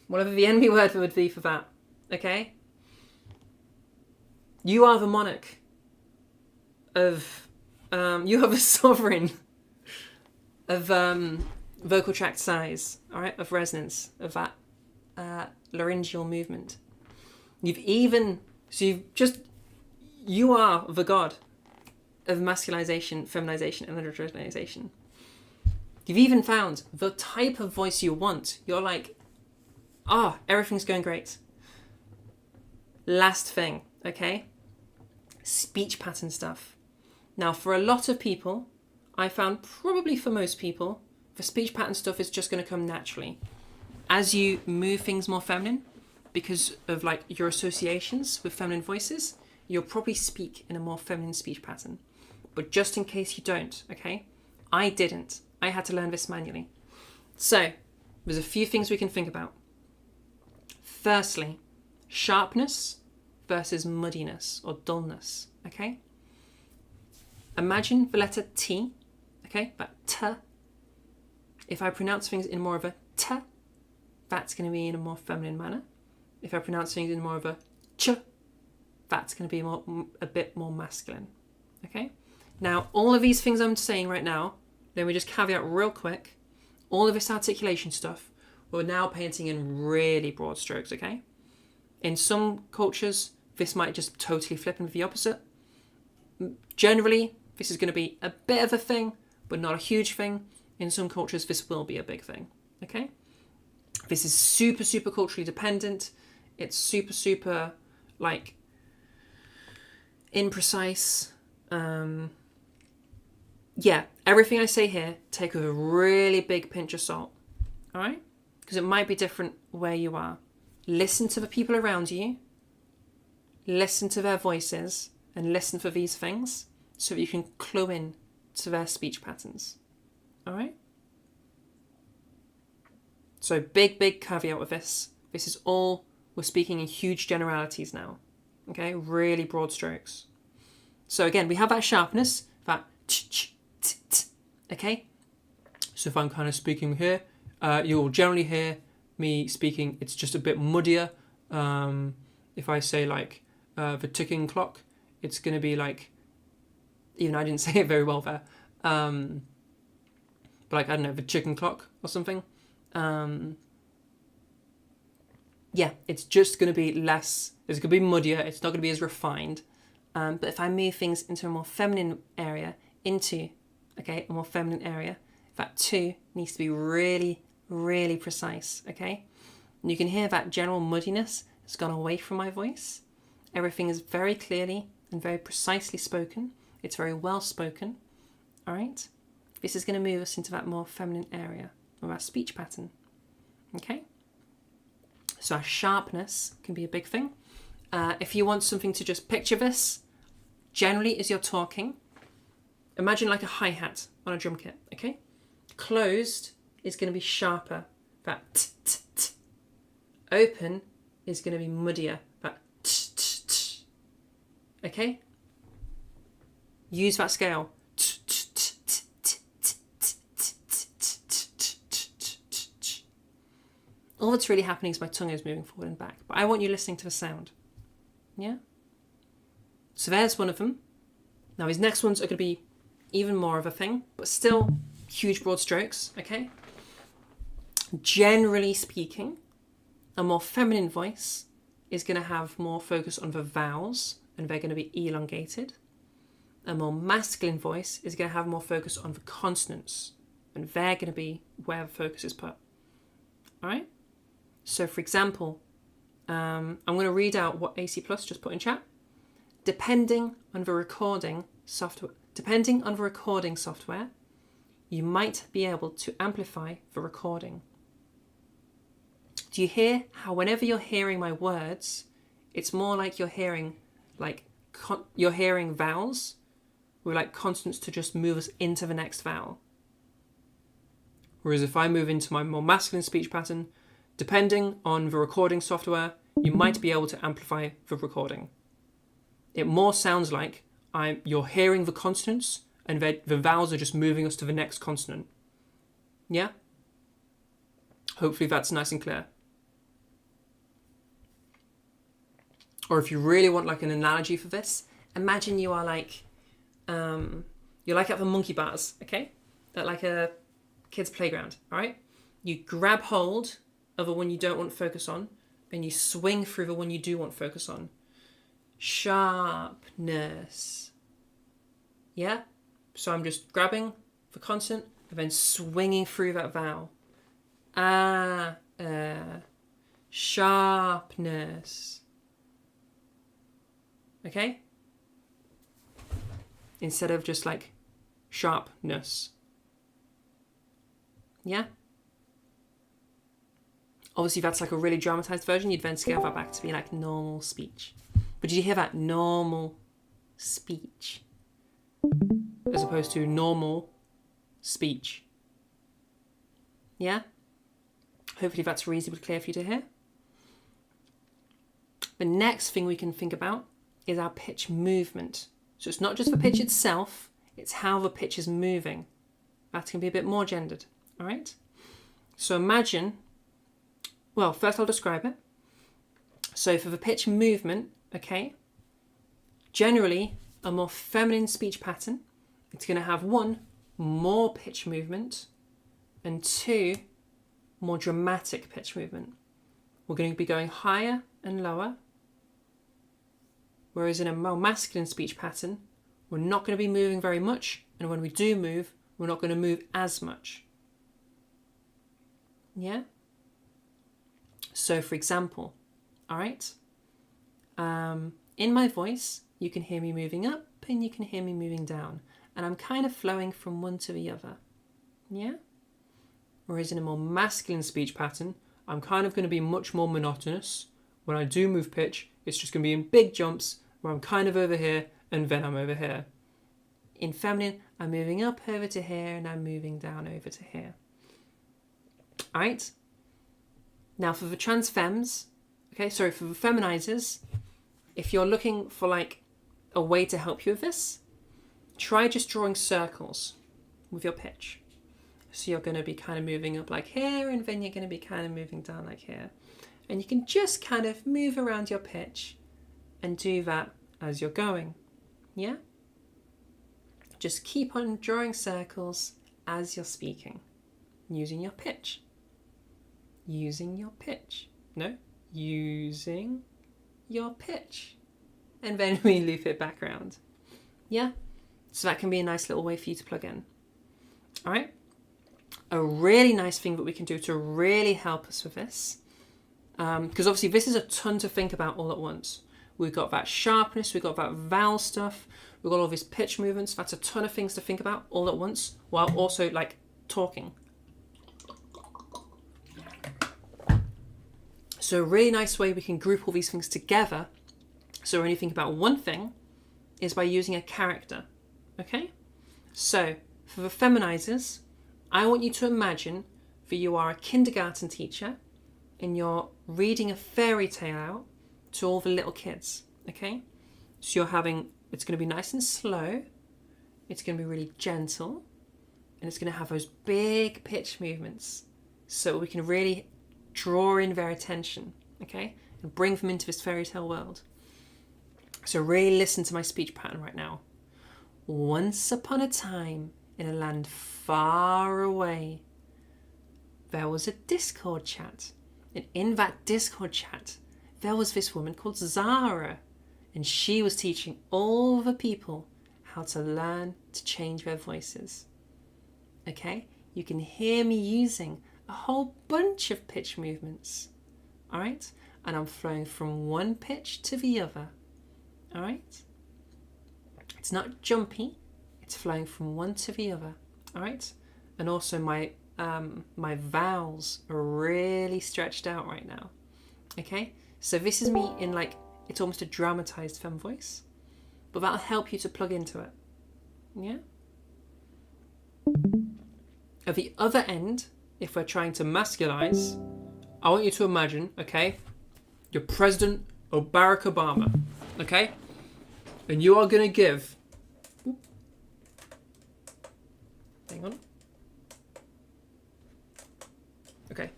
whatever the enemy word would be for that, okay? You are the monarch of, you are the sovereign of vocal tract size, all right, of resonance, of that laryngeal movement. You are the god of masculization, feminization, and androgenization. You've even found the type of voice you want. You're like, everything's going great. Last thing, okay? Speech pattern stuff. Now, for a lot of people, I found probably for most people, the speech pattern stuff is just going to come naturally. As you move things more feminine, because of like your associations with feminine voices, you'll probably speak in a more feminine speech pattern. But just in case you don't, okay? I didn't. I had to learn this manually. So, there's a few things we can think about. Firstly, sharpness versus muddiness or dullness, okay? Imagine the letter T, okay, that T. If I pronounce things in more of a T, that's going to be in a more feminine manner. If I pronounce things in more of a Ch, that's going to be a bit more masculine, okay? Now, all of these things I'm saying right now, let me just caveat real quick, all of this articulation stuff, we're now painting in really broad strokes, okay? In some cultures, this might just totally flip and be the opposite. Generally, this is going to be a bit of a thing, but not a huge thing. In some cultures, this will be a big thing, okay? This is super, super culturally dependent. It's super, super, like, imprecise. Yeah, everything I say here, take with a really big pinch of salt, all right? Because it might be different where you are. Listen to the people around you, listen to their voices, and listen for these things so that you can clue in to their speech patterns, all right? So big, big caveat with this. This is all, we're speaking in huge generalities now, okay? Really broad strokes. So again, we have that sharpness, that ch, okay? So if I'm kind of speaking here, you'll generally hear me speaking, it's just a bit muddier. If I say like the ticking clock, it's going to be like, even I didn't say it very well there, but like, I don't know, the chicken clock or something. Yeah, it's just going to be less, it's going to be muddier, it's not going to be as refined. But if I move things into a more feminine area, a more feminine area, that two needs to be really, really precise, okay? And you can hear that general muddiness has gone away from my voice. Everything is very clearly and very precisely spoken. It's very well spoken, all right? This is going to move us into that more feminine area of our speech pattern, okay? So our sharpness can be a big thing. If you want something to just picture this, generally as you're talking, imagine like a hi-hat on a drum kit, okay? Closed is going to be sharper, that t. Open is going to be muddier, that t. Okay? Use that scale. All that's really happening is my tongue is moving forward and back, but I want you listening to the sound. Yeah? So there's one of them. Now his next ones are going to be even more of a thing, but still huge broad strokes, okay? Generally speaking, a more feminine voice is going to have more focus on the vowels, and they're going to be elongated. A more masculine voice is going to have more focus on the consonants, and they're going to be where the focus is put. All right? So, for example, I'm going to read out what AC Plus just put in chat. Depending on the recording software, you might be able to amplify the recording. Do you hear how whenever you're hearing my words, it's more like you're hearing vowels with like consonants to just move us into the next vowel? Whereas if I move into my more masculine speech pattern, depending on the recording software, you might be able to amplify the recording. It more sounds like you're hearing the consonants and the vowels are just moving us to the next consonant. Yeah? Hopefully that's nice and clear. Or if you really want like an analogy for this, imagine you are like, you're like at the monkey bars, okay? At like a kid's playground, all right? You grab hold of the one you don't want to focus on and you swing through the one you do want to focus on. Sharpness. Yeah? So I'm just grabbing the consonant and then swinging through that vowel. Sharpness. Okay? Instead of just like sharpness. Yeah? Obviously that's like a really dramatized version. You'd then scale that back to be like normal speech. But did you hear that? Normal speech. As opposed to normal speech. Yeah? Hopefully that's reasonably clear for you to hear. The next thing we can think about is our pitch movement. So it's not just the pitch itself, it's how the pitch is moving. That can be a bit more gendered, all right? So imagine, well, first I'll describe it. So for the pitch movement, okay, generally a more feminine speech pattern, it's going to have 1, more pitch movement, and 2, more dramatic pitch movement. We're going to be going higher and lower, whereas in a more masculine speech pattern, we're not going to be moving very much, and when we do move, we're not going to move as much. Yeah? So for example, all right, in my voice, you can hear me moving up and you can hear me moving down, and I'm kind of flowing from one to the other. Yeah? Whereas in a more masculine speech pattern, I'm kind of going to be much more monotonous. When I do move pitch, it's just going to be in big jumps where I'm kind of over here and then I'm over here. In feminine, I'm moving up over to here and I'm moving down over to here. All right? Now for the trans femmes, for the feminizers, if you're looking for like a way to help you with this, try just drawing circles with your pitch. So you're going to be kind of moving up like here, and then you're going to be kind of moving down like here. And you can just kind of move around your pitch and do that as you're going. Yeah? Just keep on drawing circles as you're speaking, using your pitch. Using your pitch. No, using your pitch. And then we loop it back around. Yeah? So that can be a nice little way for you to plug in. All right? A really nice thing that we can do to really help us with this, because obviously this is a ton to think about all at once. We've got that sharpness, we've got that vowel stuff, we've got all these pitch movements. That's a ton of things to think about all at once while also like talking. So a really nice way we can group all these things together, so when you think about one thing, is by using a character. Okay? So for the feminizers, I want you to imagine that you are a kindergarten teacher and you're reading a fairy tale out to all the little kids, okay? So it's going to be nice and slow, it's going to be really gentle, and it's going to have those big pitch movements so we can really draw in their attention, okay? And bring them into this fairy tale world. So really listen to my speech pattern right now. Once upon a time, in a land far away, there was a Discord chat. And in that Discord chat, there was this woman called Zara. And she was teaching all the people how to learn to change their voices. Okay? You can hear me using a whole bunch of pitch movements. Alright? And I'm flowing from one pitch to the other. Alright? It's not jumpy. It's flowing from one to the other. Alright? And also my vowels are really stretched out right now. Okay? So this is me in like, it's almost a dramatized femme voice. But that'll help you to plug into it. Yeah? At the other end, if we're trying to masculize, I want you to imagine, okay, you're President Barack Obama, okay? And you are going to give... Hang on. Okay.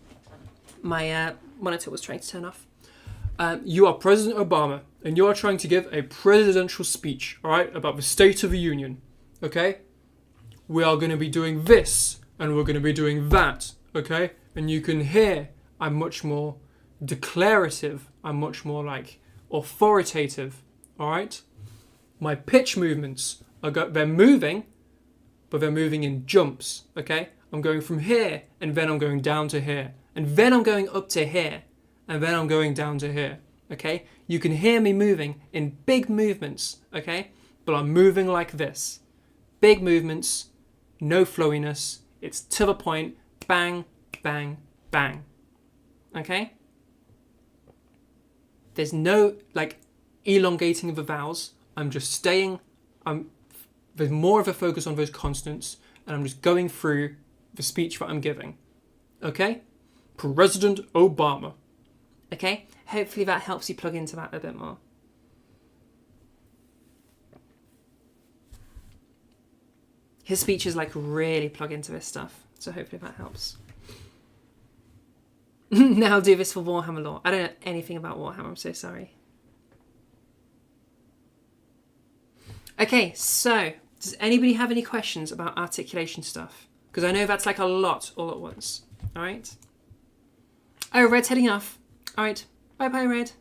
My monitor was trying to turn off. You are President Obama, and you are trying to give a presidential speech, all right, about the State of the Union, okay? We are going to be doing this, and we're going to be doing that, okay? And you can hear I'm much more declarative. I'm much more like authoritative, all right? My pitch movements, they're moving, but they're moving in jumps, okay? I'm going from here, and then I'm going down to here, and then I'm going up to here, and then I'm going down to here, okay? You can hear me moving in big movements, okay? But I'm moving like this. Big movements, no flowiness. It's to the point, bang, bang, bang, okay? There's no, like, elongating of the vowels. I'm just staying, there's more of a focus on those consonants, and I'm just going through the speech that I'm giving, okay? President Obama. Okay, hopefully that helps you plug into that a bit more. His speeches like really plug into this stuff, so hopefully that helps. Now I'll do this for Warhammer lore. I don't know anything about Warhammer, I'm so sorry. Okay, so does anybody have any questions about articulation stuff? Because I know that's like a lot all at once. All right. Oh, Red's heading off. All right. Bye-bye, Red.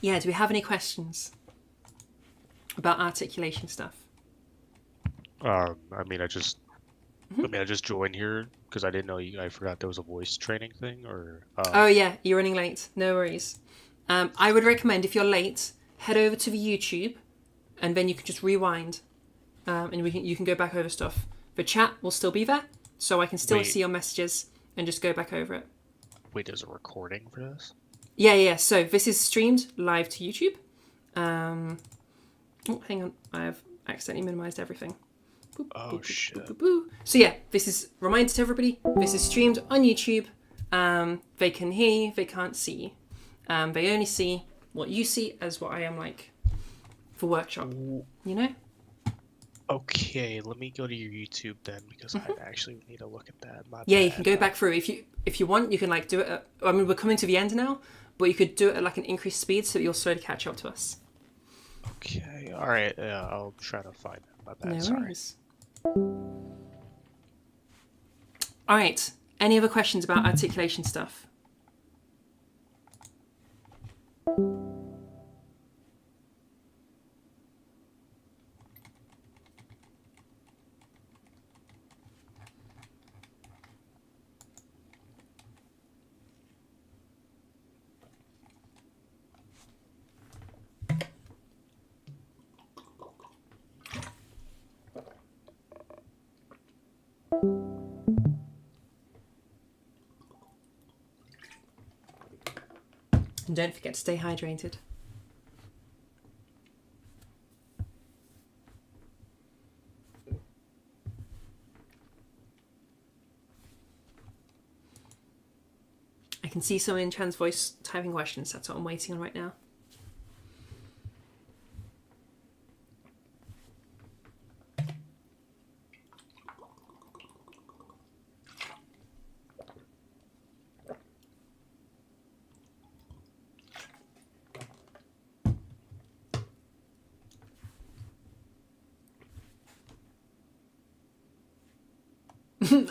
Yeah, do we have any questions about articulation stuff? I mean, I just joined here because I didn't know I forgot there was a voice training thing, or. Oh yeah, you're running late. No worries. I would recommend if you're late, head over to the YouTube, and then you can just rewind, and you can go back over stuff. The chat will still be there, so I can still see your messages and just go back over it. Wait, there's a recording for this? Yeah. So this is streamed live to YouTube. Oh, hang on, I have accidentally minimized everything. Boop, Oh, boop, shit. boop, boop, boop. So yeah, this is reminder to everybody. This is streamed on YouTube. They can hear you, they can't see you. They only see what you see as what I am like for workshop. You know? Okay, let me go to your YouTube then, because I actually need to look at that. My Yeah, you bad. can go back through. If you want, you can like do it at, I mean, we're coming to the end now, but you could do it at like an increased speed so that you'll slowly catch up to us. Okay, alright, I'll try to find it. My bad, No sorry. worries. All right. Any other questions about articulation stuff? And don't forget to stay hydrated. I can see someone in Trans Voice typing questions. That's what I'm waiting on right now.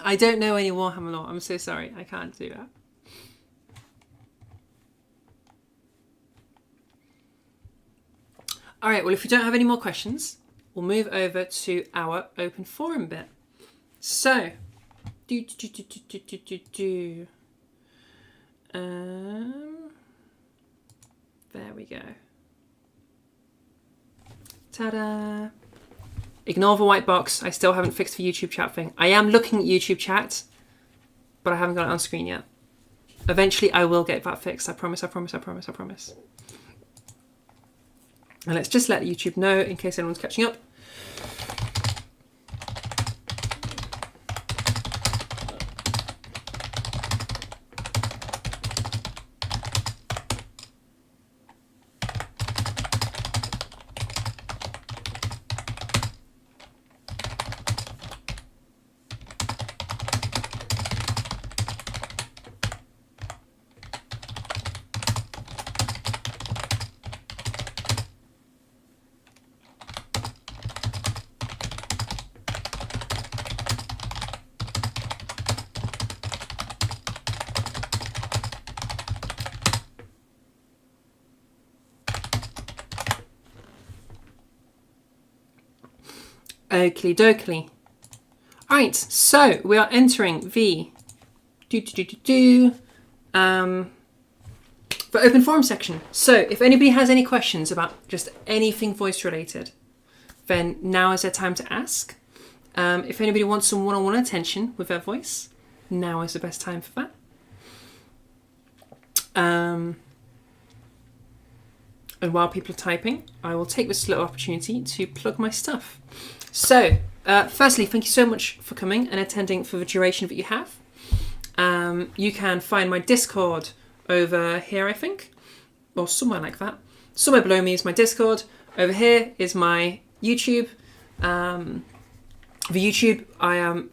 I don't know any Warhammer lore. I'm so sorry. I can't do that. All right, well, if we don't have any more questions, we'll move over to our open forum bit. So, there we go. Ta-da! Ignore the white box. I still haven't fixed the YouTube chat thing. I am looking at YouTube chat, but I haven't got it on screen yet. Eventually, I will get that fixed. I promise, I promise, I promise, I promise. And let's just let YouTube know in case anyone's catching up. Oakley dokley. Alright, so we are entering the the open forum section. So if anybody has any questions about just anything voice related, then now is their time to ask. If anybody wants some one-on-one attention with their voice, now is the best time for that. And while people are typing, I will take this little opportunity to plug my stuff. So, firstly, thank you so much for coming and attending for the duration that you have. You can find my Discord over here, I think, or somewhere like that. Somewhere below me is my Discord. Over here is my YouTube. The YouTube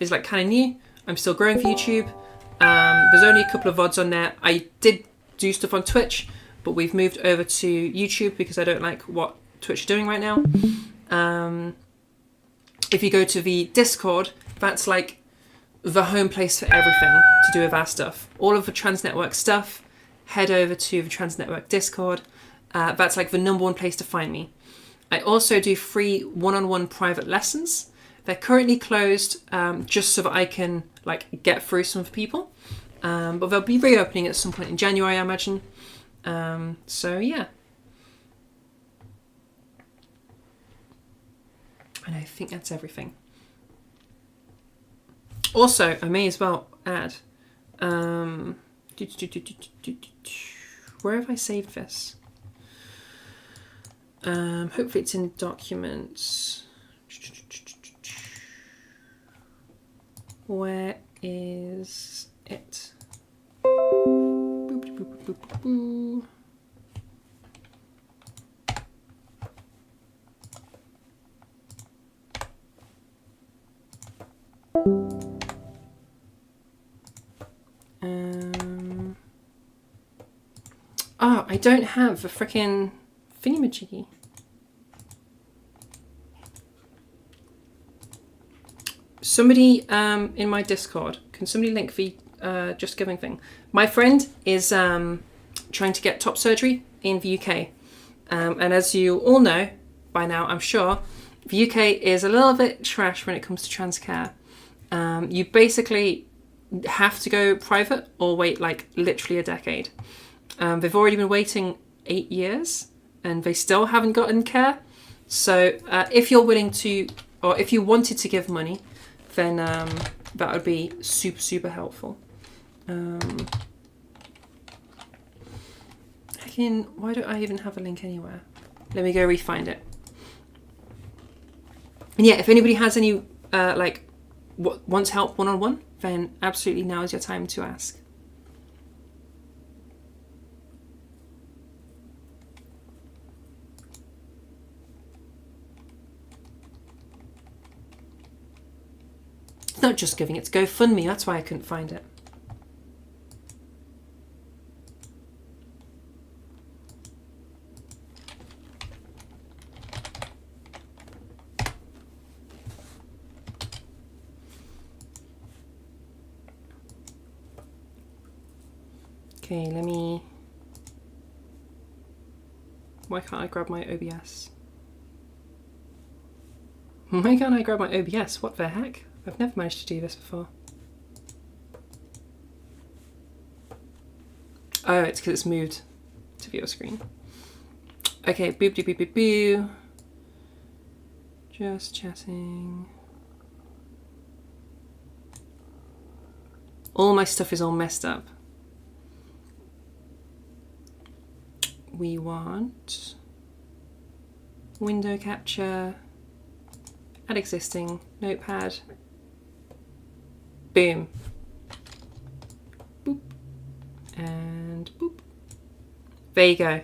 is like kind of new. I'm still growing for YouTube. There's only a couple of VODs on there. I did do stuff on Twitch, but we've moved over to YouTube because I don't like what Twitch are doing right now. If you go to the Discord, that's like the home place for everything to do with our stuff. All of the Trans Network stuff, head over to the Trans Network Discord. That's like the #1 place to find me. I also do free one-on-one private lessons. They're currently closed just so that I can like get through some of the people. But they'll be reopening at some point in January, I imagine. So yeah. And I think that's everything. Also, I may as well add, where have I saved this? Hopefully it's in documents. Where is it? Boop, boop, boop, boop, boop, boop. Oh, I don't have a frickin' thingamajiggy. Somebody in my Discord, can somebody link the Just Giving thing? My friend is trying to get top surgery in the UK. And as you all know by now, I'm sure, the UK is a little bit trash when it comes to trans care. You basically have to go private or wait like literally a decade. They've already been waiting 8 years and they still haven't gotten care. So if you're willing to, or if you wanted to give money, then that would be super, super helpful. Why don't I even have a link anywhere? Let me go re-find it. And yeah, if anybody has any, wants help one-on-one, then absolutely now is your time to ask. It's not Just Giving, it's GoFundMe, that's why I couldn't find it. Okay, let me... Why can't I grab my OBS? Why can't I grab my OBS? What the heck? I've never managed to do this before. Oh, it's because it's moved to viewer screen. Okay, boop doop boop boop boo. Just chatting. All my stuff is all messed up. We want window capture, add existing, notepad, boom, boop, and boop. There you go.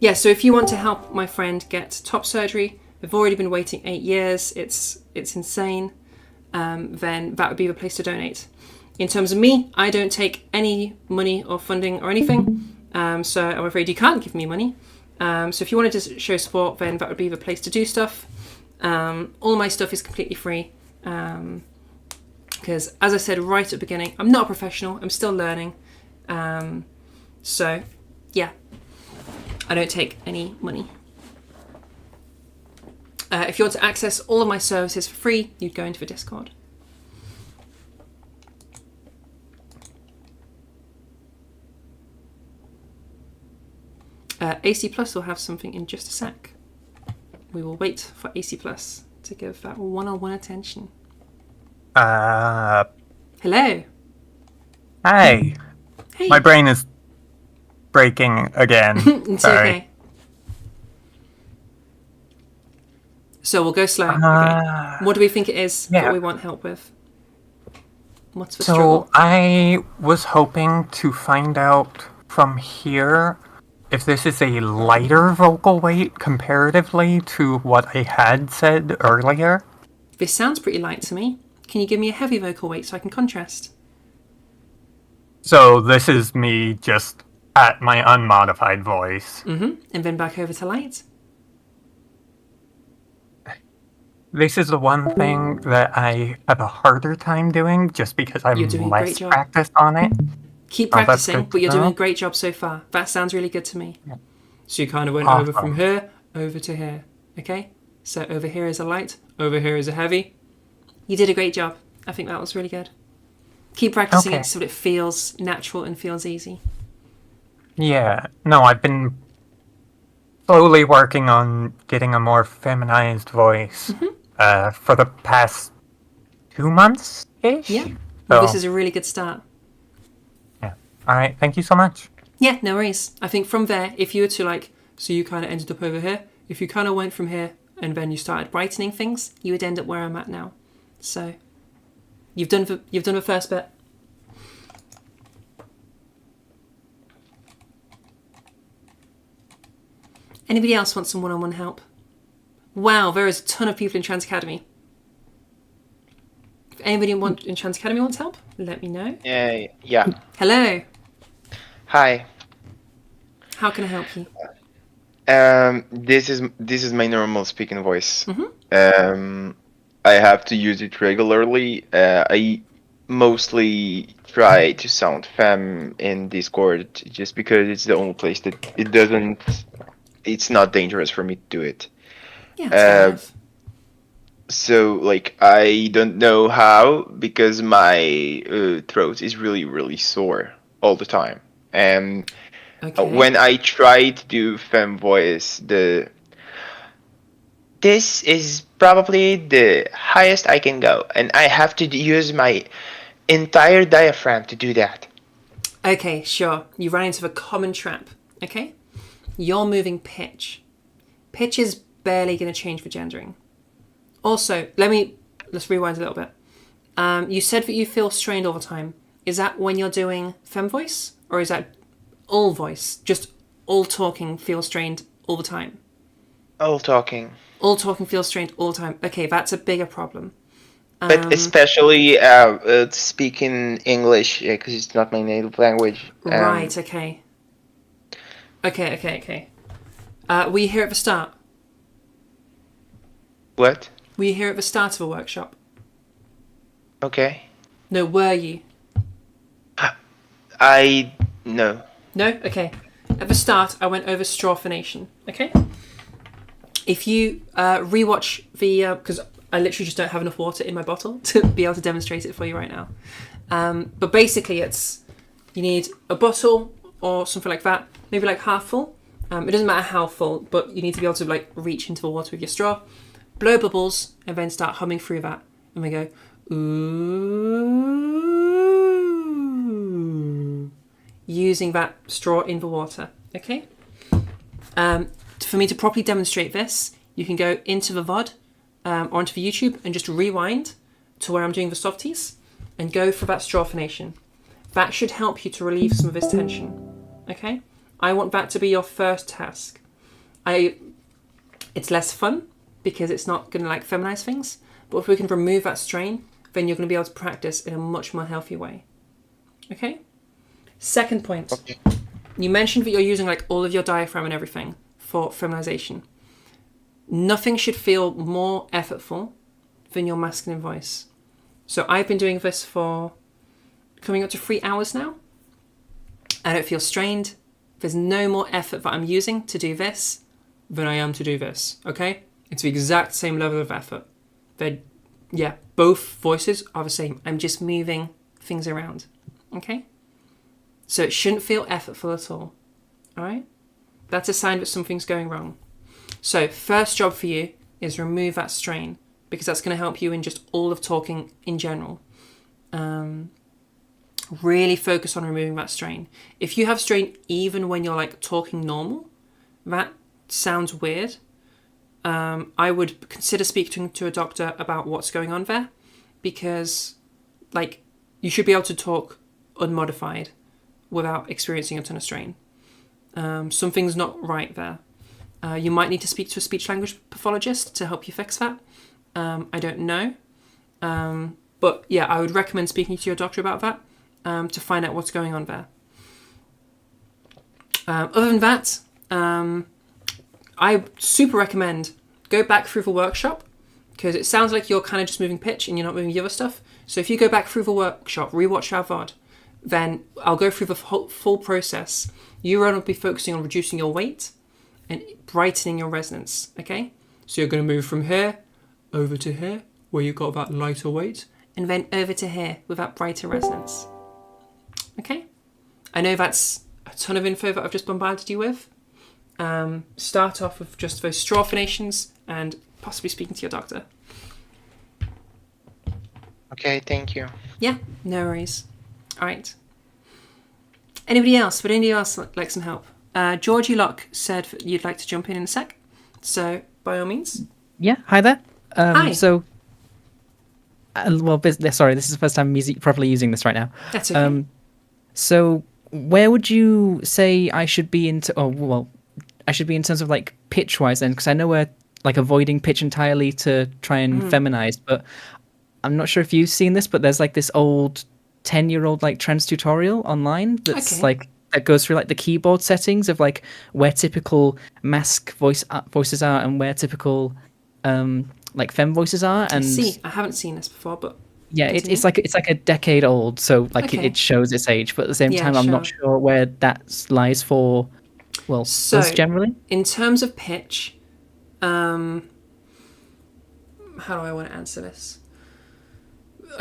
Yeah, so if you want to help my friend get top surgery, they've already been waiting 8 years, it's insane, then that would be the place to donate. In terms of me, I don't take any money or funding or anything. So I'm afraid you can't give me money. So if you wanted to show support, then that would be the place to do stuff. All my stuff is completely free. Because as I said right at the beginning, I'm not a professional. I'm still learning. So yeah, I don't take any money. If you want to access all of my services for free, you'd go into the Discord. AC Plus will have something in just a sec. We will wait for AC Plus to give that one-on-one attention. Hello. Hi. Hey. My brain is breaking again. It's Sorry. okay. So we'll go slow. Okay. What do we think it is that we want help with? What's the struggle? I was hoping to find out from here if this is a lighter vocal weight comparatively to what I had said earlier. This sounds pretty light to me. Can you give me a heavy vocal weight so I can contrast? So this is me just at my unmodified voice. And then back over to light. This is the one thing that I have a harder time doing just because I'm You're doing a great less job. practiced on it. Keep Oh, that's practicing, good but you're to doing a know. great job so far. That sounds really good to me. Yeah. So you kind of went over from here, over to here. Okay? So over here is a light, over here is a heavy. You did a great job. I think that was really good. Keep practicing Okay. it so it feels natural and feels easy. Yeah. No, I've been slowly working on getting a more feminized voice for the past 2 months-ish. Yeah. Well, this So, is a really good start. yeah. All right. Thank you so much. Yeah, no worries. I think from there, if you were to so you kind of ended up over here. If you kind of went from here and then you started brightening things, you would end up where I'm at now. So you've done the first bit. Anybody else want some one-on-one help? Wow, there is a ton of people in Trans Academy. If anybody in Trans Academy wants help, let me know. Yeah. Hello. Hi. How can I help you? This is my normal speaking voice. I have to use it regularly. I mostly try to sound femme in Discord just because it's the only place that it's not dangerous for me to do it. Yeah, that's fair enough. So I don't know how because my throat is really, really sore all the time. And Okay. when I try to do femme voice, this is probably the highest I can go, and I have to use my entire diaphragm to do that. Okay, sure. You ran into a common trap. Okay? You're moving pitch. Pitch is barely going to change for gendering. Also, let's rewind a little bit. You said that you feel strained all the time. Is that when you're doing femme voice? Or is that all voice? Just all talking feels strained all the time? All talking. All talking feels strained all the time. Okay, that's a bigger problem. But especially speaking English, because it's not my native language. Right, okay. Okay. Were you here at the start? What? Were you here at the start of a workshop? Okay. No, were you? No. No? Okay. At the start, I went over straw phonation. Okay? If you rewatch the... because I literally just don't have enough water in my bottle to be able to demonstrate it for you right now. But basically, it's... You need a bottle or something like that. Maybe like half full. It doesn't matter how full, but you need to be able to like reach into the water with your straw. Blow bubbles and then start humming through that. And we go... Ooh... Using that straw in the water, okay? For me to properly demonstrate this, you can go into the VOD or into the YouTube and just rewind to where I'm doing the softies and go for that straw phonation. That should help you to relieve some of this tension, okay? I want that to be your first task. It's less fun because it's not going to like feminize things, but if we can remove that strain, then you're going to be able to practice in a much more healthy way, okay? Second point, Okay. You mentioned that you're using like all of your diaphragm and everything for feminization. Nothing should feel more effortful than your masculine voice. So I've been doing this for coming up to 3 hours now. I don't feel strained. There's no more effort that I'm using to do this than I am to do this, okay? It's the exact same level of effort. Both voices are the same. I'm just moving things around, okay? So it shouldn't feel effortful at all, all right? That's a sign that something's going wrong. So first job for you is remove that strain because that's going to help you in just all of talking in general. Really focus on removing that strain. If you have strain even when you're like talking normal, that sounds weird. I would consider speaking to a doctor about what's going on there because like you should be able to talk unmodified without experiencing a ton of strain. Something's not right there. You might need to speak to a speech language pathologist to help you fix that. I don't know. But yeah, I would recommend speaking to your doctor about that to find out what's going on there. Other than that, I super recommend go back through the workshop because it sounds like you're kind of just moving pitch and you're not moving the other stuff. So if you go back through the workshop, rewatch our VOD, then I'll go through the full process. You will be focusing on reducing your weight and brightening your resonance, okay? So you're going to move from here over to here, where you've got that lighter weight, and then over to here with that brighter resonance, okay? I know that's a ton of info that I've just bombarded you with. Start off with just those straw phonations and possibly speaking to your doctor. Okay, thank you. Yeah, no worries. All right. Anybody else? Would anybody else like some help? Georgie Locke said that you'd like to jump in a sec. So, by all means. Yeah, hi there. Hi. So, sorry, this is the first time I'm properly using this right now. That's okay. So, where would you say I should be I should be in terms of like pitch-wise then? Because I know we're like avoiding pitch entirely to try and feminize, but I'm not sure if you've seen this, but there's like this old 10-year-old like trans tutorial online that's like that goes through like the keyboard settings of like where typical mask voices are and where typical like femme voices are. And I haven't seen this before, but yeah, it's like a decade old, so like it shows its age, but at the same time I'm not sure where that lies for so us generally. In terms of pitch, how do I want to answer this?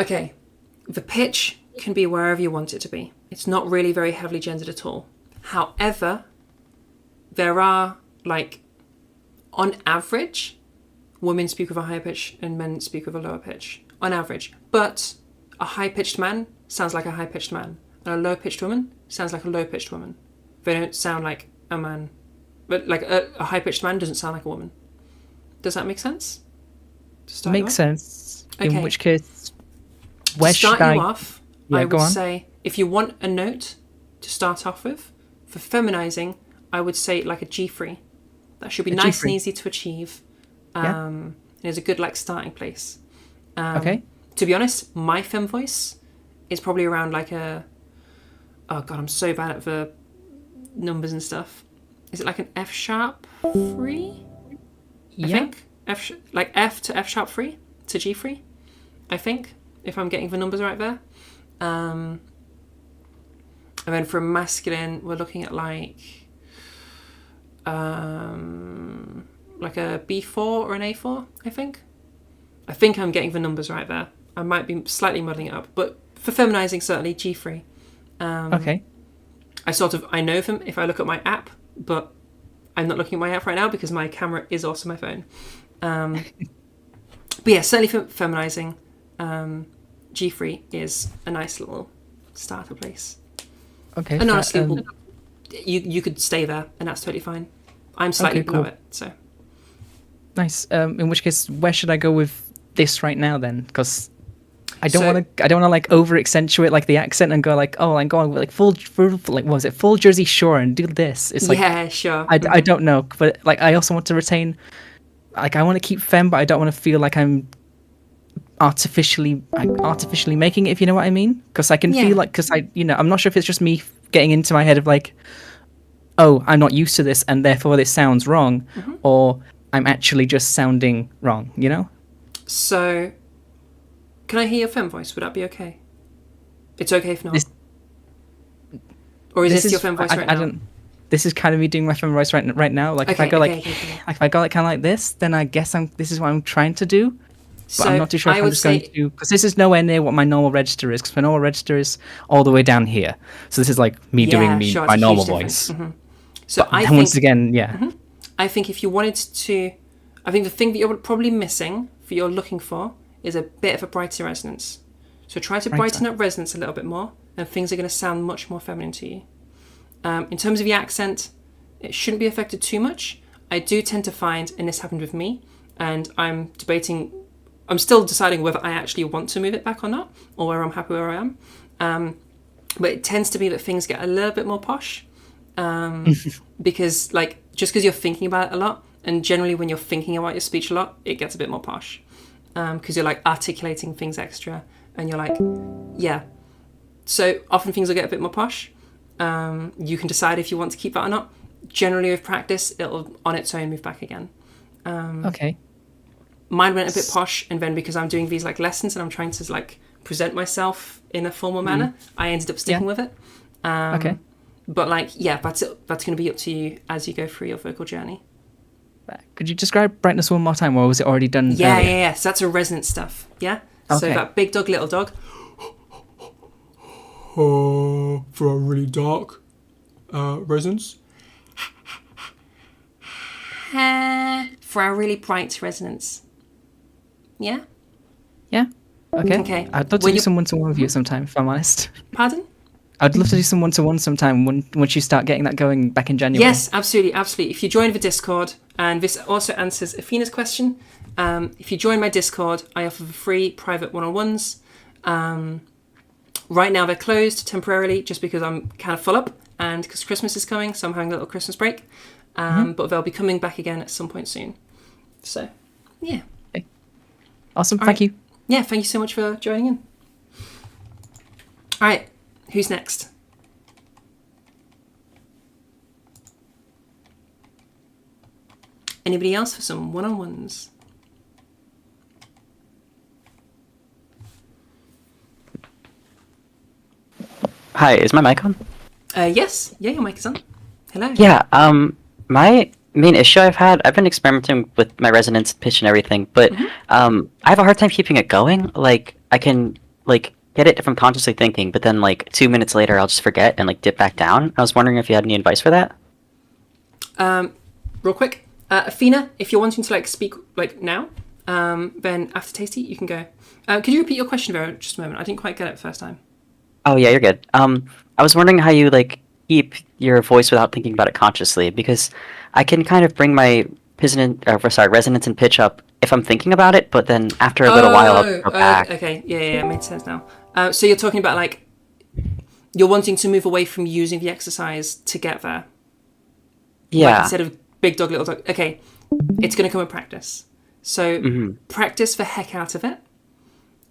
Okay, the pitch can be wherever you want it to be. It's not really very heavily gendered at all. However, there are, like, on average, women speak with a higher pitch and men speak with a lower pitch. On average. But a high-pitched man sounds like a high-pitched man. And a low-pitched woman sounds like a low-pitched woman. They don't sound like a man. But, like, a high-pitched man doesn't sound like a woman. Does that make sense? Makes sense. Okay. In which case, where should you off, Yeah, I go would on. say, if you want a note to start off with, for feminizing, I would say like a G3. That should be nice and easy to achieve. And it's a good like starting place. Okay. To be honest, my femme voice is probably around like a... Oh God, I'm so bad at the numbers and stuff. Is it like an F sharp 3? I think. F to F sharp 3 to G3, I think, if I'm getting the numbers right there. And then for masculine, we're looking at like a B4 or an A4, I think. I think I'm getting the numbers right there. I might be slightly muddling it up, but for feminizing, certainly G3. Okay. I know them if I look at my app, but I'm not looking at my app right now because my camera is also my phone. But yeah, certainly for feminizing, G3 is a nice little starter place. Okay. And honestly, you could stay there, and that's totally fine. I'm slightly below it, so. Nice. In which case, where should I go with this right now then? Because I don't want to like over accentuate like the accent and go like, oh, I'm going like full like what was it, full Jersey Shore and do this. It's like, yeah, sure. I don't know, but like I also want to retain, like I want to keep femme, but I don't want to feel like I'm artificially making it, if you know what I mean. Because I can feel like, because I'm not sure if it's just me getting into my head of like, oh, I'm not used to this and therefore this sounds wrong, or I'm actually just sounding wrong, you know? So, can I hear your femme voice? Would that be okay? It's okay if not. Or is this your femme voice right now? This is kind of me doing my femme voice right now. Like if I go like if I go like kind of like this, then I guess this is what I'm trying to do. But So I'm not too sure if I I'm would just going to, because this is nowhere near what my normal register is, because my normal register is all the way down here. So this is like me doing sure, my it's a normal huge voice. So But then once again, I think if you wanted to, I think the thing that you're probably missing, that you're looking for, is a bit of a brighter resonance. So try to brighten up resonance a little bit more, and things are going to sound much more feminine to you. In terms of the accent, it shouldn't be affected too much. I do tend to find, and this happened with me, and I'm still deciding whether I actually want to move it back or not, or whether I'm happy where I am. But it tends to be that things get a little bit more posh, because just because you're thinking about it a lot, and generally when you're thinking about your speech a lot, it gets a bit more posh, because you're like articulating things extra, and you're like, yeah. So often things will get a bit more posh. You can decide if you want to keep that or not. Generally with practice, it'll on its own move back again. Okay. Mine went a bit posh, and then because I'm doing these like lessons and I'm trying to like present myself in a formal manner, I ended up sticking with it. Okay. But that's going to be up to you as you go through your vocal journey. Could you describe brightness one more time, or was it already done? Yeah. So that's a resonance stuff. Yeah. So Okay. that big dog, little dog. For a really dark resonance. For a really bright resonance. Yeah. Yeah. Okay. Okay. I'd love to do some one-to-one with you sometime, if I'm honest. Pardon? I'd love to do some one-to-one sometime once you start getting that going back in January. Yes, absolutely. If you join the Discord, and this also answers Athena's question, if you join my Discord, I offer the free private one-on-ones. Right now they're closed temporarily just because I'm kind of full up and because Christmas is coming, so I'm having a little Christmas break. But they'll be coming back again at some point soon. So, yeah. Okay. Awesome. All Thank right. you. Yeah, thank you so much for joining in. All right, who's next? Anybody else for some one-on-ones? Hi, is my mic on? Yes. Yeah, your mic is on. Hello. Yeah, my main issue I've been experimenting with my resonance pitch and everything, but I have a hard time keeping it going. Like, I can, like, get it if I'm consciously thinking, but then, like, 2 minutes later, I'll just forget and, like, dip back down. I was wondering if you had any advice for that? Real quick. Athena, if you're wanting to, like, speak, like, now, then after Tasty, you can go. Could you repeat your question, Vera, just a moment? I didn't quite get it the first time. Oh, yeah, you're good. I was wondering how you, like, keep your voice without thinking about it consciously, because I can kind of bring my resonance and pitch up if I'm thinking about it, but then after a little while I'll go back. Okay, yeah, makes sense now. So you're talking about, like, you're wanting to move away from using the exercise to get there. Yeah. Like, instead of big dog, little dog. Okay, it's going to come with practice. So practice the heck out of it,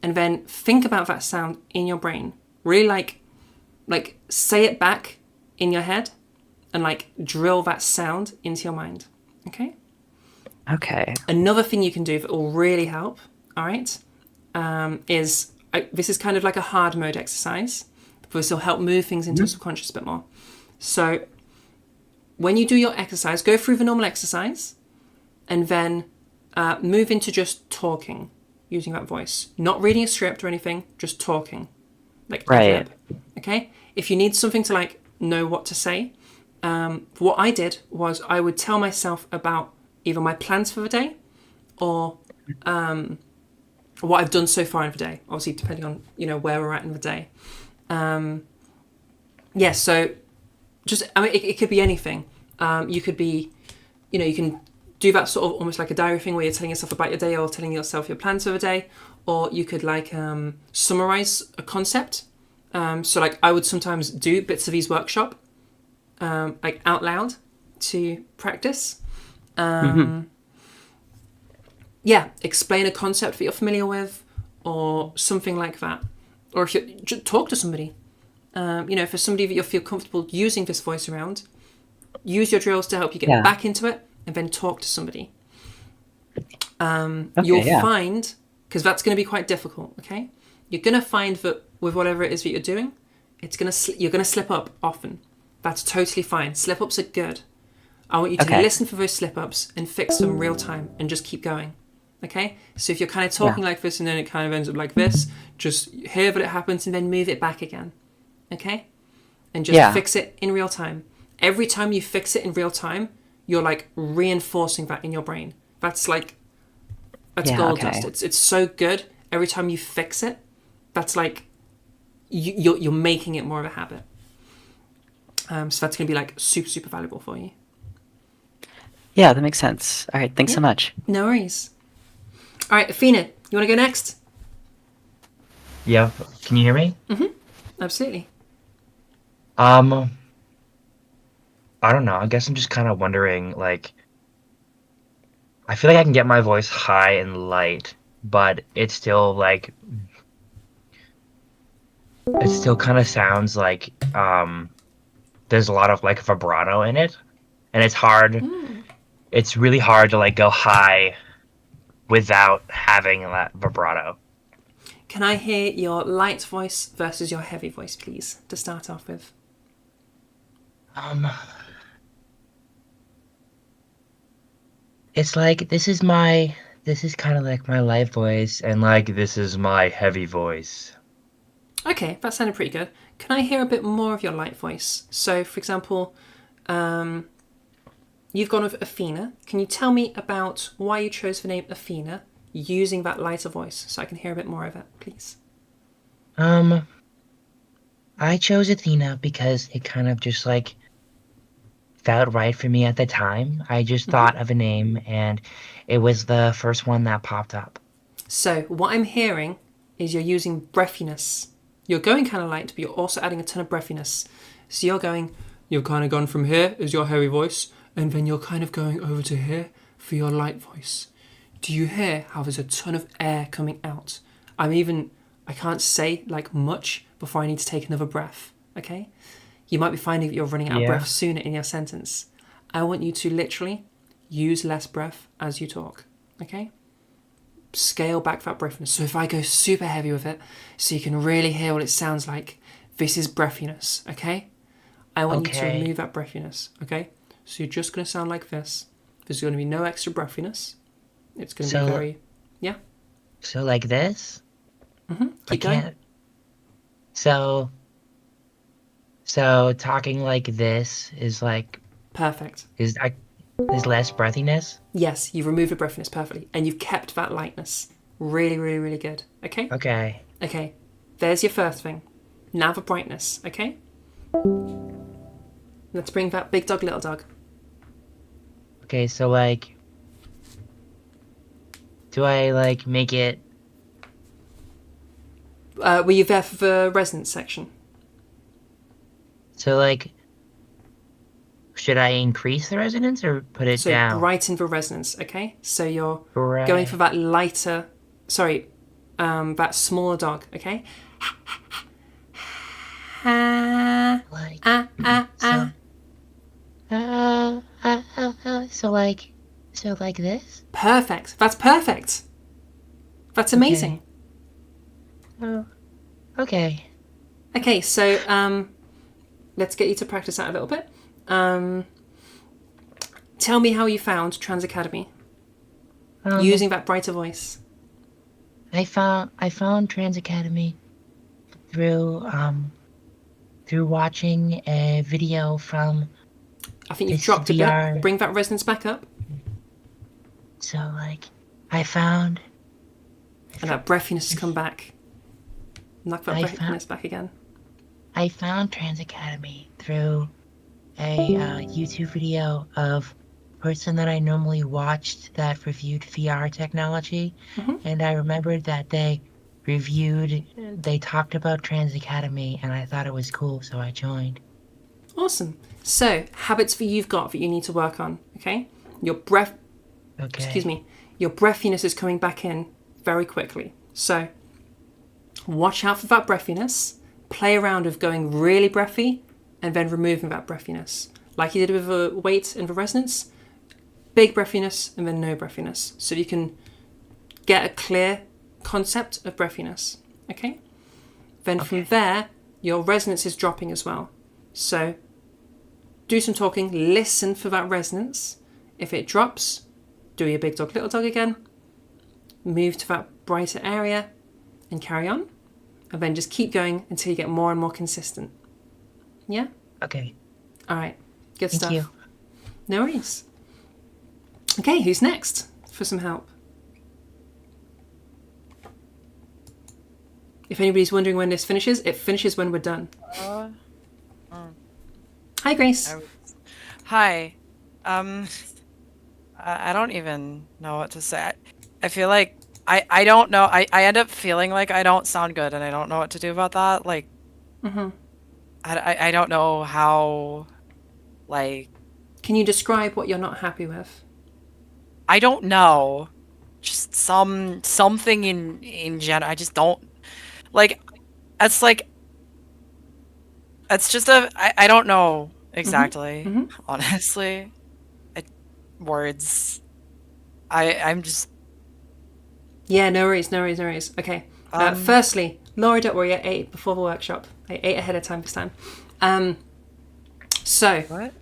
and then think about that sound in your brain. Really, like say it back in your head, and like drill that sound into your mind. Okay. Okay. Another thing you can do that will really help. All right, this is kind of like a hard mode exercise. This will help move things into your subconscious a bit more. So when you do your exercise, go through the normal exercise and then move into just talking using that voice. Not reading a script or anything, just talking. Like ad lib. Okay? If you need something to like know what to say, what I did was I would tell myself about either my plans for the day or what I've done so far in the day. Obviously, depending on where we're at in the day. So just it could be anything. You could be, you can do that sort of almost like a diary thing where you're telling yourself about your day or telling yourself your plans for the day, or you could like summarize a concept. So like I would sometimes do bits of these workshop like out loud to practice. Explain a concept that you're familiar with or something like that. Or if you just talk to somebody, for somebody that you feel comfortable using this voice around, use your drills to help you get back into it and then talk to somebody. You'll find, because that's going to be quite difficult, okay? You're going to find that with whatever it is that you're doing, you're going to slip up often. That's totally fine. Slip-ups are good. I want you to listen for those slip-ups and fix them real time and just keep going. Okay? So if you're kind of talking like this and then it kind of ends up like this, just hear that it happens and then move it back again. Okay? And just fix it in real time. Every time you fix it in real time, you're like reinforcing that in your brain. That's gold dust. It's so good. Every time you fix it, that's like you're making it more of a habit. So that's going to be like super, super valuable for you. Yeah, that makes sense. All right, thanks so much. No worries. All right, Athena, you want to go next? Yeah, can you hear me? Absolutely. I don't know. I guess I'm just kind of wondering, like, I feel like I can get my voice high and light, but it still kind of sounds like there's a lot of like vibrato in it, and it's hard. It's really hard to like go high without having that vibrato. Can I hear your light voice versus your heavy voice, please, to start off with? It's like this is kind of like my light voice, and like this is my heavy voice. Okay, that sounded pretty good. Can I hear a bit more of your light voice? So, for example, you've gone with Athena. Can you tell me about why you chose the name Athena using that lighter voice so I can hear a bit more of it, please? I chose Athena because it kind of just like felt right for me at the time. I just thought of a name and it was the first one that popped up. So what I'm hearing is you're using breathiness. You're going kind of light, but you're also adding a ton of breathiness. So you've kind of gone from here is your heavy voice, and then you're kind of going over to here for your light voice. Do you hear how there's a ton of air coming out? I can't say like much before I need to take another breath, okay? You might be finding that you're running out of breath sooner in your sentence. I want you to literally use less breath as you talk, okay? Scale back that breathiness. So if I go super heavy with it, so you can really hear what it sounds like, this is breathiness, okay? I want you to remove that breathiness, okay? So you're just going to sound like this. There's going to be no extra breathiness. It's going to be very... Yeah? So like this? Keep going. So talking like this is like... Perfect. Is less breathiness? Yes, you've removed the breathiness perfectly. And you've kept that lightness. Really, really, really good. Okay? Okay. There's your first thing. Now the brightness, okay? Let's bring that big dog, little dog. Okay, so like... Do I like make it... Were you there for the resonance section? So like... Should I increase the resonance or put it down? So brighten the resonance, okay? So you're going for that lighter... Sorry, that smaller dog, okay? So like this? Perfect. That's perfect. That's amazing. Oh, okay. Okay, so let's get you to practice that a little bit. Tell me how you found Trans Academy using that brighter voice. I found Trans Academy through watching a video from. I think you've this dropped a VR. bit. Bring that resonance back up. So like, I found. And that breathiness has come back. Knock that breathiness back again. I found Trans Academy through a YouTube video of a person that I normally watched that reviewed VR technology, and I remembered that they talked about Trans Academy, and I thought it was cool, so I joined. Awesome. So, habits that you've got that you need to work on, okay? Your breath... Okay. Excuse me. Your breathiness is coming back in very quickly. So, watch out for that breathiness. Play around with going really breathy and then removing that breathiness. Like you did with the weight and the resonance. Big breathiness and then no breathiness. So you can get a clear concept of breathiness. Okay? Then from there, your resonance is dropping as well. So do some talking, listen for that resonance. If it drops, do your big dog, little dog again. Move to that brighter area and carry on. And then just keep going until you get more and more consistent. Yeah? Okay. All right. Good stuff. Thank you. No worries. Okay, who's next for some help? If anybody's wondering when this finishes, it finishes when we're done. Hi, Grace. Hi. I don't even know what to say. I feel like I don't know. I end up feeling like I don't sound good, and I don't know what to do about that. Like, I don't know how. Like, can you describe what you're not happy with? I don't know. Just something in general. I just don't like. It's like. It's just I don't know exactly. Honestly, words. I'm just. Yeah, no worries. Okay. Firstly, Laura, don't worry, I ate before the workshop. I ate ahead of time this time. So, what?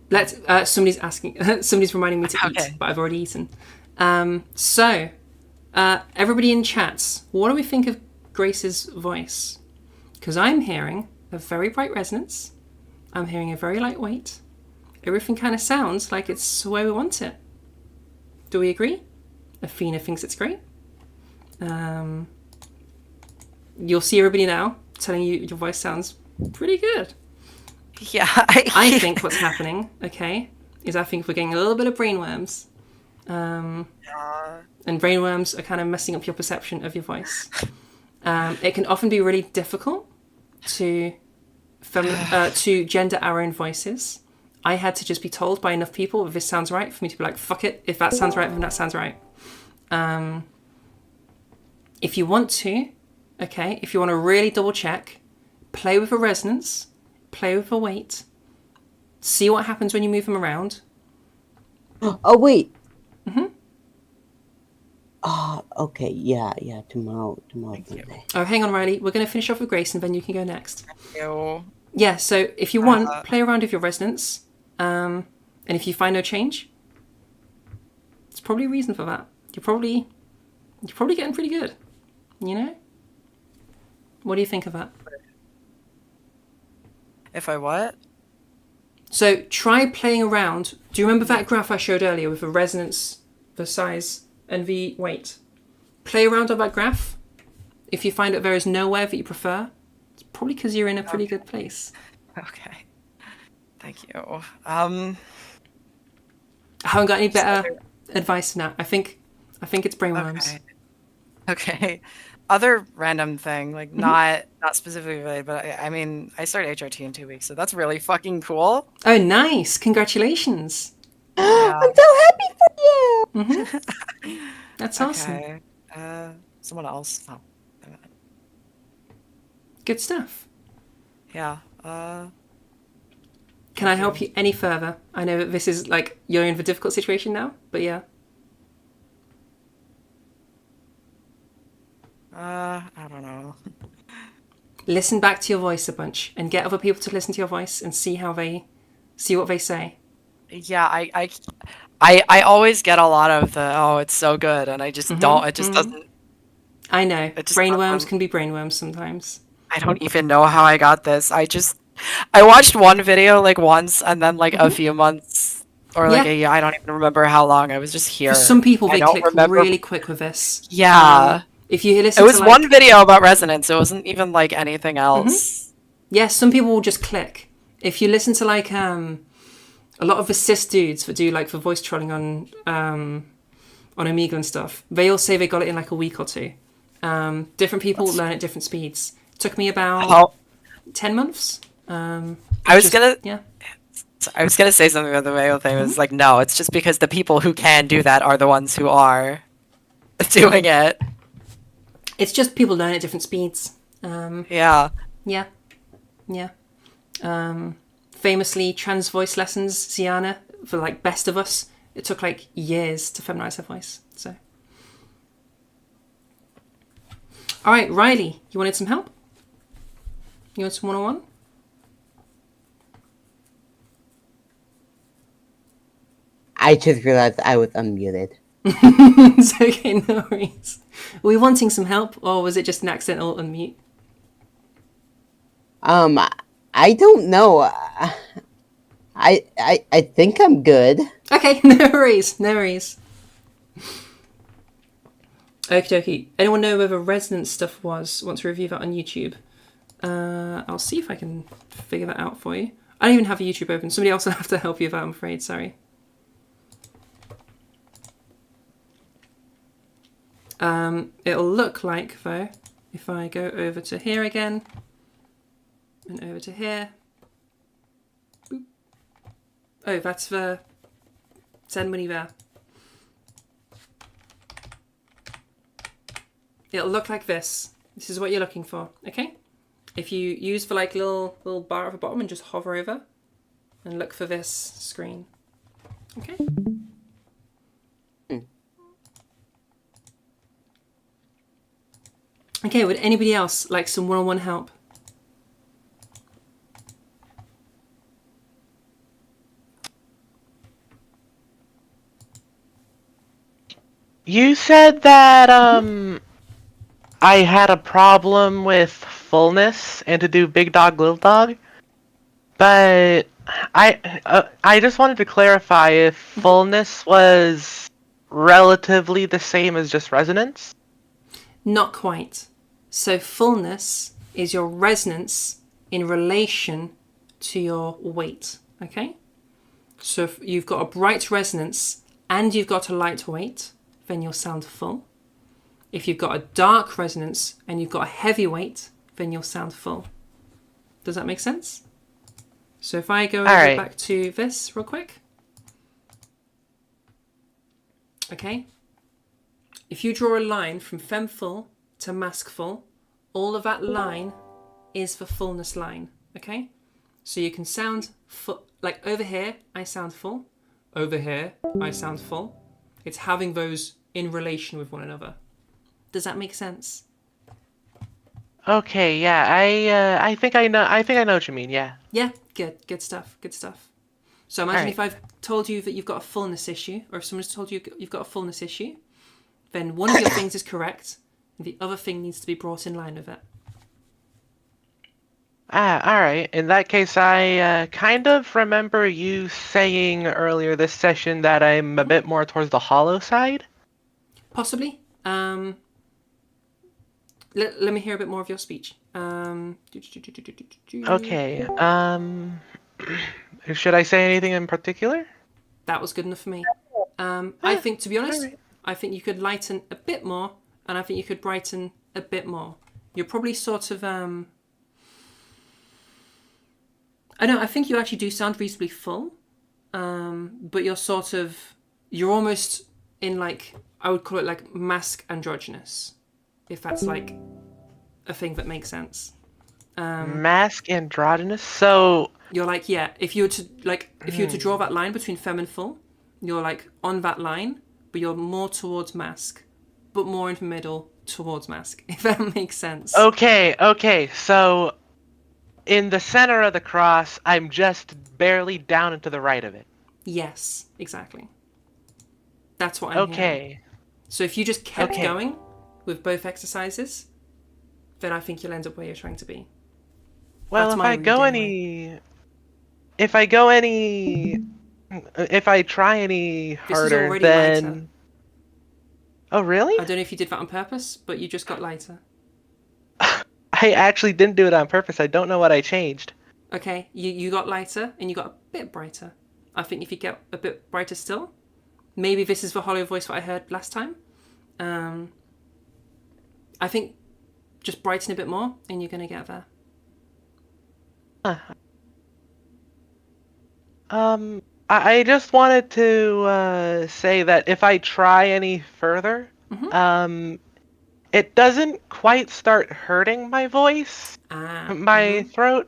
Let's. Somebody's asking. Somebody's reminding me to eat, but I've already eaten. So, everybody in chats, what do we think of Grace's voice? Because I'm hearing a very bright resonance. I'm hearing a very light weight. Everything kind of sounds like it's the way we want it. Do we agree? Athena thinks it's great. You'll see everybody now telling you your voice sounds pretty good. Yeah. I think what's happening, okay, is I think we're getting a little bit of brainworms. And brainworms are kind of messing up your perception of your voice. It can often be really difficult to gender our own voices. I had to just be told by enough people if this sounds right for me to be like, fuck it, if that sounds right, then that sounds right. If you want to, okay, if you want to really double check, play with a resonance, play with a weight, see what happens when you move them around. Oh, wait. Okay, yeah, tomorrow. Oh, hang on, Riley. We're going to finish off with Grace and then you can go next. Ew. Yeah, so if you want, play around with your resonance. And if you find no change, it's probably a reason for that. You're probably getting pretty good. You know? What do you think of that? If I what? So try playing around. Do you remember that graph I showed earlier with the resonance, the size, and the weight? Play around on that graph. If you find that there is nowhere that you prefer, it's probably because you're in a pretty good place. Okay. Thank you. I haven't got any better advice than that. I think it's brainworms. Okay. Other random thing, like not specifically related, but I mean, I start HRT in 2 weeks, so that's really fucking cool. Oh, nice! Congratulations. I'm so happy for you. That's awesome. Okay. Someone else. Oh. Good stuff. Yeah. Can I help you any further? I know that this is like you're in a difficult situation now, but yeah. I don't know. listen back to your voice a bunch and get other people to listen to your voice and see what they say. Yeah, I always get a lot of the, oh, it's so good, and I just don't. It just doesn't. I know. It just Brainworms doesn't. can be brainworms sometimes. I don't even know how I got this. I watched one video like once, and then like a few months or like Yeah. a year. I don't even remember how long. I was just here. For some people, I they don't click remember. really quick with this. Yeah. If you listen It was to one video about resonance. It wasn't even like anything else. Yeah, some people will just click. If you listen to like a lot of the cis dudes that do like the voice trolling on Amiga and stuff, they all say they got it in like a week or two. Different people learn at different speeds. It took me about 10 months. I was gonna say something about the Mayo thing. It was like, no, it's just because the people who can do that are the ones who are doing it. It's just people learn at different speeds. Yeah. Yeah. Yeah. Famously, trans voice lessons, Ziana, for like Best of Us, it took like years to feminize her voice. So, all right, Riley, you wanted some help? You want some one-on-one? I just realized I was unmuted. It's okay, no worries. Were we wanting some help, or was it just an accidental unmute? I don't know. I think I'm good. Okay, no worries, no worries. Okie dokie. Anyone know where the resonance stuff was? Want to review that on YouTube? I'll see if I can figure that out for you. I don't even have a YouTube open. Somebody else will have to help you with that, I'm afraid. Sorry. It'll look like, though, if I go over to here again, and over to here. Boop. Oh, that's the send money there. It'll look like this. This is what you're looking for, okay? If you use the like little bar at the bottom and just hover over and look for this screen, okay? Okay, would anybody else like some one-on-one help? You said that I had a problem with fullness and to do big dog little dog, but I just wanted to clarify if fullness was relatively the same as just resonance. Not quite. So fullness is your resonance in relation to your weight, okay? So if you've got a bright resonance and you've got a light weight, then you'll sound full. If you've got a dark resonance and you've got a heavy weight, then you'll sound full. Does that make sense? So if I go back to this real quick. Okay. If you draw a line from fem full to mask full, all of that line is the fullness line, okay? So you can sound full, like over here, I sound full. Over here, I sound full. It's having those in relation with one another. Does that make sense? Okay, yeah, I think I know what you mean, yeah. Yeah, good stuff. So imagine if I've told you that you've got a fullness issue, or if someone's told you you've got a fullness issue, then one of your things is correct, and the other thing needs to be brought in line with it. Alright. In that case, I kind of remember you saying earlier this session that I'm a bit more towards the hollow side. Possibly. Let me hear a bit more of your speech. Okay. Should I say anything in particular? That was good enough for me. I think, to be honest, I think you could lighten a bit more, and I think you could brighten a bit more. You're probably sort of... I think you actually do sound reasonably full, but you're almost in like, I would call it like mask androgynous, if that's like a thing that makes sense. Mask androgynous? So... You're like, yeah, if you were to draw that line between fem and full, you're like on that line, but you're more towards mask, but more in the middle, towards Mask, if that makes sense. Okay. So, in the center of the cross, I'm just barely down and to the right of it. Yes, exactly. That's what I'm hearing. Okay. So if you just kept Okay. going with both exercises, then I think you'll end up where you're trying to be. Well, That's if my I go reading, if I try any This is harder, already then. lighter. Oh, really? I don't know if you did that on purpose, but you just got lighter. I actually didn't do it on purpose. I don't know what I changed. Okay, you got lighter and you got a bit brighter. I think if you get a bit brighter still, maybe this is the hollow voice that I heard last time. I think just brighten a bit more and you're going to get there. I just wanted to say that if I try any further, it doesn't quite start hurting my voice, my throat,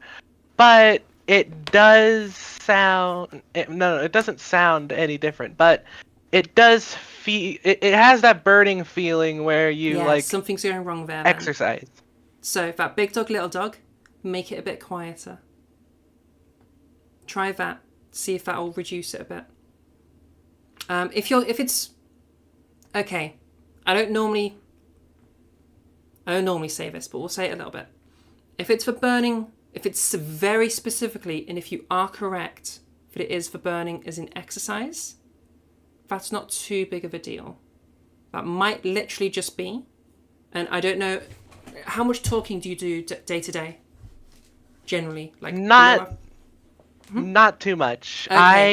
but it does sound. No, it doesn't sound any different, but it does feel. It has that burning feeling where you like something's going wrong there. Then. Exercise. So that big dog, little dog, make it a bit quieter. Try that. See if that'll reduce it a bit. If it's okay, I don't normally say this, but we'll say it a little bit. If it's for burning, if it's very specifically, and if you are correct that it is for burning as in exercise, that's not too big of a deal. That might literally just be, and I don't know, how much talking do you do day to day? Generally, like not too much. Okay, I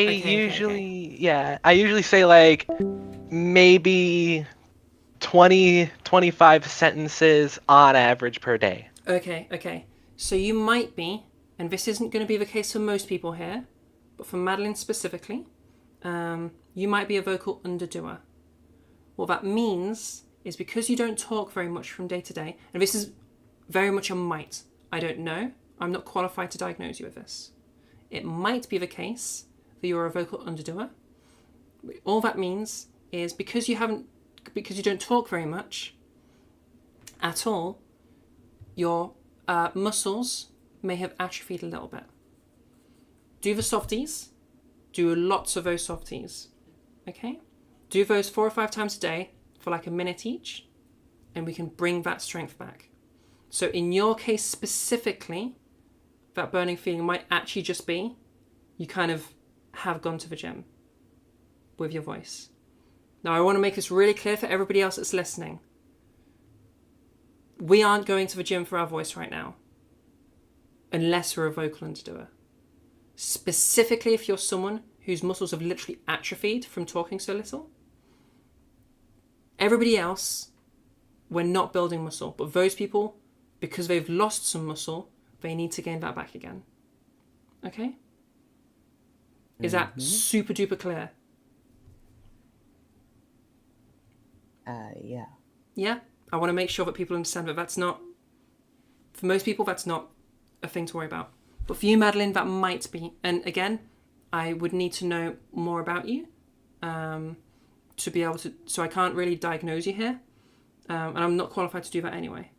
usually say like maybe 20, 25 sentences on average per day. Okay. So you might be, and this isn't going to be the case for most people here, but for Madeline specifically, you might be a vocal underdoer. What that means is because you don't talk very much from day to day, and this is very much a might. I don't know. I'm not qualified to diagnose you with this. It might be the case that you're a vocal underdoer. All that means is because you don't talk very much at all, your muscles may have atrophied a little bit. Do the softies. Do lots of those softies. Okay? Do those 4 or 5 times a day for like a minute each, and we can bring that strength back. So in your case specifically, that burning feeling might actually just be you kind of have gone to the gym with your voice. Now I want to make this really clear for everybody else that's listening. We aren't going to the gym for our voice right now, unless we're a vocal underdoer. Specifically if you're someone whose muscles have literally atrophied from talking so little. Everybody else, we're not building muscle, but those people, because they've lost some muscle, they need to gain that back again. Okay? Is that super duper clear? Yeah. Yeah? I want to make sure that people understand that that's not, for most people, that's not a thing to worry about. But for you, Madeline, that might be. And again, I would need to know more about you to be able to, so I can't really diagnose you here. And I'm not qualified to do that anyway.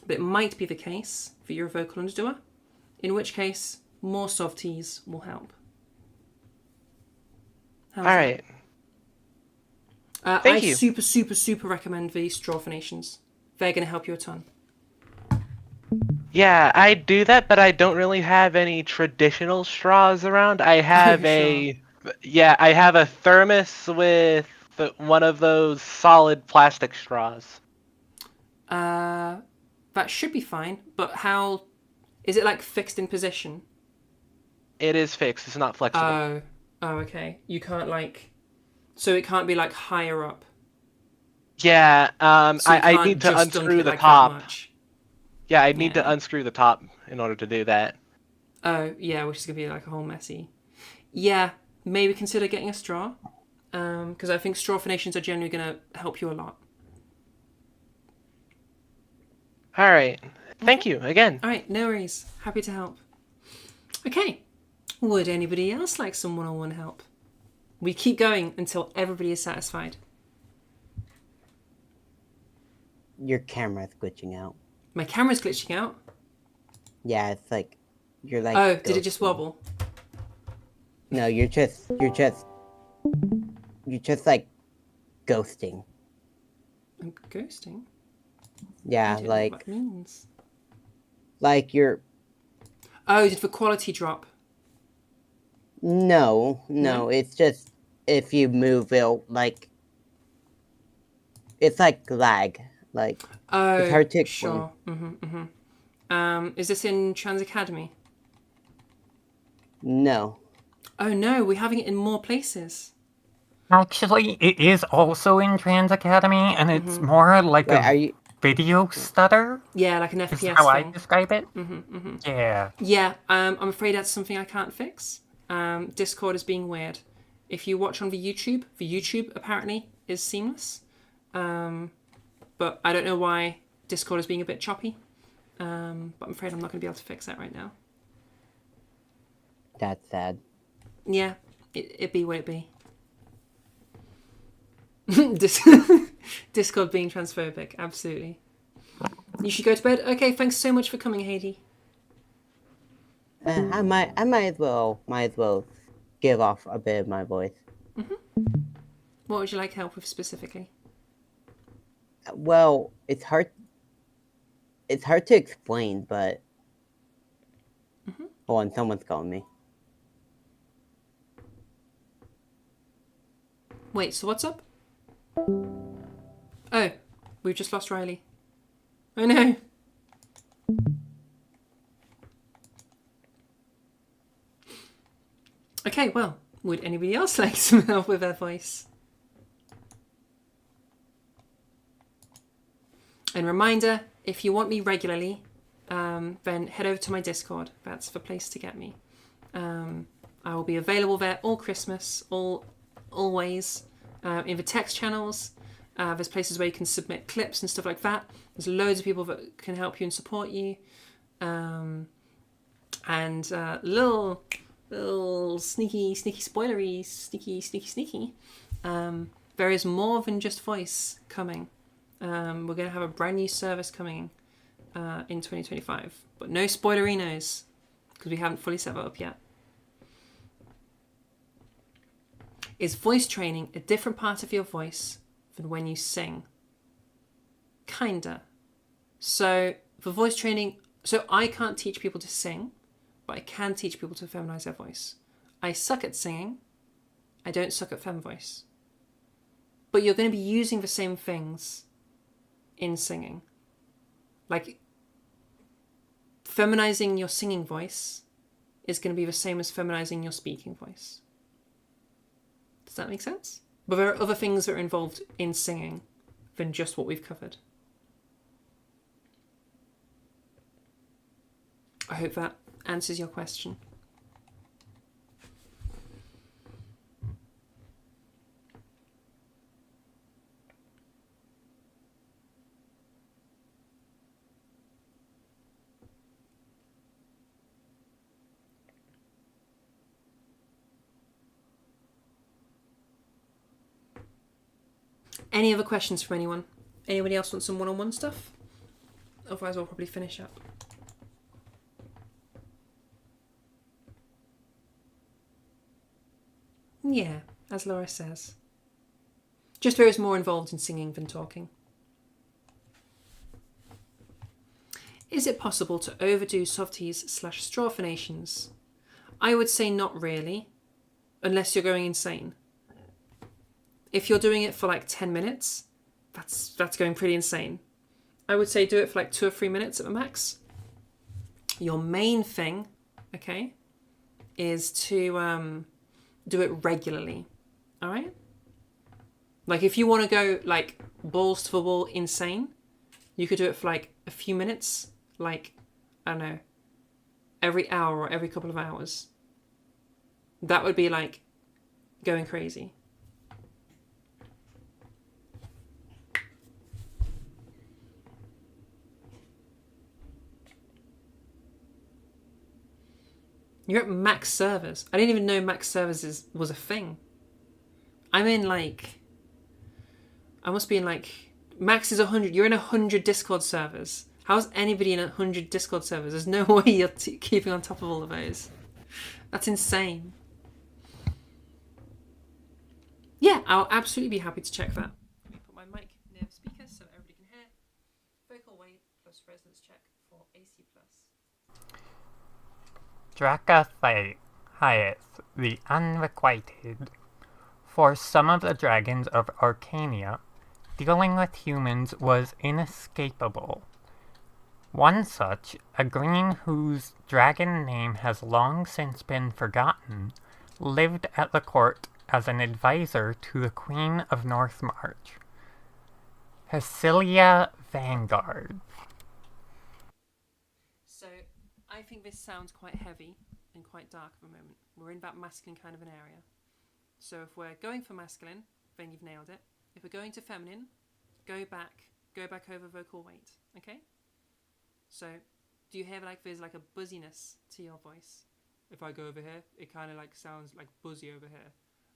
But it might be the case that you're a vocal underdoer, in which case more softies will help. All right. Thank you. I super recommend the straw phonations. They're going to help you a ton. Yeah, I do that, but I don't really have any traditional straws around. I have I have a thermos with one of those solid plastic straws. That should be fine, but how... Is it like fixed in position? It is fixed, it's not flexible. Oh, okay. You can't like... So it can't be like higher up? Yeah, So I need to unscrew the top. Yeah, I need to unscrew the top in order to do that. Oh, yeah, which is going to be like a whole messy... Yeah, maybe consider getting a straw, because I think straw phonations are generally going to help you a lot. All right. Thank you again. All right, no worries. Happy to help. Okay. Would anybody else like some one-on-one help? We keep going until everybody is satisfied. your camera's glitching out. My camera's glitching out. Yeah, it's like you're like. Oh, did it just ghosting. wobble? No, you're just like ghosting. I'm ghosting? Yeah, I don't know like what that means. like you're. Oh, did the quality drop? No, No? it's just if you move, it'll like. It's like lag. Like Oh, it's hard to explain. sure. Is this in Trans Academy? No. Oh no, we're having it in more places. Actually, it is also in Trans Academy, and it's more like Wait, a are you? video stutter. Yeah, like an Is FPS how I thing. describe it. Yeah. Yeah, I'm afraid that's something I can't fix. Discord is being weird. If you watch on the YouTube apparently is seamless. But I don't know why Discord is being a bit choppy. But I'm afraid I'm not going to be able to fix that right now. That's sad. Yeah, it be what it be. Discord being transphobic, absolutely. You should go to bed. Okay, thanks so much for coming, Heidi. I might as well give off a bit of my voice. What would you like help with specifically? Well, it's hard to explain, but hold on, someone's calling me. Wait, so what's up? Oh, we've just lost Riley. Oh no. Okay, well, would anybody else like some help with their voice? And reminder, if you want me regularly, then head over to my Discord. That's the place to get me. I will be available there all Christmas, always. In the text channels, there's places where you can submit clips and stuff like that. There's loads of people that can help you and support you. And little sneaky spoilery, sneaky. There is more than just voice coming. We're going to have a brand new service coming in 2025. But no spoilerinos, because we haven't fully set that up yet. Is voice training a different part of your voice than when you sing? Kinda. So for voice training, so I can't teach people to sing, but I can teach people to feminize their voice. I suck at singing. I don't suck at fem voice. But you're going to be using the same things in singing. Like, feminizing your singing voice is going to be the same as feminizing your speaking voice. Does that make sense? But there are other things that are involved in singing than just what we've covered. I hope that answers your question. Any other questions from anyone? Anybody else want some one-on-one stuff? Otherwise, I'll probably finish up. Yeah, as Laura says. Just there is more involved in singing than talking. Is it possible to overdo softies/straw phonations? I would say not really, unless you're going insane. If you're doing it for like 10 minutes, that's going pretty insane. I would say do it for like 2 or 3 minutes at the max. Your main thing, okay, is to do it regularly. All right? Like if you want to go like balls to the wall insane, you could do it for like a few minutes, like, I don't know, every hour or every couple of hours. That would be like going crazy. You're at max servers. I didn't even know max servers was a thing. I'm in like, I must be in like Max is 100. You're in 100 Discord servers. How's anybody in 100 Discord servers? There's no way you're keeping on top of all of those. That's insane. Yeah, I'll absolutely be happy to check that. Let me put my mic near the speaker so everybody can hear. Vocal weight plus resonance check for AC+. Drakathayeth, the Unrequited. For some of the dragons of Arcania, dealing with humans was inescapable. One such, a green whose dragon name has long since been forgotten, lived at the court as an advisor to the Queen of Northmarch, Hesilia Vanguard. So, I think this sounds quite heavy and quite dark at the moment. We're in that masculine kind of an area. So if we're going for masculine, then you've nailed it. If we're going to feminine, go back over vocal weight, okay? So, do you hear like there's like a buzziness to your voice? If I go over here, it kind of like sounds like buzzy over here.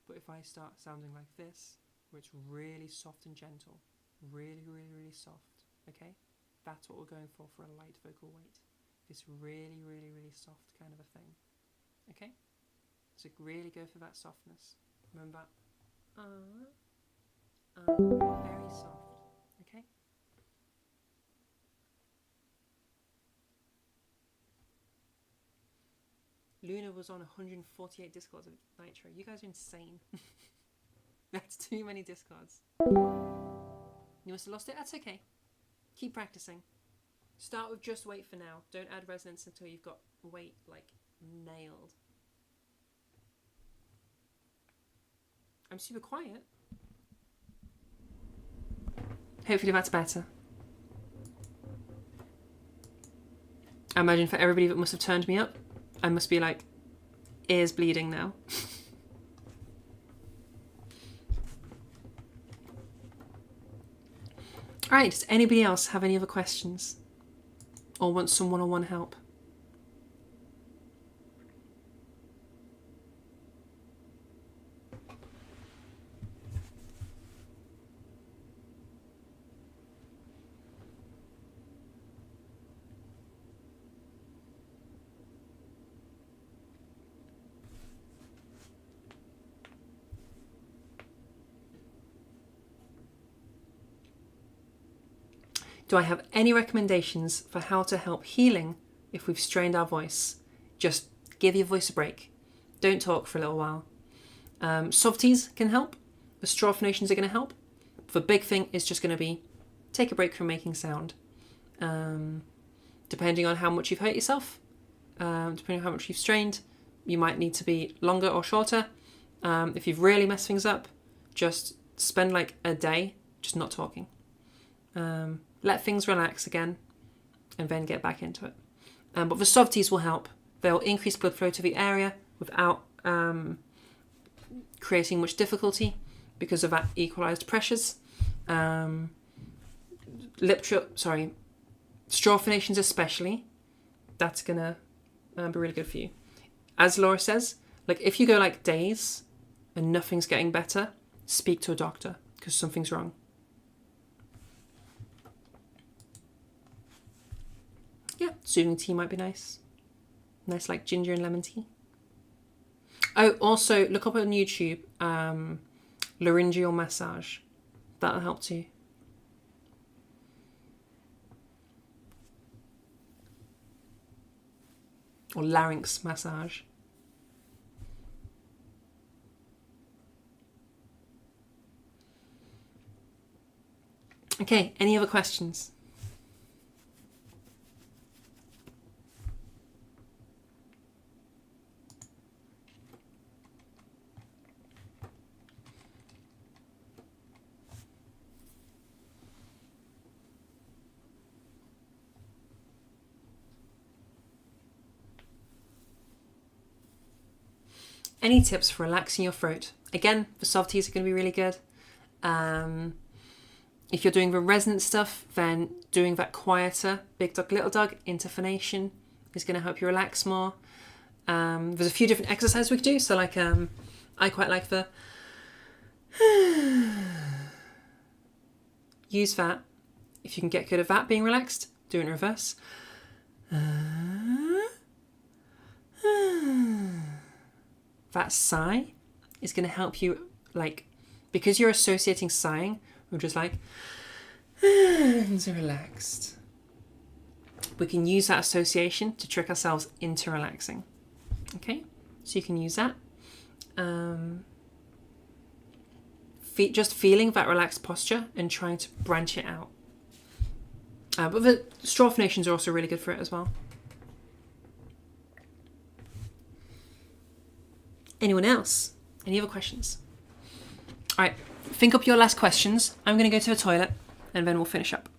But if I start sounding like this, where it's really soft and gentle, really, really, really soft, okay? That's what we're going for a light vocal weight. This really, really, really soft kind of a thing, okay? So really go for that softness. Remember, very soft, okay? Luna was on 148 Discords of Nitro. You guys are insane. That's too many Discords. You must have lost it. That's okay. Keep practicing. Start with just weight for now. Don't add resonance until you've got weight like nailed. I'm super quiet. Hopefully that's better. I imagine for everybody that must have turned me up, I must be like ears bleeding now. Alright, does anybody else have any other questions? Or want some one-on-one help? Do I have any recommendations for how to help healing if we've strained our voice? Just give your voice a break. Don't talk for a little while. Softies can help. The straw phonations are going to help. The big thing is just going to be take a break from making sound. Depending on how much you've hurt yourself, depending on how much you've strained, you might need to be longer or shorter. If you've really messed things up, just spend like a day just not talking. Let things relax again and then get back into it. But the softies will help. They'll increase blood flow to the area without creating much difficulty because of that equalized pressures. Straw phonations especially, that's gonna be really good for you. As Laura says, like if you go like days and nothing's getting better, speak to a doctor because something's wrong. Yeah, soothing tea might be nice. Nice like ginger and lemon tea. Oh, also look up on YouTube, laryngeal massage. That'll help too. Or larynx massage. Okay, any other questions? Any tips for relaxing your throat? Again, the softies are going to be really good. If you're doing the resonant stuff, then doing that quieter big dog, little dog intonation is going to help you relax more. There's a few different exercises we could do. So like, I quite like the use that. If you can get good at that being relaxed, do it in reverse. That sigh is going to help you, like, because you're associating sighing with just like, into relaxed. We can use that association to trick ourselves into relaxing. Okay, so you can use that. Just feeling that relaxed posture and trying to branch it out. But the straw nations are also really good for it as well. Anyone else? Any other questions? All right, think up your last questions. I'm going to go to the toilet and then we'll finish up.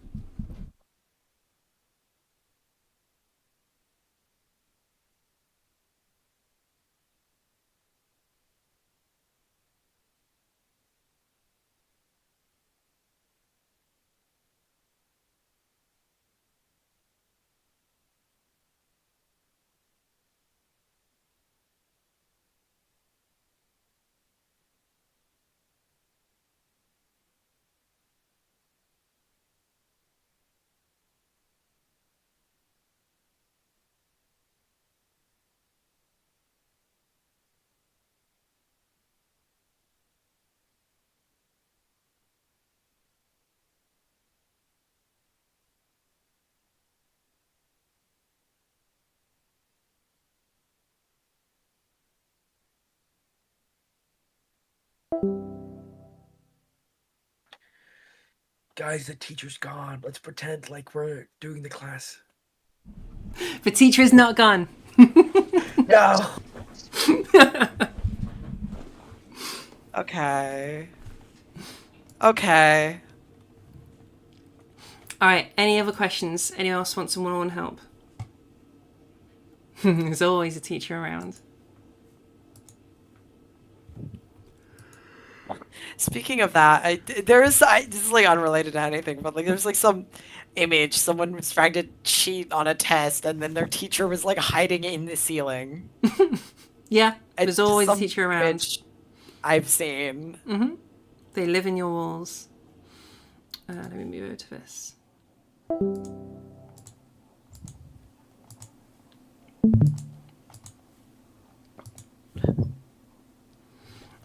Guys, the teacher's gone. Let's pretend like we're doing the class. The teacher is not gone. No. Okay. Okay. All right, any other questions? Anyone else want some one-on-one help? There's always a teacher around. Speaking of that, this is like unrelated to anything, but like there's like some image someone was trying to cheat on a test, and then their teacher was like hiding in the ceiling. Yeah, there's always a teacher around. Image I've seen. Mm-hmm. They live in your walls. Let me move over to this.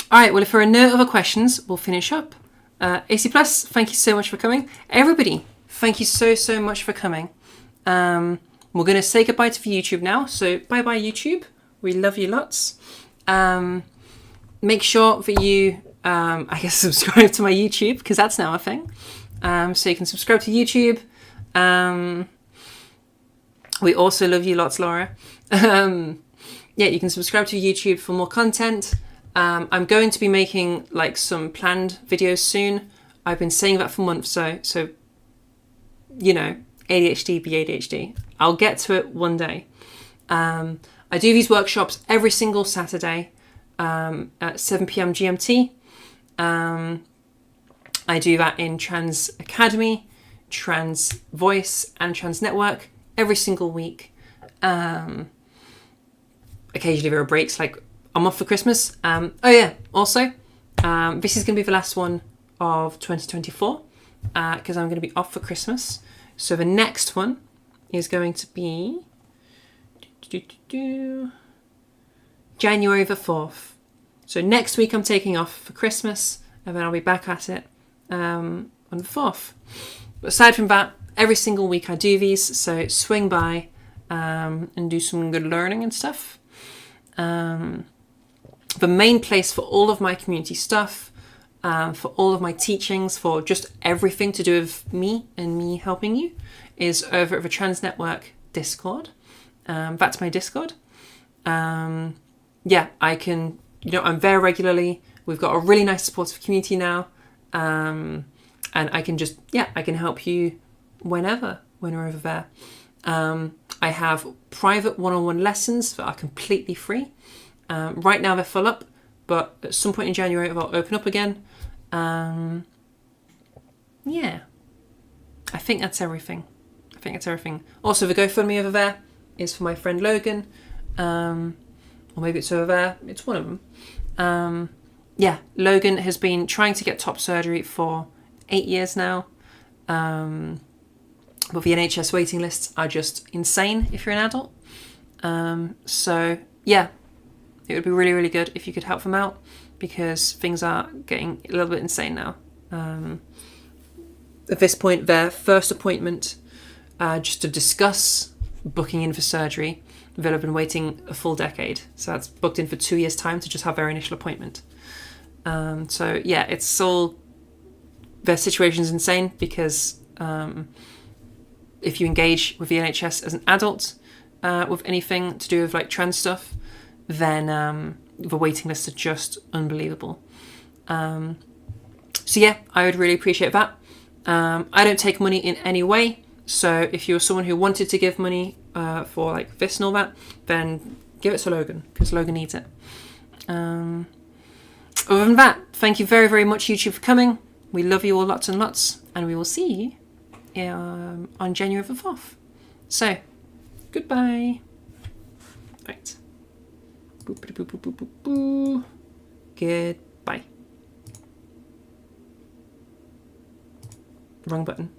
All right, well, if there are no other questions, we'll finish up. AC Plus, thank you so much for coming. Everybody, thank you so much for coming. We're going to say goodbye to YouTube now. So bye-bye, YouTube. We love you lots. Make sure that you, I guess, subscribe to my YouTube, because that's now a thing. So you can subscribe to YouTube. We also love you lots, Laura. Yeah, you can subscribe to YouTube for more content. I'm going to be making like some planned videos soon. I've been saying that for months, so you know, ADHD be ADHD. I'll get to it one day. I do these workshops every single Saturday at 7 p.m. GMT. I do that in Trans Academy, Trans Voice, and Trans Network every single week. Occasionally there are breaks, like I'm off for Christmas. Oh yeah, also, this is going to be the last one of 2024 because I'm going to be off for Christmas. So the next one is going to be January the 4th. So next week I'm taking off for Christmas, and then I'll be back at it on the 4th. But aside from that, every single week I do these, so swing by and do some good learning and stuff. The main place for all of my community stuff, for all of my teachings, for just everything to do with me and me helping you, is over at the Trans Network Discord. That's my Discord. Yeah, I can, I'm there regularly. We've got a really nice supportive community now. And I can just, I can help you whenever when we're over there. I have private one-on-one lessons that are completely free. Right now they're full up, but at some point in January they'll open up again. Yeah, I think that's everything. Also, the GoFundMe over there is for my friend Logan, or maybe it's over there. It's one of them. Yeah, Logan has been trying to get top surgery for 8 years now. But the NHS waiting lists are just insane if you're an adult. So yeah, it would be really, really good if you could help them out, because things are getting a little bit insane now. At this point, their first appointment, just to discuss booking in for surgery, they'll have been waiting a full decade. So that's booked in for 2 years' time to just have their initial appointment. So yeah, it's all, their situation's insane because if you engage with the NHS as an adult with anything to do with like trans stuff, then the waiting lists are just unbelievable. So yeah, I would really appreciate that. I don't take money in any way, so if you're someone who wanted to give money for like this and all that, then give it to Logan, because Logan needs it. Other than that, thank you very, very much, YouTube, for coming. We love you all lots and lots, and we will see you on January the 4th. So, goodbye. Right. Boop, boop, boop, boop, boop, boop. Goodbye. Wrong button.